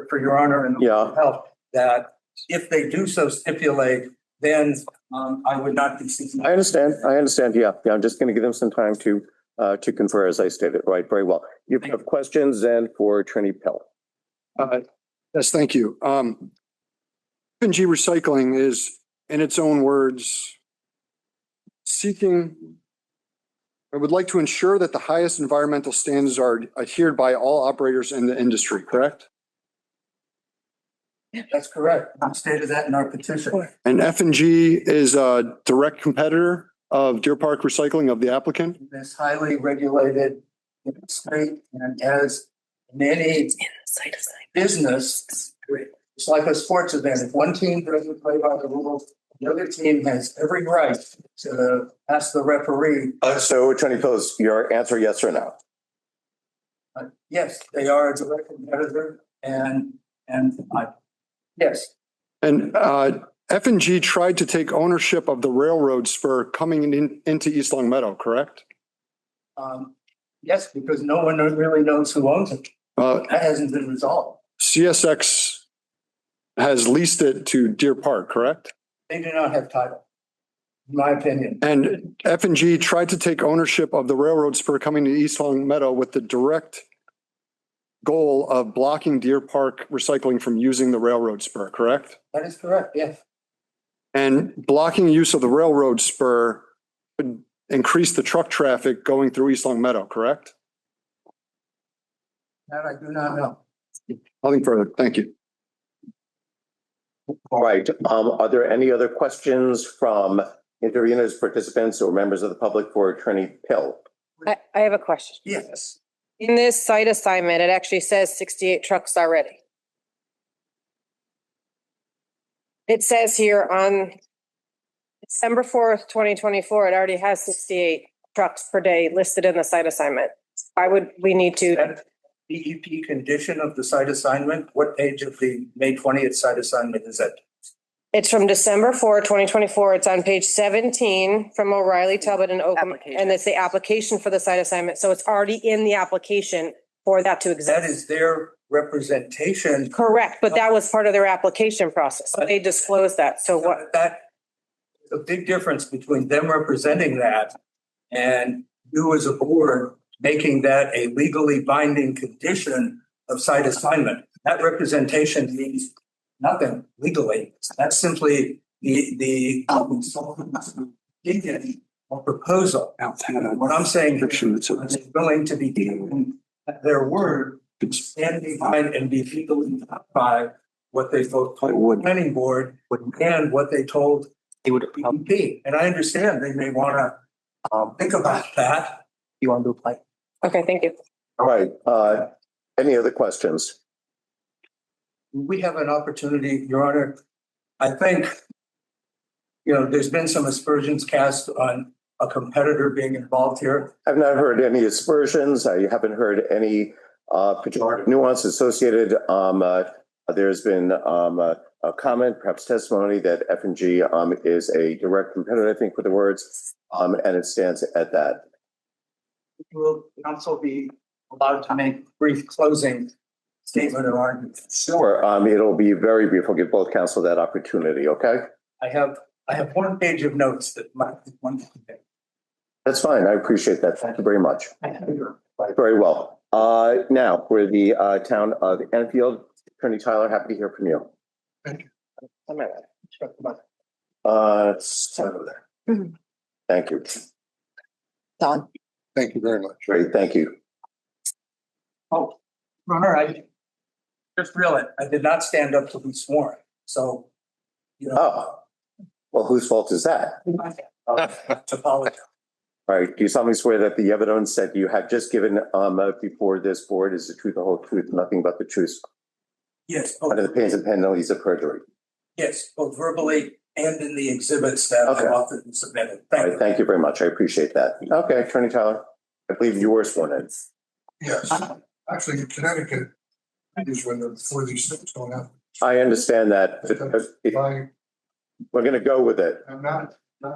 for Your Honor and the help that if they do so stipulate, then I would not be seeking. I understand. Yeah. I'm just going to give them some time to confer, as I stated. Right. Very well. You have questions then for Attorney Pill. yes, thank you. F&G Recycling is, in its own words, I would like to ensure that the highest environmental standards are adhered by all operators in the industry, correct? That's correct. I stated that in our petition. And F&G is a direct competitor of Deer Park Recycling of the applicant? This highly regulated state, and as in any business, it's like a sports event. If one team doesn't play by the rules, the other team has every right to ask the referee. So, Attorney Pill, is your answer yes or no? Yes, they are a direct competitor, and yes. And F&G tried to take ownership of the railroad spur coming into East Long Meadow, correct? Yes, because no one really knows who owns it. That hasn't been resolved. CSX has leased it to Deer Park, correct? They do not have title, in my opinion. And F&G tried to take ownership of the railroad spur coming to East Long Meadow with the direct goal of blocking Deer Park Recycling from using the railroad spur, correct? That is correct, yes. And blocking use of the railroad spur would increase the truck traffic going through East Long Meadow, correct? That I do not know. Nothing further. Thank you. All right. Are there any other questions from interveners, participants, or members of the public for Attorney Pill? I have a question. Yes. In this site assignment, it actually says 68 trucks already. It says here on December 4th, 2024, it already has 68 trucks per day listed in the site assignment. Why would we need to? DEP condition of the site assignment, what page of the May 20th site assignment is that? It's from December 4, 2024. It's on page 17 from O'Reilly, Talbot, and Oakham. And it's the application for the site assignment. So it's already in the application for that to exist. That is their representation. Correct, but that was part of their application process. They disclosed that. So what? That a big difference between them representing that and you as a board making that a legally binding condition of site assignment. That representation means nothing legally. That's simply the or proposal. What I'm saying is willing to be given their word, stand behind and be legally bound by what they told the planning board and what they told DEP. And I understand they may want to think about that. You want to apply? Okay, thank you. All right. Any other questions? We have an opportunity, Your Honor. I think, there's been some aspersions cast on a competitor being involved here. I've not heard any aspersions. I haven't heard any pejorative nuance associated. There's been a comment, perhaps testimony, that F&G is a direct competitor, I think, with the words, and it stands at that. Will counsel be allowed to make brief closing statement or argument? Sure. It'll be very brief. We'll give both counsel that opportunity. Okay. I have one page of notes that might be one thing. That's fine. I appreciate that. Thank you very much. Very well. Now for the town of Enfield, Attorney Tyler, happy to hear from you. Thank you. It's over there. Thank you. Don. Thank you very much. Great, thank you. Oh, Runner, I just realized I did not stand up to be sworn. So, you know, Oh, well, whose fault is that? to apologize. All right, do you solemnly swear that the evidence that you have just given before this board is the truth, the whole truth, nothing but the truth, Yes, under the pains and penalties of perjury? yes, both verbally and in the exhibits that Okay. I've offered and submitted. All Thank right, you. thank you very much. I appreciate that. Okay, Attorney Tyler, I believe you were sworn in. Yes, actually, in Connecticut, is when before these things don't happen. I understand that. We're going to go with it. I'm not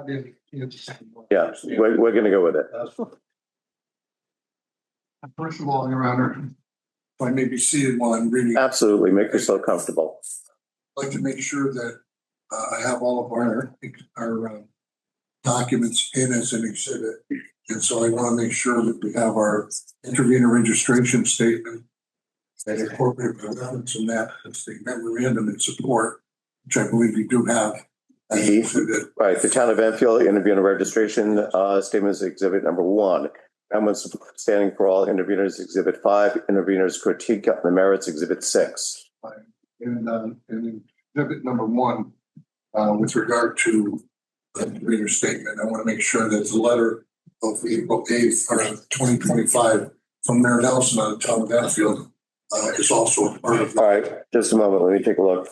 in. Yeah, we're going to go with it. First of all, Your Honor, if I may be seated while I'm reading, I'd Absolutely. Make yourself comfortable. like to make sure that I have all of our documents in as an exhibit. And so I want to make sure that we have our intervenor registration statement and incorporate the reference in that as the memorandum in support, which I believe we do have. Right, the Town of Enfield intervenor registration statement is exhibit number 1. Memo standing for all intervenors, exhibit 5. Intervenors critique on the merits, exhibit 6. And exhibit number 1, with regard to the intervenor statement, I want to make sure that the letter of April 8th, 2025 from Mayor Nelson on the Town of Enfield is also a part of. All right, just a moment. Let me take a look.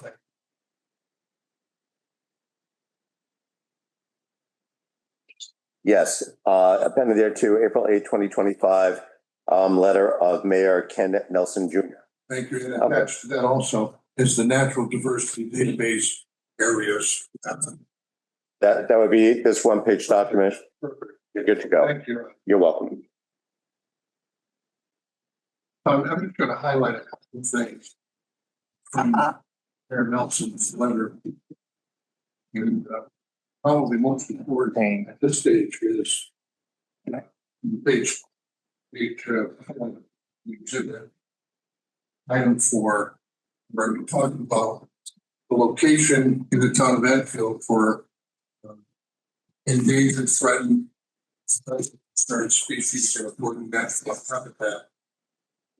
Yes, appended there to April 8, 2025, letter of Mayor Ken Nelson Jr. Thank you. And attached to that also is the natural diversity database areas. That would be this one-page document. You're good to go. Thank you. You're welcome. I'm just going to highlight a couple of things from Mayor Nelson's letter. And probably most important at this stage is page exhibit item 4, where we're talking about the location in the Town of Enfield for endangered, threatened, concerned species and important natural habitat.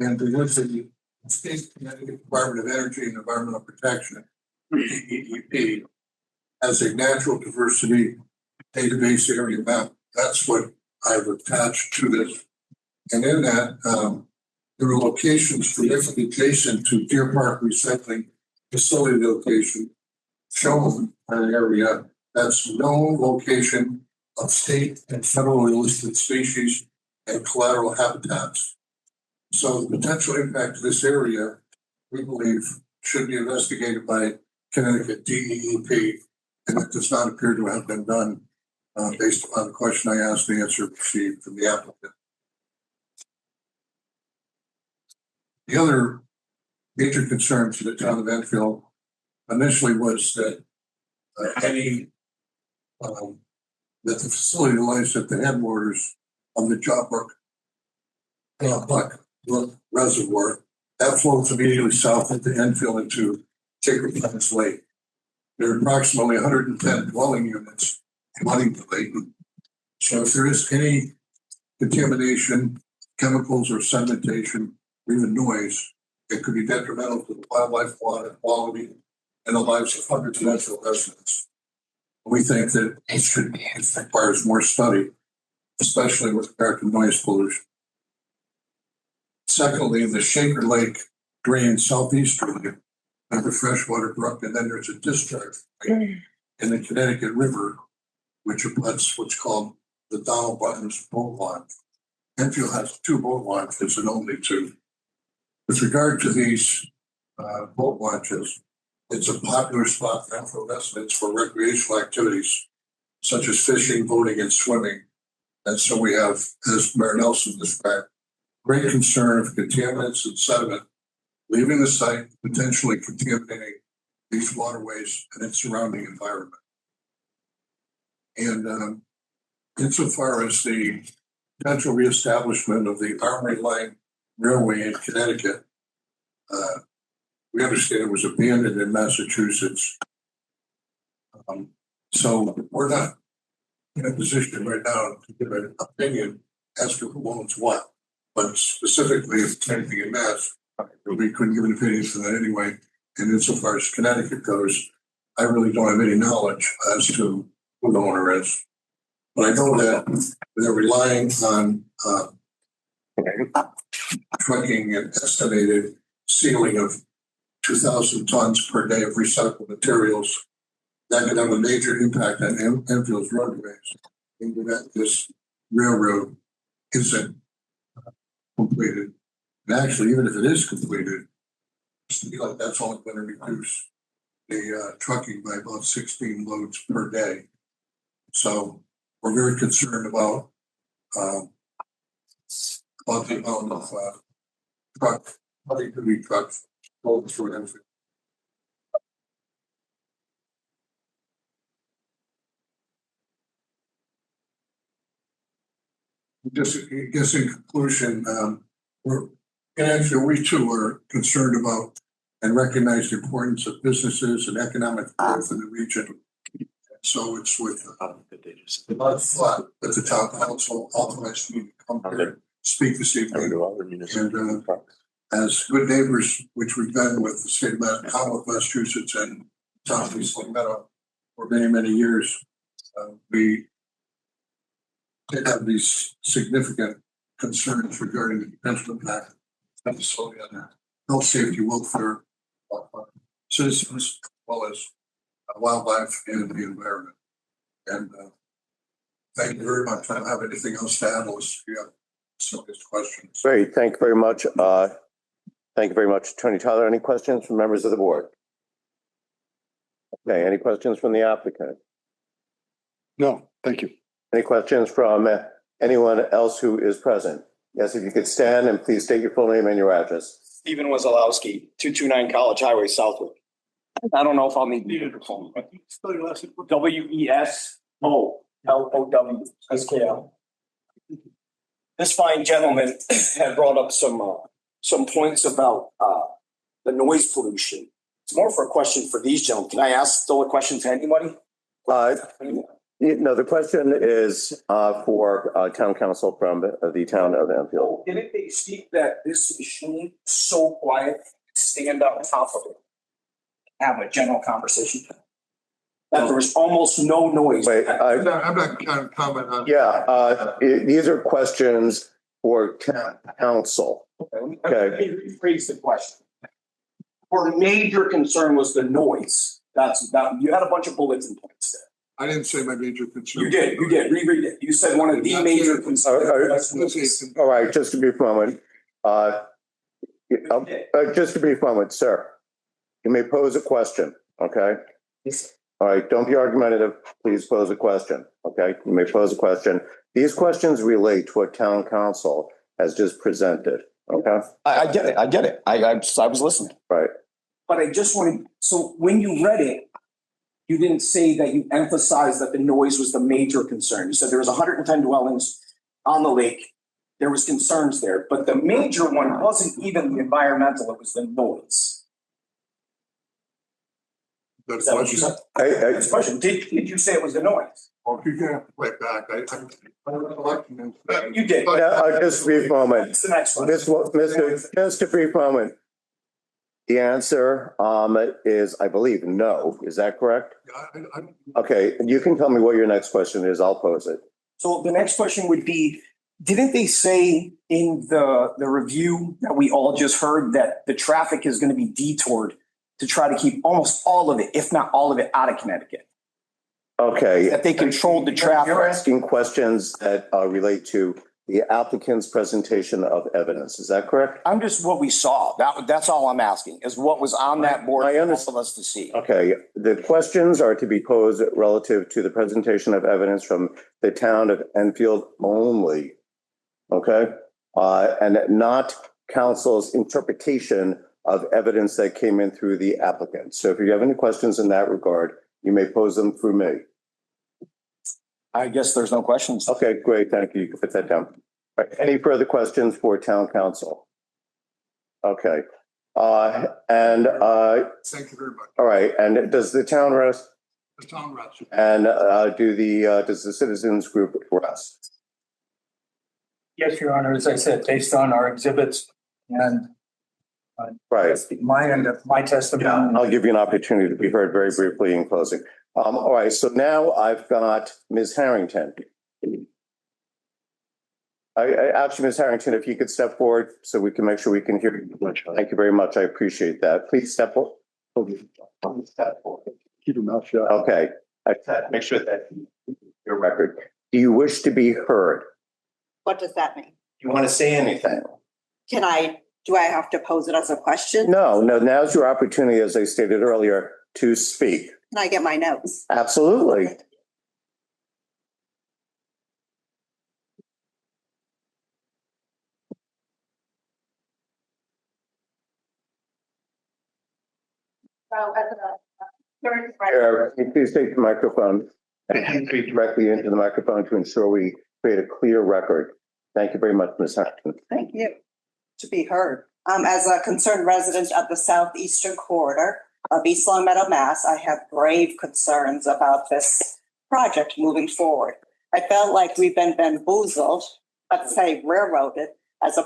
And there was a state Connecticut Department of Energy and Environmental Protection, DEEP, as a natural diversity database area map. That's what I've attached to this. And in that, there are locations directly adjacent to Deer Park Recycling Facility location shown in an area that's known location of state and federally listed species and collateral habitats. So the potential impact of this area, we believe, should be investigated by Connecticut DEEP, and it does not appear to have been done based upon the question I asked, the answer received from the applicant. The other major concern for the Town of Enfield initially was that that the facility lies at the headwaters of the Buck Reservoir that flows immediately south into Enfield into Sacred Plains Lake. There are approximately 110 dwelling units abutting the lake. So if there is any contamination, chemicals or sedimentation, or even noise, it could be detrimental to the wildlife, water quality, and the lives of hundreds of Enfield residents. We think that it requires more study, especially with regard to noise pollution. Secondly, the Shaker Lake drains southeasterly of the freshwater brook, and then there's a discharge in the Connecticut River, which abuts what's called the Donald Buttons boat launch. Enfield has 2 boat launches and only 2. With regard to these boat launches, it's a popular spot for Enfield residents for recreational activities such as fishing, boating, and swimming. And so we have, as Mayor Nelson described, great concern of contaminants and sediment leaving the site, potentially contaminating these waterways and its surrounding environment. And insofar as the potential reestablishment of the Armory Line Railway in Connecticut, we understand it was abandoned in Massachusetts. So we're not in a position right now to give an opinion as to who owns what. But specifically, if anything in Mass, we couldn't give an opinion to that anyway. And insofar as Connecticut goes, I really don't have any knowledge as to who the owner is. But I know that they're relying on trucking an estimated ceiling of 2,000 tons per day of recycled materials. That could have a major impact on Enfield's roadways. In the event this railroad isn't completed. And actually, even if it is completed, it's to be like that's only going to reduce the trucking by about 16 loads per day. So we're very concerned about the amount of heavy trucks going through Enfield. Just, I guess in conclusion, we too are concerned about and recognize the importance of businesses and economic growth in the region. So it's with a lot of thought that the town council authorized me to come here and speak this evening. And as good neighbors, which we've been with the state of Commonwealth, Massachusetts, and town of East Long Meadow for many, many years, we did have these significant concerns regarding the potential impact of the facility on the health, safety, welfare of citizens, as well as wildlife and the environment. And thank you very much. I don't have anything else to add unless you have some of these questions. Great, thank you very much. Thank you very much, Attorney Tyler. Any questions from members of the board? Okay, any questions from the applicant? No, thank you. Any questions from anyone else who is present? Yes, if you could stand and please state your full name and your address. Stephen Wazalowski, 229 College Highway, Southwick. I don't know if I'll need the phone. WESOLOWSKL. This fine gentleman had brought up some points about the noise pollution. It's more for a question for these gentlemen. Can I ask still a question to anybody? No, the question is for town council from the town of Enfield. Didn't they speak that this machine is so quiet, stand on top of it, have a general conversation? That there was almost no noise. Wait, I'm not going to comment on. Yeah, these are questions for town council. Okay. Let me rephrase the question. For the major concern was the noise. You had a bunch of bulletin points there. I didn't say my major concern. You did. Reread it. You said one of the major concerns. All right, just a brief moment. Just a brief moment, sir. You may pose a question, okay? All right, don't be argumentative. Please pose a question, okay? You may pose a question. These questions relate to what town council has just presented, okay? I get it. I was listening. Right. But I just wanted, so when you read it, you didn't say that you emphasized that the noise was the major concern. You said there was 110 dwellings on the lake. There was concerns there, but the major one wasn't even the environmental, it was the noise. Is that what you said? That's the question. Did you say it was the noise? Well, if you can play it back, You did. Just a brief moment. That's the next one. Just a brief moment. The answer is, I believe, no. Is that correct? Okay, you can tell me what your next question is. I'll pose it. So the next question would be, didn't they say in the review that we all just heard that the traffic is going to be detoured to try to keep almost all of it, if not all of it, out of Connecticut? Okay. That they controlled the traffic. You're asking questions that relate to the applicant's presentation of evidence. Is that correct? I'm just what we saw. That's all I'm asking is what was on that board for all of us to see. Okay. The questions are to be posed relative to the presentation of evidence from the town of Enfield only. Okay. And not council's interpretation of evidence that came in through the applicant. So if you have any questions in that regard, you may pose them through me. I guess there's no questions. Okay, great. Thank you. You can put that down. All right. Any further questions for town council? Okay. Thank you very much. All right. And does the town rest? The town rests. And does the citizens group rest? Yes, Your Honor, as I said, based on our exhibits and Right. my end of my testimony. I'll give you an opportunity to be heard very briefly in closing. All right, so now I've got Ms. Harrington. Actually, Ms. Harrington, if you could step forward so we can make sure we can hear you. Thank you very much. I appreciate that. Please step forward. Step forward. Keep your mouth shut. Okay, make sure that your record. Do you wish to be heard? What does that mean? Do you want to say anything? Do I have to pose it as a question? No, now's your opportunity, as I stated earlier, to speak. Can I get my notes? Absolutely. Please take the microphone and speak directly into the microphone to ensure we create a clear record. Thank you very much, Ms. Harrington. Thank you. To be heard. As a concerned resident of the southeastern corridor of East Long Meadow, Mass, I have grave concerns about this project moving forward. I felt like we've been bamboozled, let's say railroaded, as a.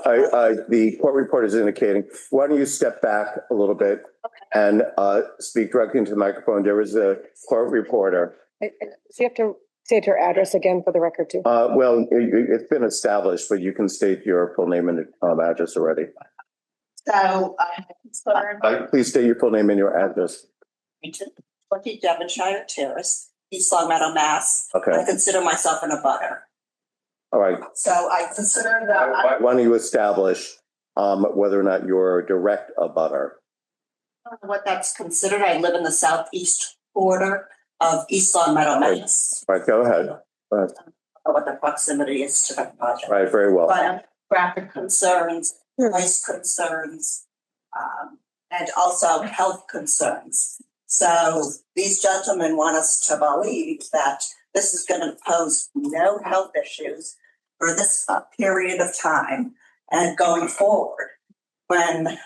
The court report is indicating, why don't you step back a little bit and speak directly into the microphone. There is a court reporter. So you have to state your address again for the record too. Well, it's been established, but you can state your full name and address already. So, Please state your full name and your address. 20 Devonshire Terrace, East Long Meadow, Mass. Okay. I consider myself an abutter. All right. So I consider that. Why don't you establish whether or not you're a direct abutter? I don't know what that's considered. I live in the southeast quarter of East Long Meadow, Mass. All right, go ahead. I don't know what the proximity is to the project. Right, very well. But traffic concerns, noise concerns, and also health concerns. So these gentlemen want us to believe that this is going to pose no health issues for this period of time and going forward when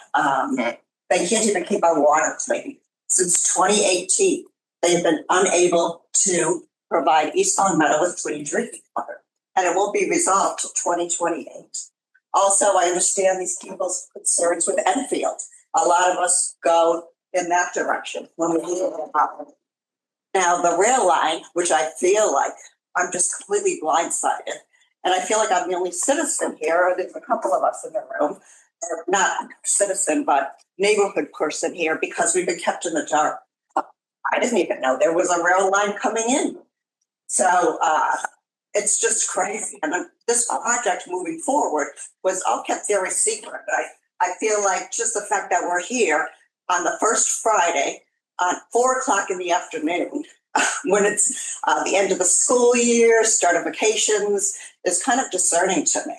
they can't even keep our water clean. Since 2018, they've been unable to provide East Long Meadow with clean drinking water, and it won't be resolved till 2028. Also, I understand these people's concerns with Enfield. A lot of us go in that direction when we leave the problem. Now, the rail line, which I feel like I'm just completely blindsided, and I feel like I'm the only citizen here, or there's a couple of us in the room, or not citizen, but neighborhood person here, because we've been kept in the dark. I didn't even know there was a rail line coming in. So it's just crazy. And this project moving forward was all kept very secret. I feel like just the fact that we're here on the first Friday at 4:00 in the afternoon, when it's the end of the school year, start of vacations, is kind of discerning to me.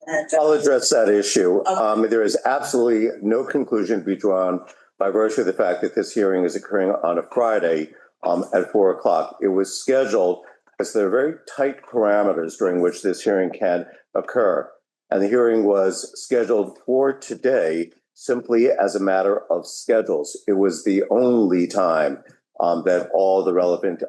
And, I'll address that issue. There is absolutely no conclusion to be drawn by virtue of the fact that this hearing is occurring on a Friday at 4:00. It was scheduled because there are very tight parameters during which this hearing can occur. And the hearing was scheduled for today simply as a matter of schedules. It was the only time that all the relevant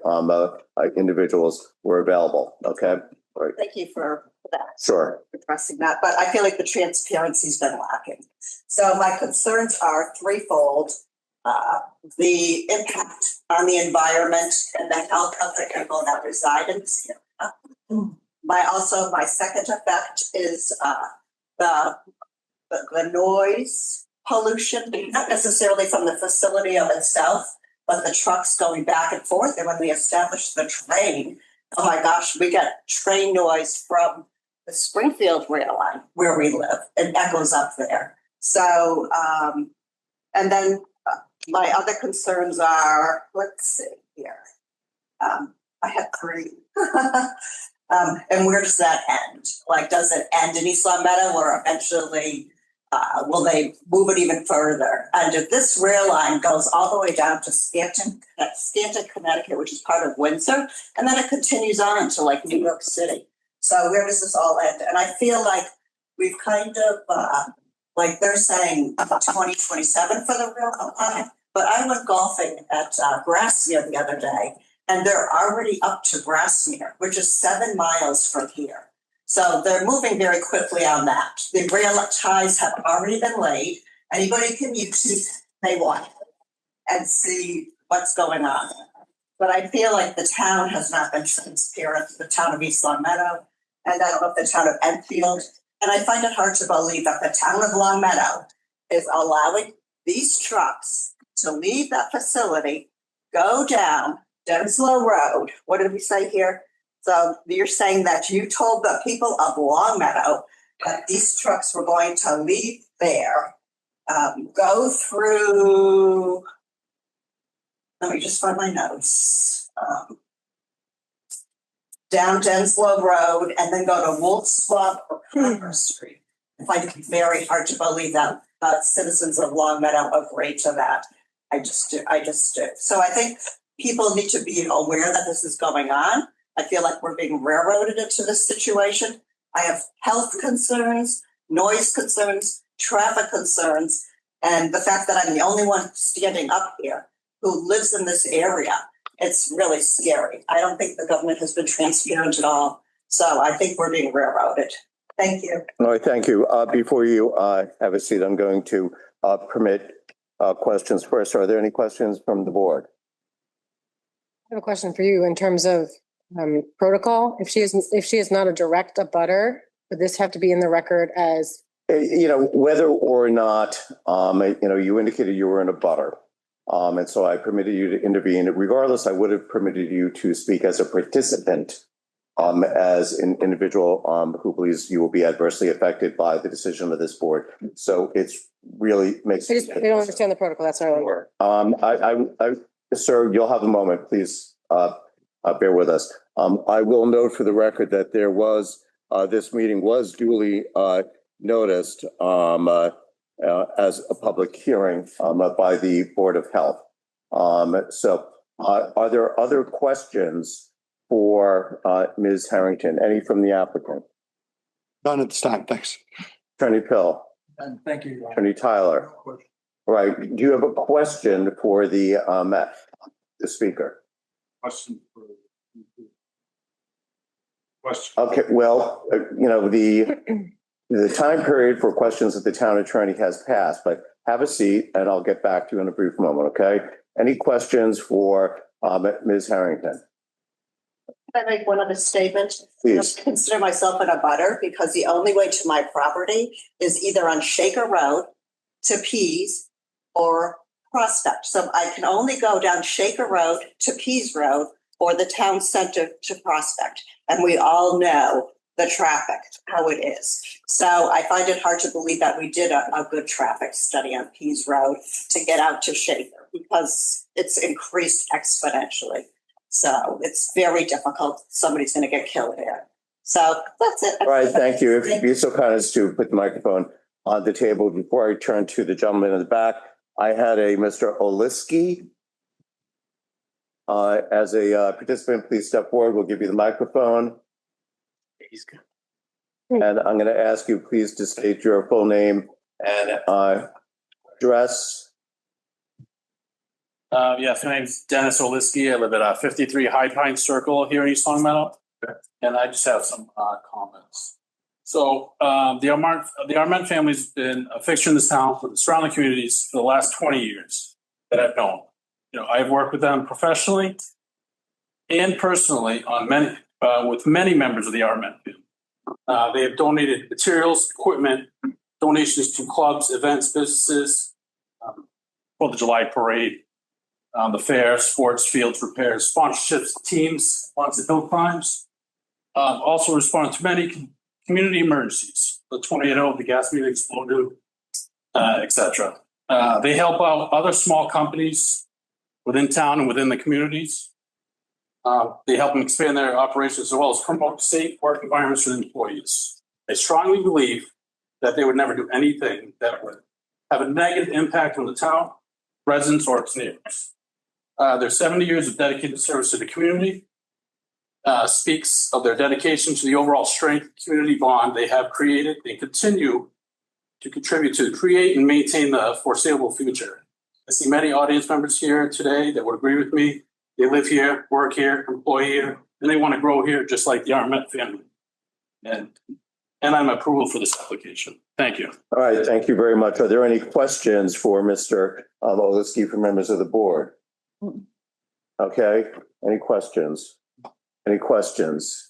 individuals were available. Okay. All right. thank you for that. Sure. Addressing that, but I feel like the transparency's been lacking. So my concerns are threefold. The impact on the environment and the health of the people that reside in this area. My second effect is the noise pollution, not necessarily from the facility of itself, but the trucks going back and forth. And when we established the train, oh my gosh, we get train noise from the Springfield rail line where we live. It echoes up there. So, and then my other concerns are, let's see here. I have three. And where does that end? Like, does it end in East Long Meadow, or eventually will they move it even further? And if this rail line goes all the way down to Stanton, Connecticut, which is part of Windsor, and then it continues on to like New York City. So where does this all end? And I feel like we've kind of, like they're saying 2027 for the rail line, but I went golfing at Grassmere the other day, and they're already up to Grassmere, which is 7 miles from here. So they're moving very quickly on that. The rail ties have already been laid. Anybody can use it if they want and see what's going on. But I feel like the town has not been transparent, the town of East Long Meadow, and I don't know if the town of Enfield. And I find it hard to believe that the town of Long Meadow is allowing these trucks to leave that facility, go down Denslow Road. What did we say here? So you're saying that you told the people of Long Meadow that these trucks were going to leave there, go through, let me just find my notes, down Denslow Road and then go to Wolf Swamp or Commerce Street. I find it very hard to believe that citizens of Long Meadow agree to that. I just do. So I think people need to be aware that this is going on. I feel like we're being railroaded into this situation. I have health concerns, noise concerns, traffic concerns, and the fact that I'm the only one standing up here who lives in this area. It's really scary. I don't think the government has been transparent at all. So I think we're being railroaded. Thank you. All right, thank you. Before you have a seat, I'm going to permit questions first. Are there any questions from the board? I have a question for you in terms of protocol. If she is not a direct abutter, would this have to be in the record as? Whether or not, you indicated you were in a butter. And so I permitted you to intervene. Regardless, I would have permitted you to speak as a participant, as an individual who believes you will be adversely affected by the decision of this board. So it's really makes. I don't understand the protocol. That's not. Sir, you'll have a moment. Please bear with us. I will note for the record that there was this meeting was duly noticed as a public hearing by the Board of Health. So are there other questions for Ms. Harrington? Any from the applicant? None at this time. Thanks. Attorney Pill. Thank you. Attorney Tyler. All right. Do you have a question for the speaker? Question. Okay. Well, the time period for questions of the town attorney has passed, but have a seat and I'll get back to you in a brief moment. Okay. Any questions for Ms. Harrington? Can I make one other statement? Please. I consider myself an abutter because the only way to my property is either on Shaker Road to Pease or Prospect. So I can only go down Shaker Road to Pease Road or the town center to Prospect. And we all know the traffic, how it is. So I find it hard to believe that we did a good traffic study on Pease Road to get out to Shaker because it's increased exponentially. So it's very difficult. Somebody's going to get killed there. So that's it. All right. Thank you. If you'd be so kind as to put the microphone on the table. Before I turn to the gentleman in the back, I had a Mr. Oliski. As a participant, please step forward. We'll give you the microphone. He's good. And I'm going to ask you please to state your full name and address. Yes, my name's Dennis Oliski. I live at 53 High Pine Circle here in East Long Meadow. And I just have some comments. So the Arment family's been a fixture in this town for the surrounding communities for the last 20 years that I've known. I've worked with them professionally and personally on with many members of the Arment family. They have donated materials, equipment, donations to clubs, events, businesses, for the July parade, the fair, sports, fields, repairs, sponsorships, teams, lots of hill climbs. Also responded to many community emergencies, the tornado, the gas meter exploded, etc. They help out other small companies within town and within the communities. They help them expand their operations as well as promote safe work environments for the employees. I strongly believe that they would never do anything that would have a negative impact on the town, residents, or its neighbors. Their 70 years of dedicated service to the community speaks of their dedication to the overall strength community bond they have created. They continue to contribute to create and maintain the foreseeable future. I see many audience members here today that would agree with me. They live here, work here, employ here, and they want to grow here just like the Arment family. and I'm approval for this application. Thank you. All right, thank you very much. Are there any questions for Mr. Oliski from members of the board? Okay, any questions? Any questions?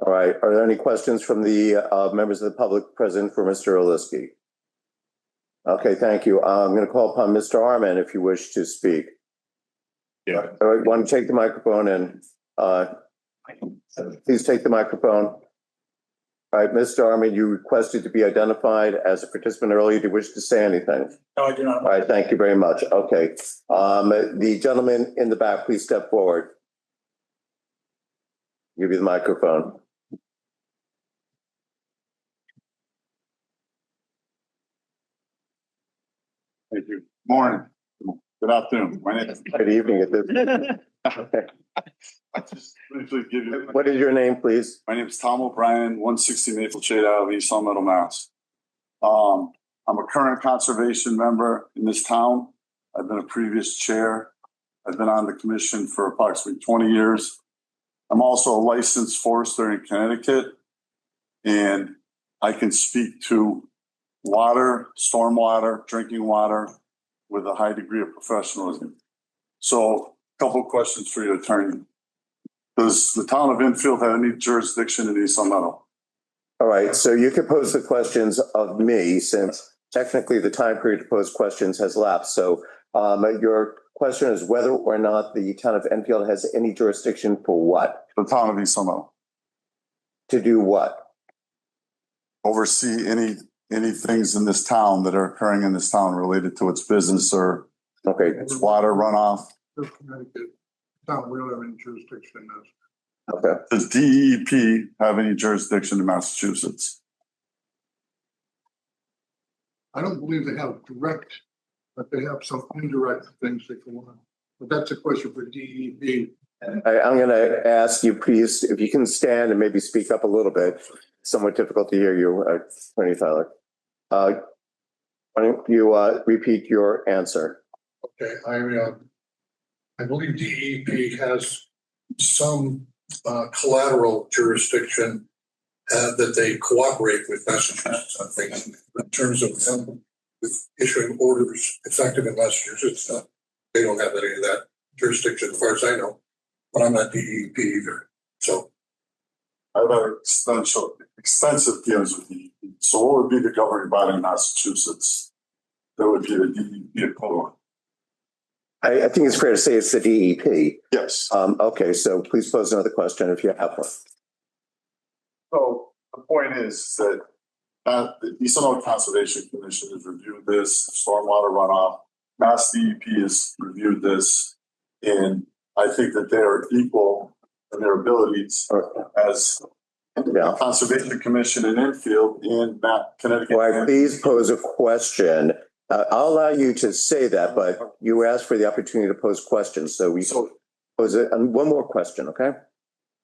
All right, are there any questions from the members of the public present for Mr. Oliski? Okay, thank you. I'm going to call upon Mr. Arman if you wish to speak. Yeah. All right, want to take the microphone and please take the microphone. All right, Mr. Arman, you requested to be identified as a participant earlier. Do you wish to say anything? No, I do not. All right, thank you very much. Okay. The gentleman in the back, please step forward. Give you the microphone. Thank you. Morning. Good afternoon. My name is. Good evening. Okay. I just briefly give you. What is your name, please? My name is Tom O'Brien, 160 Maple Shade Ave, East Long Meadow, Mass. I'm a current conservation member in this town. I've been a previous chair. I've been on the commission for approximately 20 years. I'm also a licensed forester in Connecticut, and I can speak to water, stormwater, drinking water with a high degree of professionalism. So, a couple of questions for your attorney. Does the town of Enfield have any jurisdiction in East Long Meadow? All right, so you can pose the questions of me since technically the time period to pose questions has lapsed. So your question is whether or not the town of Enfield has any jurisdiction for what? The town of East Long Meadow. To do what? Oversee any things in this town that are occurring in this town related to its business or its water runoff. Connecticut town, we don't have any jurisdiction in this. Okay. Does DEP have any jurisdiction in Massachusetts? I don't believe they have direct, but they have some indirect things that go on. But that's a question for DEP. I'm going to ask you, please, if you can stand and maybe speak up a little bit. Somewhat difficult to hear you, Attorney Tyler. Why don't you repeat your answer? Okay, I believe DEP has some collateral jurisdiction that they cooperate with Massachusetts on things in terms of them issuing orders effective in Massachusetts. They don't have any of that jurisdiction as far as I know, but I'm not DEP either. So I've had extensive dealings with DEP. So what would be the governing body in Massachusetts that would be the DEP equivalent? I think it's fair to say it's the DEP. Yes. Okay, so please pose another question if you have one. So the point is that the East Long Meadow Conservation Commission has reviewed this, stormwater runoff. Mass DEP has reviewed this, and I think that they are equal in their abilities as the Conservation Commission in Enfield and Connecticut. Well, please pose a question. I'll allow you to say that, but you asked for the opportunity to pose questions. So we pose it. And one more question, okay?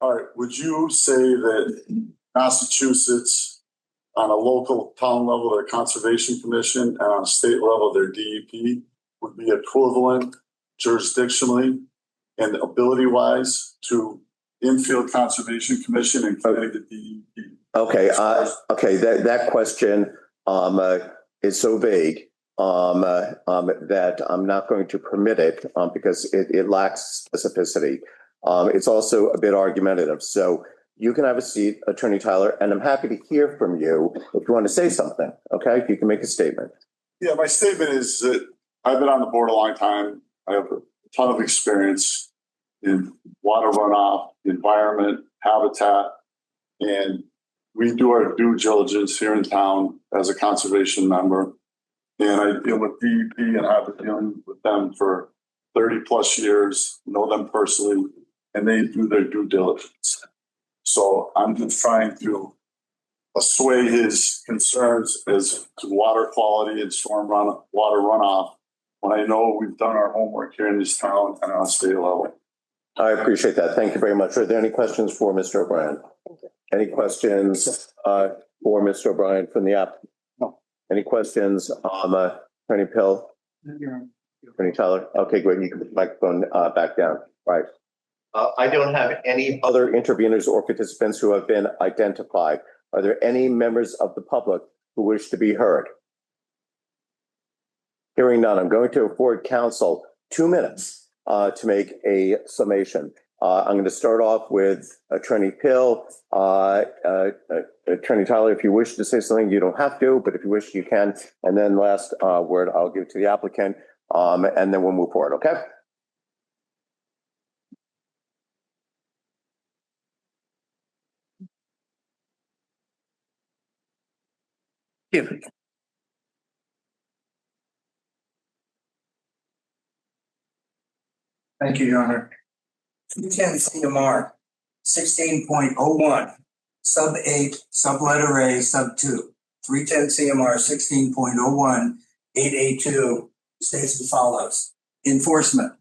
All right. Would you say that Massachusetts, on a local town level, their Conservation Commission, and on a state level, their DEP, would be equivalent jurisdictionally and ability-wise to Enfield Conservation Commission and Connecticut DEP? Okay. Okay. That question is so vague that I'm not going to permit it because it lacks specificity. It's also a bit argumentative. So you can have a seat, Attorney Tyler, and I'm happy to hear from you if you want to say something. Okay, you can make a statement. Yeah, my statement is that I've been on the board a long time. I have a ton of experience in water runoff, environment, habitat, and we do our due diligence here in town as a conservation member. And I deal with DEP and I've been dealing with them for 30 plus years, know them personally, and they do their due diligence. So I'm just trying to assuage his concerns as to water quality and water runoff when I know we've done our homework here in this town and on a state level. I appreciate that. Thank you very much. Are there any questions for Mr. O'Brien? Any questions for Mr. O'Brien from the app? No. Any questions on Attorney Pill? Attorney Tyler? Okay, great. You can put the microphone back down. Right. I don't have any other interveners or participants who have been identified. Are there any members of the public who wish to be heard? Hearing none, I'm going to afford counsel 2 minutes to make a summation. I'm going to start off with Attorney Pill. Attorney Tyler, if you wish to say something, you don't have to, but if you wish, you can. And then last word I'll give to the applicant, and then we'll move forward, okay? Thank you, Your Honor. 310 CMR 16.01, sub 8, subletter A, sub 2. 310 CMR 16.01, 8A2 states as follows. Enforcement,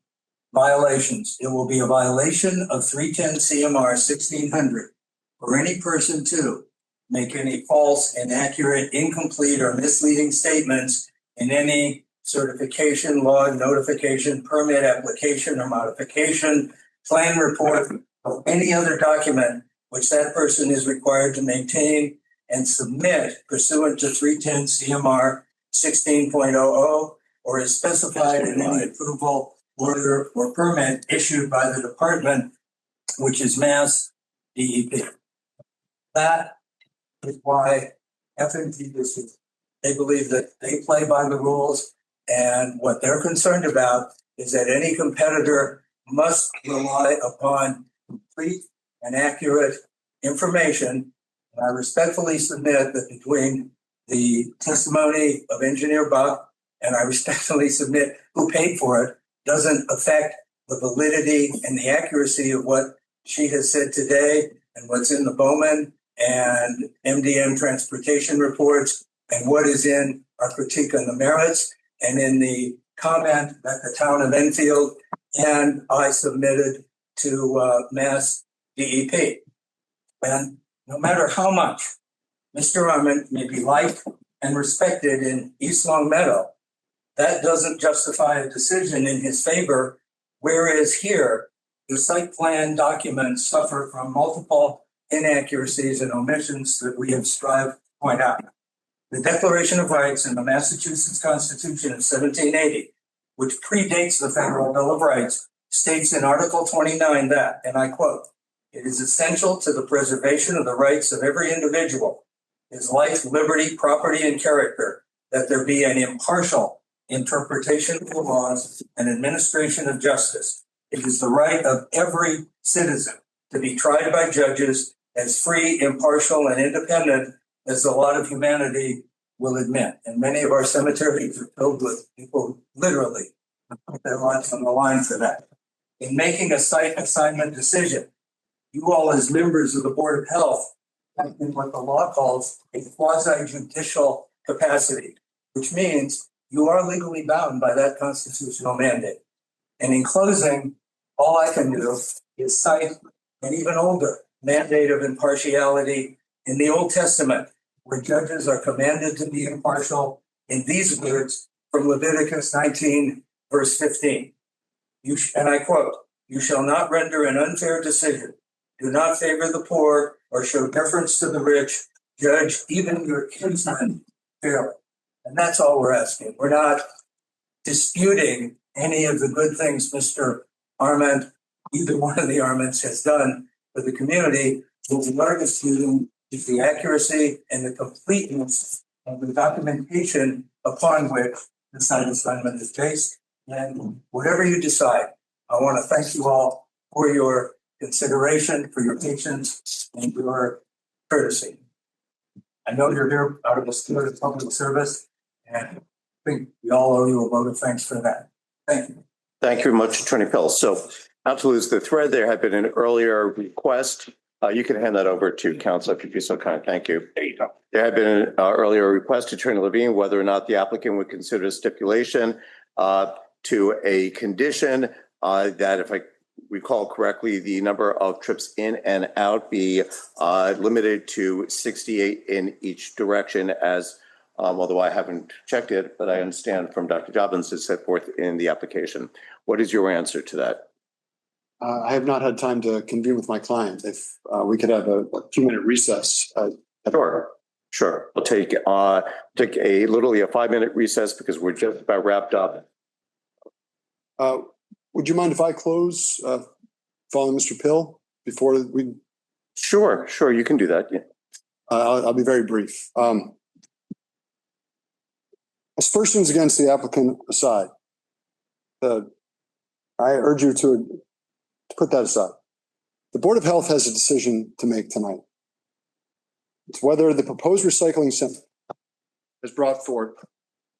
violations. It will be a violation of 310 CMR 1600 for any person to make any false, inaccurate, incomplete, or misleading statements in any certification, log, notification, permit application or modification, plan report, or any other document which that person is required to maintain and submit pursuant to 310 CMR 16.00 or is specified in any approval, order, or permit issued by the department, which is Mass DEP. That is why FMT is, they believe that they play by the rules, and what they're concerned about is that any competitor must rely upon complete and accurate information. And I respectfully submit that between the testimony of Engineer Buck and I respectfully submit who paid for it doesn't affect the validity and the accuracy of what she has said today and what's in the Bowman and MDM transportation reports and what is in our critique on the merits and in the comment that the town of Enfield and I submitted to Mass DEP. And no matter how much Mr. Arment may be liked and respected in East Long Meadow, that doesn't justify a decision in his favor, whereas here, the site plan documents suffer from multiple inaccuracies and omissions that we have strived to point out. The Declaration of Rights in the Massachusetts Constitution of 1780, which predates the Federal Bill of Rights, states in Article 29 that, and I quote, "It is essential to the preservation of the rights of every individual, his life, liberty, property, and character, that there be an impartial interpretation of the laws and administration of justice. It is the right of every citizen to be tried by judges as free, impartial, and independent as the lot of humanity will admit." And many of our cemeteries are filled with people literally put their lives on the line for that. In making a site assignment decision, you all as members of the Board of Health have in what the law calls a quasi-judicial capacity, which means you are legally bound by that constitutional mandate. And in closing, all I can do is cite an even older mandate of impartiality in the Old Testament, where judges are commanded to be impartial in these words from Leviticus 19, verse 15. And I quote, "You shall not render an unfair decision. Do not favor the poor or show deference to the rich. Judge even your kinsmen fairly." And that's all we're asking. We're not disputing any of the good things Mr. Arment, either one of the Arments, has done for the community. What we are disputing is the accuracy and the completeness of the documentation upon which the site assignment is based. And whatever you decide, I want to thank you all for your consideration, for your patience, and your courtesy. I know you're here out of the spirit of public service, and I think we all owe you a vote of thanks for that. Thank you. Thank you very much, Attorney Pill. So not to lose the thread, there had been an earlier request. You can hand that over to counsel if you'd be so kind. Thank you. There you go. There had been an earlier request to Attorney Levine whether or not the applicant would consider stipulation to a condition that, if I recall correctly, the number of trips in and out be limited to 68 in each direction, as although I haven't checked it, but I understand from Dr. Jobbins is set forth in the application. What is your answer to that? I have not had time to convene with my client. If we could have a 2-minute recess. Sure. We'll take literally a 5-minute recess because we're just about wrapped up. Would you mind if I close following Mr. Pill before we? Sure, you can do that. Yeah. I'll be very brief. Aspersions against the applicant aside, I urge you to put that aside. The Board of Health has a decision to make tonight. It's whether the proposed recycling center as brought forth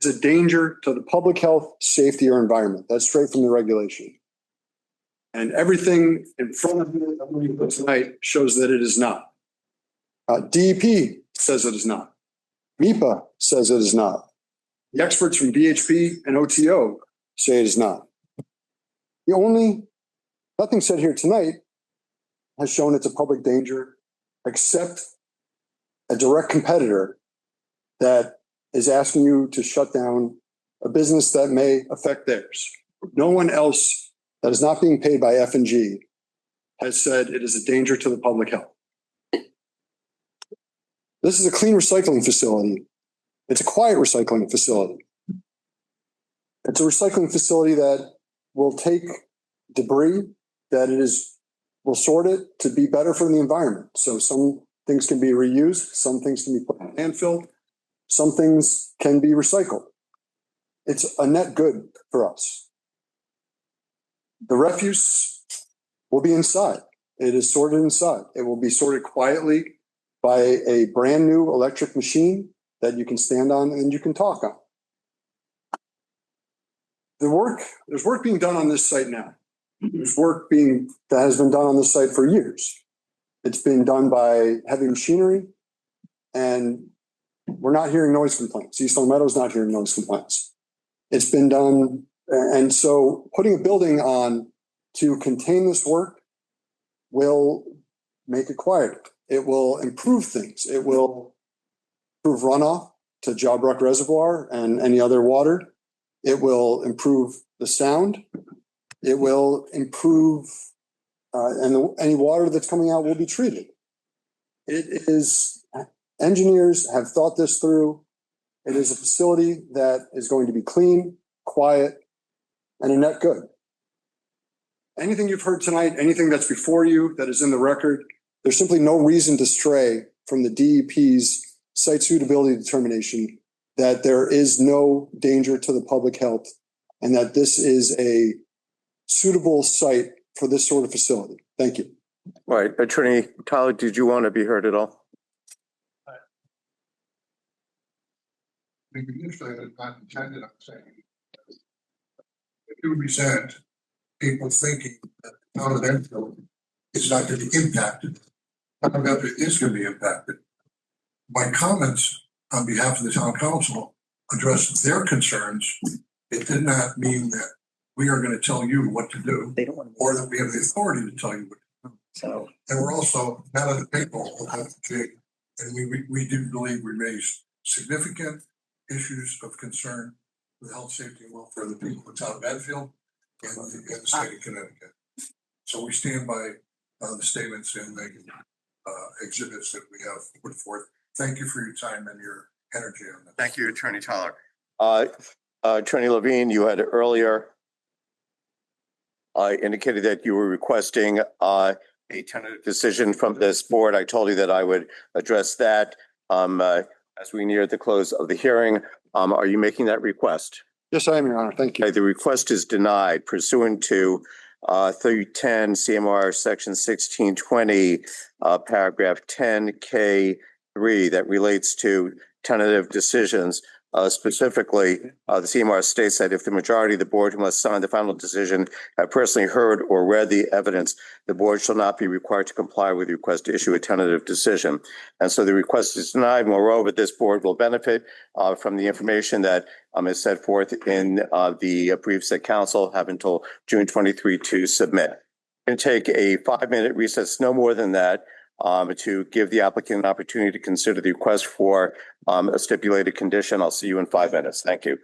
is a danger to the public health, safety, or environment. That's straight from the regulation. And everything in front of you tonight shows that it is not. DEP says it is not. MEPA says it is not. The experts from BHP and OTO say it is not. Nothing said here tonight has shown it's a public danger except a direct competitor that is asking you to shut down a business that may affect theirs. No one else that is not being paid by F&G has said it is a danger to the public health. This is a clean recycling facility. It's a quiet recycling facility. It's a recycling facility that will take debris will sort it to be better for the environment. So some things can be reused, some things can be put in landfill, some things can be recycled. It's a net good for us. The refuse will be inside. It is sorted inside. It will be sorted quietly by a brand new electric machine that you can stand on and you can talk on. There's work being done on this site now. There's work that has been done on this site for years. It's been done by heavy machinery, and we're not hearing noise complaints. East Long Meadow is not hearing noise complaints. It's been done, and so putting a building on to contain this work will make it quieter. It will improve things. It will improve runoff to Jawbrook Reservoir and any other water. It will improve the sound. It will improve, any water that's coming out will be treated. Engineers have thought this through. It is a facility that is going to be clean, quiet, and a net good. Anything you've heard tonight, anything that's before you that is in the record, there's simply no reason to stray from the DEP's site suitability determination that there is no danger to the public health and that this is a suitable site for this sort of facility. Thank you. All right, Attorney Tyler, did you want to be heard at all? Initially, it's not intended on saying. It do resent people thinking that the town of Enfield is not going to be impacted. Town of Enfield is going to be impacted. My comments on behalf of the town council addressed their concerns. It did not mean that we are going to tell you what to do, or that we have the authority to tell you what to do. So, and we're also not at the people of FJ, and we do believe we raised significant issues of concern for the health, safety, and welfare of the people of the town of Enfield and the state of Connecticut. So we stand by the statements and the exhibits that we have put forth. Thank you for your time and your energy on that. Thank you, Attorney Tyler. Attorney Levine, you had earlier indicated that you were requesting a tentative decision from this board. I told you that I would address that as we near the close of the hearing. Are you making that request? Yes, I am, Your Honor. Thank you. The request is denied pursuant to 3010 CMR section 1620, paragraph 10K3 that relates to tentative decisions. Specifically, the CMR states that if the majority of the board who must sign the final decision have personally heard or read the evidence, the board shall not be required to comply with the request to issue a tentative decision. And so the request is denied. Moreover, this board will benefit from the information that is set forth in the briefs that council have until June 23 to submit. We're going to take a 5-minute recess, no more than that, to give the applicant an opportunity to consider the request for a stipulated condition. I'll see you in 5 minutes. Thank you.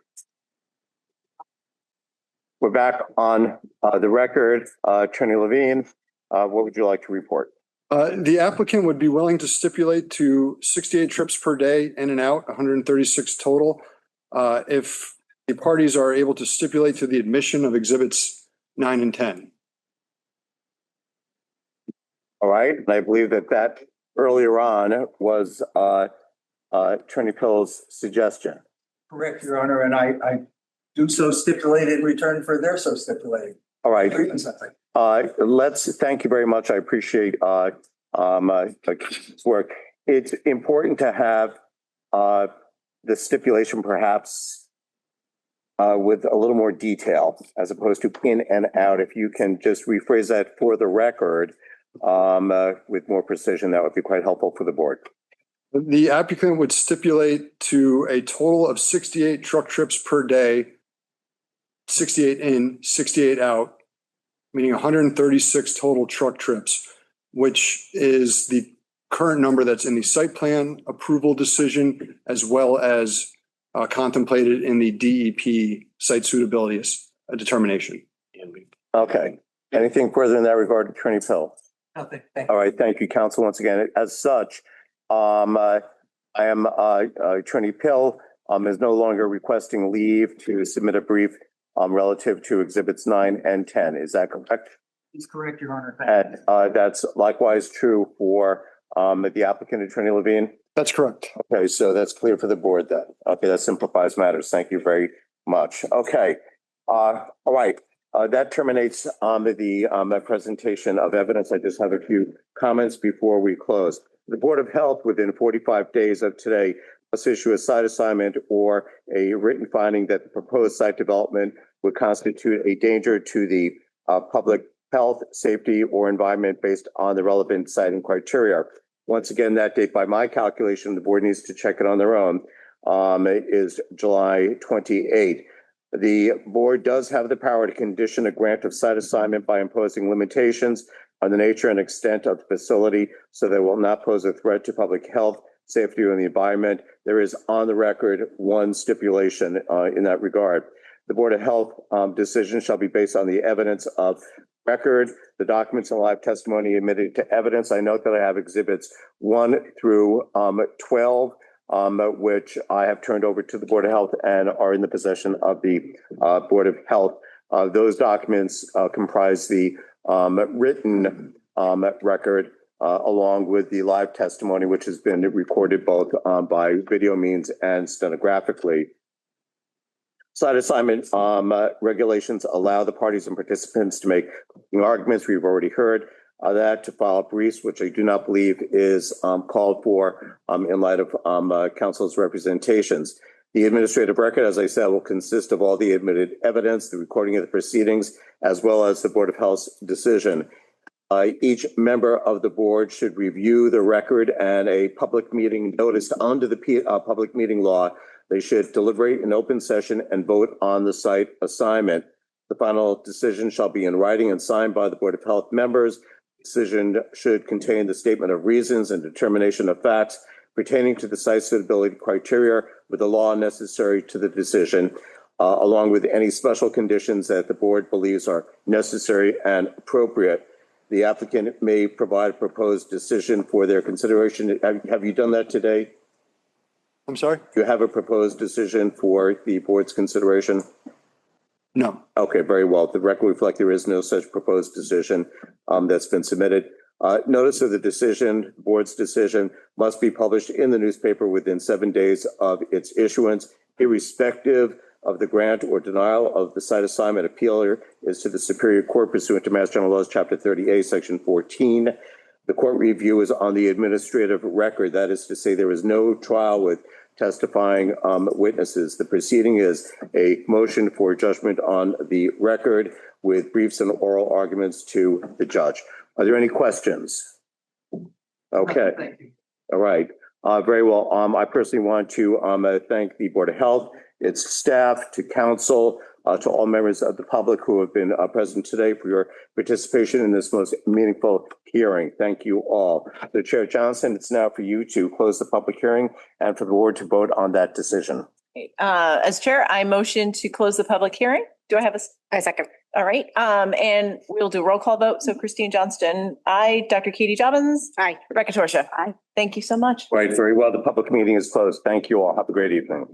We're back on the record. Attorney Levine, what would you like to report? The applicant would be willing to stipulate to 68 trips per day in and out, 136 total. If the parties are able to stipulate to the admission of exhibits 9 and 10. All right, and I believe that earlier on was Attorney Pill's suggestion. Correct, Your Honor, and I do so stipulate in return for their so stipulating. All right. Thank you very much. I appreciate work. It's important to have the stipulation perhaps with a little more detail as opposed to in and out. If you can just rephrase that for the record with more precision, that would be quite helpful for the board. The applicant would stipulate to a total of 68 truck trips per day, 68 in, 68 out, meaning 136 total truck trips, which is the current number that's in the site plan approval decision, as well as contemplated in the DEP site suitability determination. Okay. Anything further in that regard, Attorney Pill? Nothing. Thank All right. Thank you, counsel. Once again, as such, I am Attorney Pill is no longer requesting leave to submit a brief relative to exhibits 9 and 10. Is that correct? He's correct, Your Honor. And that's likewise true for the applicant, Attorney Levine? That's correct. Okay, so that's clear for the board then. Okay, that simplifies matters. Thank you very much. Okay, all right. That terminates the presentation of evidence. I just have a few comments before we close. The Board of Health, within 45 days of today, must issue a site assignment or a written finding that the proposed site development would constitute a danger to the public health, safety, or environment based on the relevant siting criteria. Once again, that date, by my calculation, the board needs to check it on their own, is July 28. The board does have the power to condition a grant of site assignment by imposing limitations on the nature and extent of the facility so that it will not pose a threat to public health, safety, or the environment. There is on the record one stipulation in that regard. The Board of Health decision shall be based on the evidence of record, the documents and live testimony admitted to evidence. I note that I have exhibits 1 through 12, which I have turned over to the Board of Health and are in the possession of the Board of Health. Those documents comprise the written record along with the live testimony, which has been recorded both by video means and stenographically. Site assignment regulations allow the parties and participants to make arguments. We've already heard that, to file briefs, which I do not believe is called for in light of counsel's representations. The administrative record, as I said, will consist of all the admitted evidence, the recording of the proceedings, as well as the Board of Health's decision. Each member of the board should review the record and a public meeting noticed under the public meeting law. They should deliberate in open session and vote on the site assignment. The final decision shall be in writing and signed by the Board of Health members. The decision should contain the statement of reasons and determination of facts pertaining to the site suitability criteria with the law necessary to the decision, along with any special conditions that the board believes are necessary and appropriate. The applicant may provide a proposed decision for their consideration. Have you done that today? I'm sorry? Do you have a proposed decision for the board's consideration? No. Okay, very well. The record reflects there is no such proposed decision that's been submitted. Notice of the decision, board's decision, must be published in the newspaper within 7 days of its issuance, irrespective of the grant or denial of the site assignment. Appeal is to the Superior Court pursuant to Mass General Laws, Chapter 38, Section 14. The court review is on the administrative record. That is to say, there is no trial with testifying witnesses. The proceeding is a motion for judgment on the record with briefs and oral arguments to the judge. Are there any questions? Okay. Thank you. All right. Very well. I personally want to thank the Board of Health, its staff, to counsel, to all members of the public who have been present today for your participation in this most meaningful hearing. Thank you all. So Chair Johnson, it's now for you to close the public hearing and for the board to vote on that decision. As chair, I motion to close the public hearing. Do I have I second. all right, and we'll do roll call vote. So Christine Johnston, aye. Dr. Katie Jobbins. Aye. Rebecca Torsia. Aye. Thank you so much. Right, very well. The public meeting is closed. Thank you all. Have a great evening.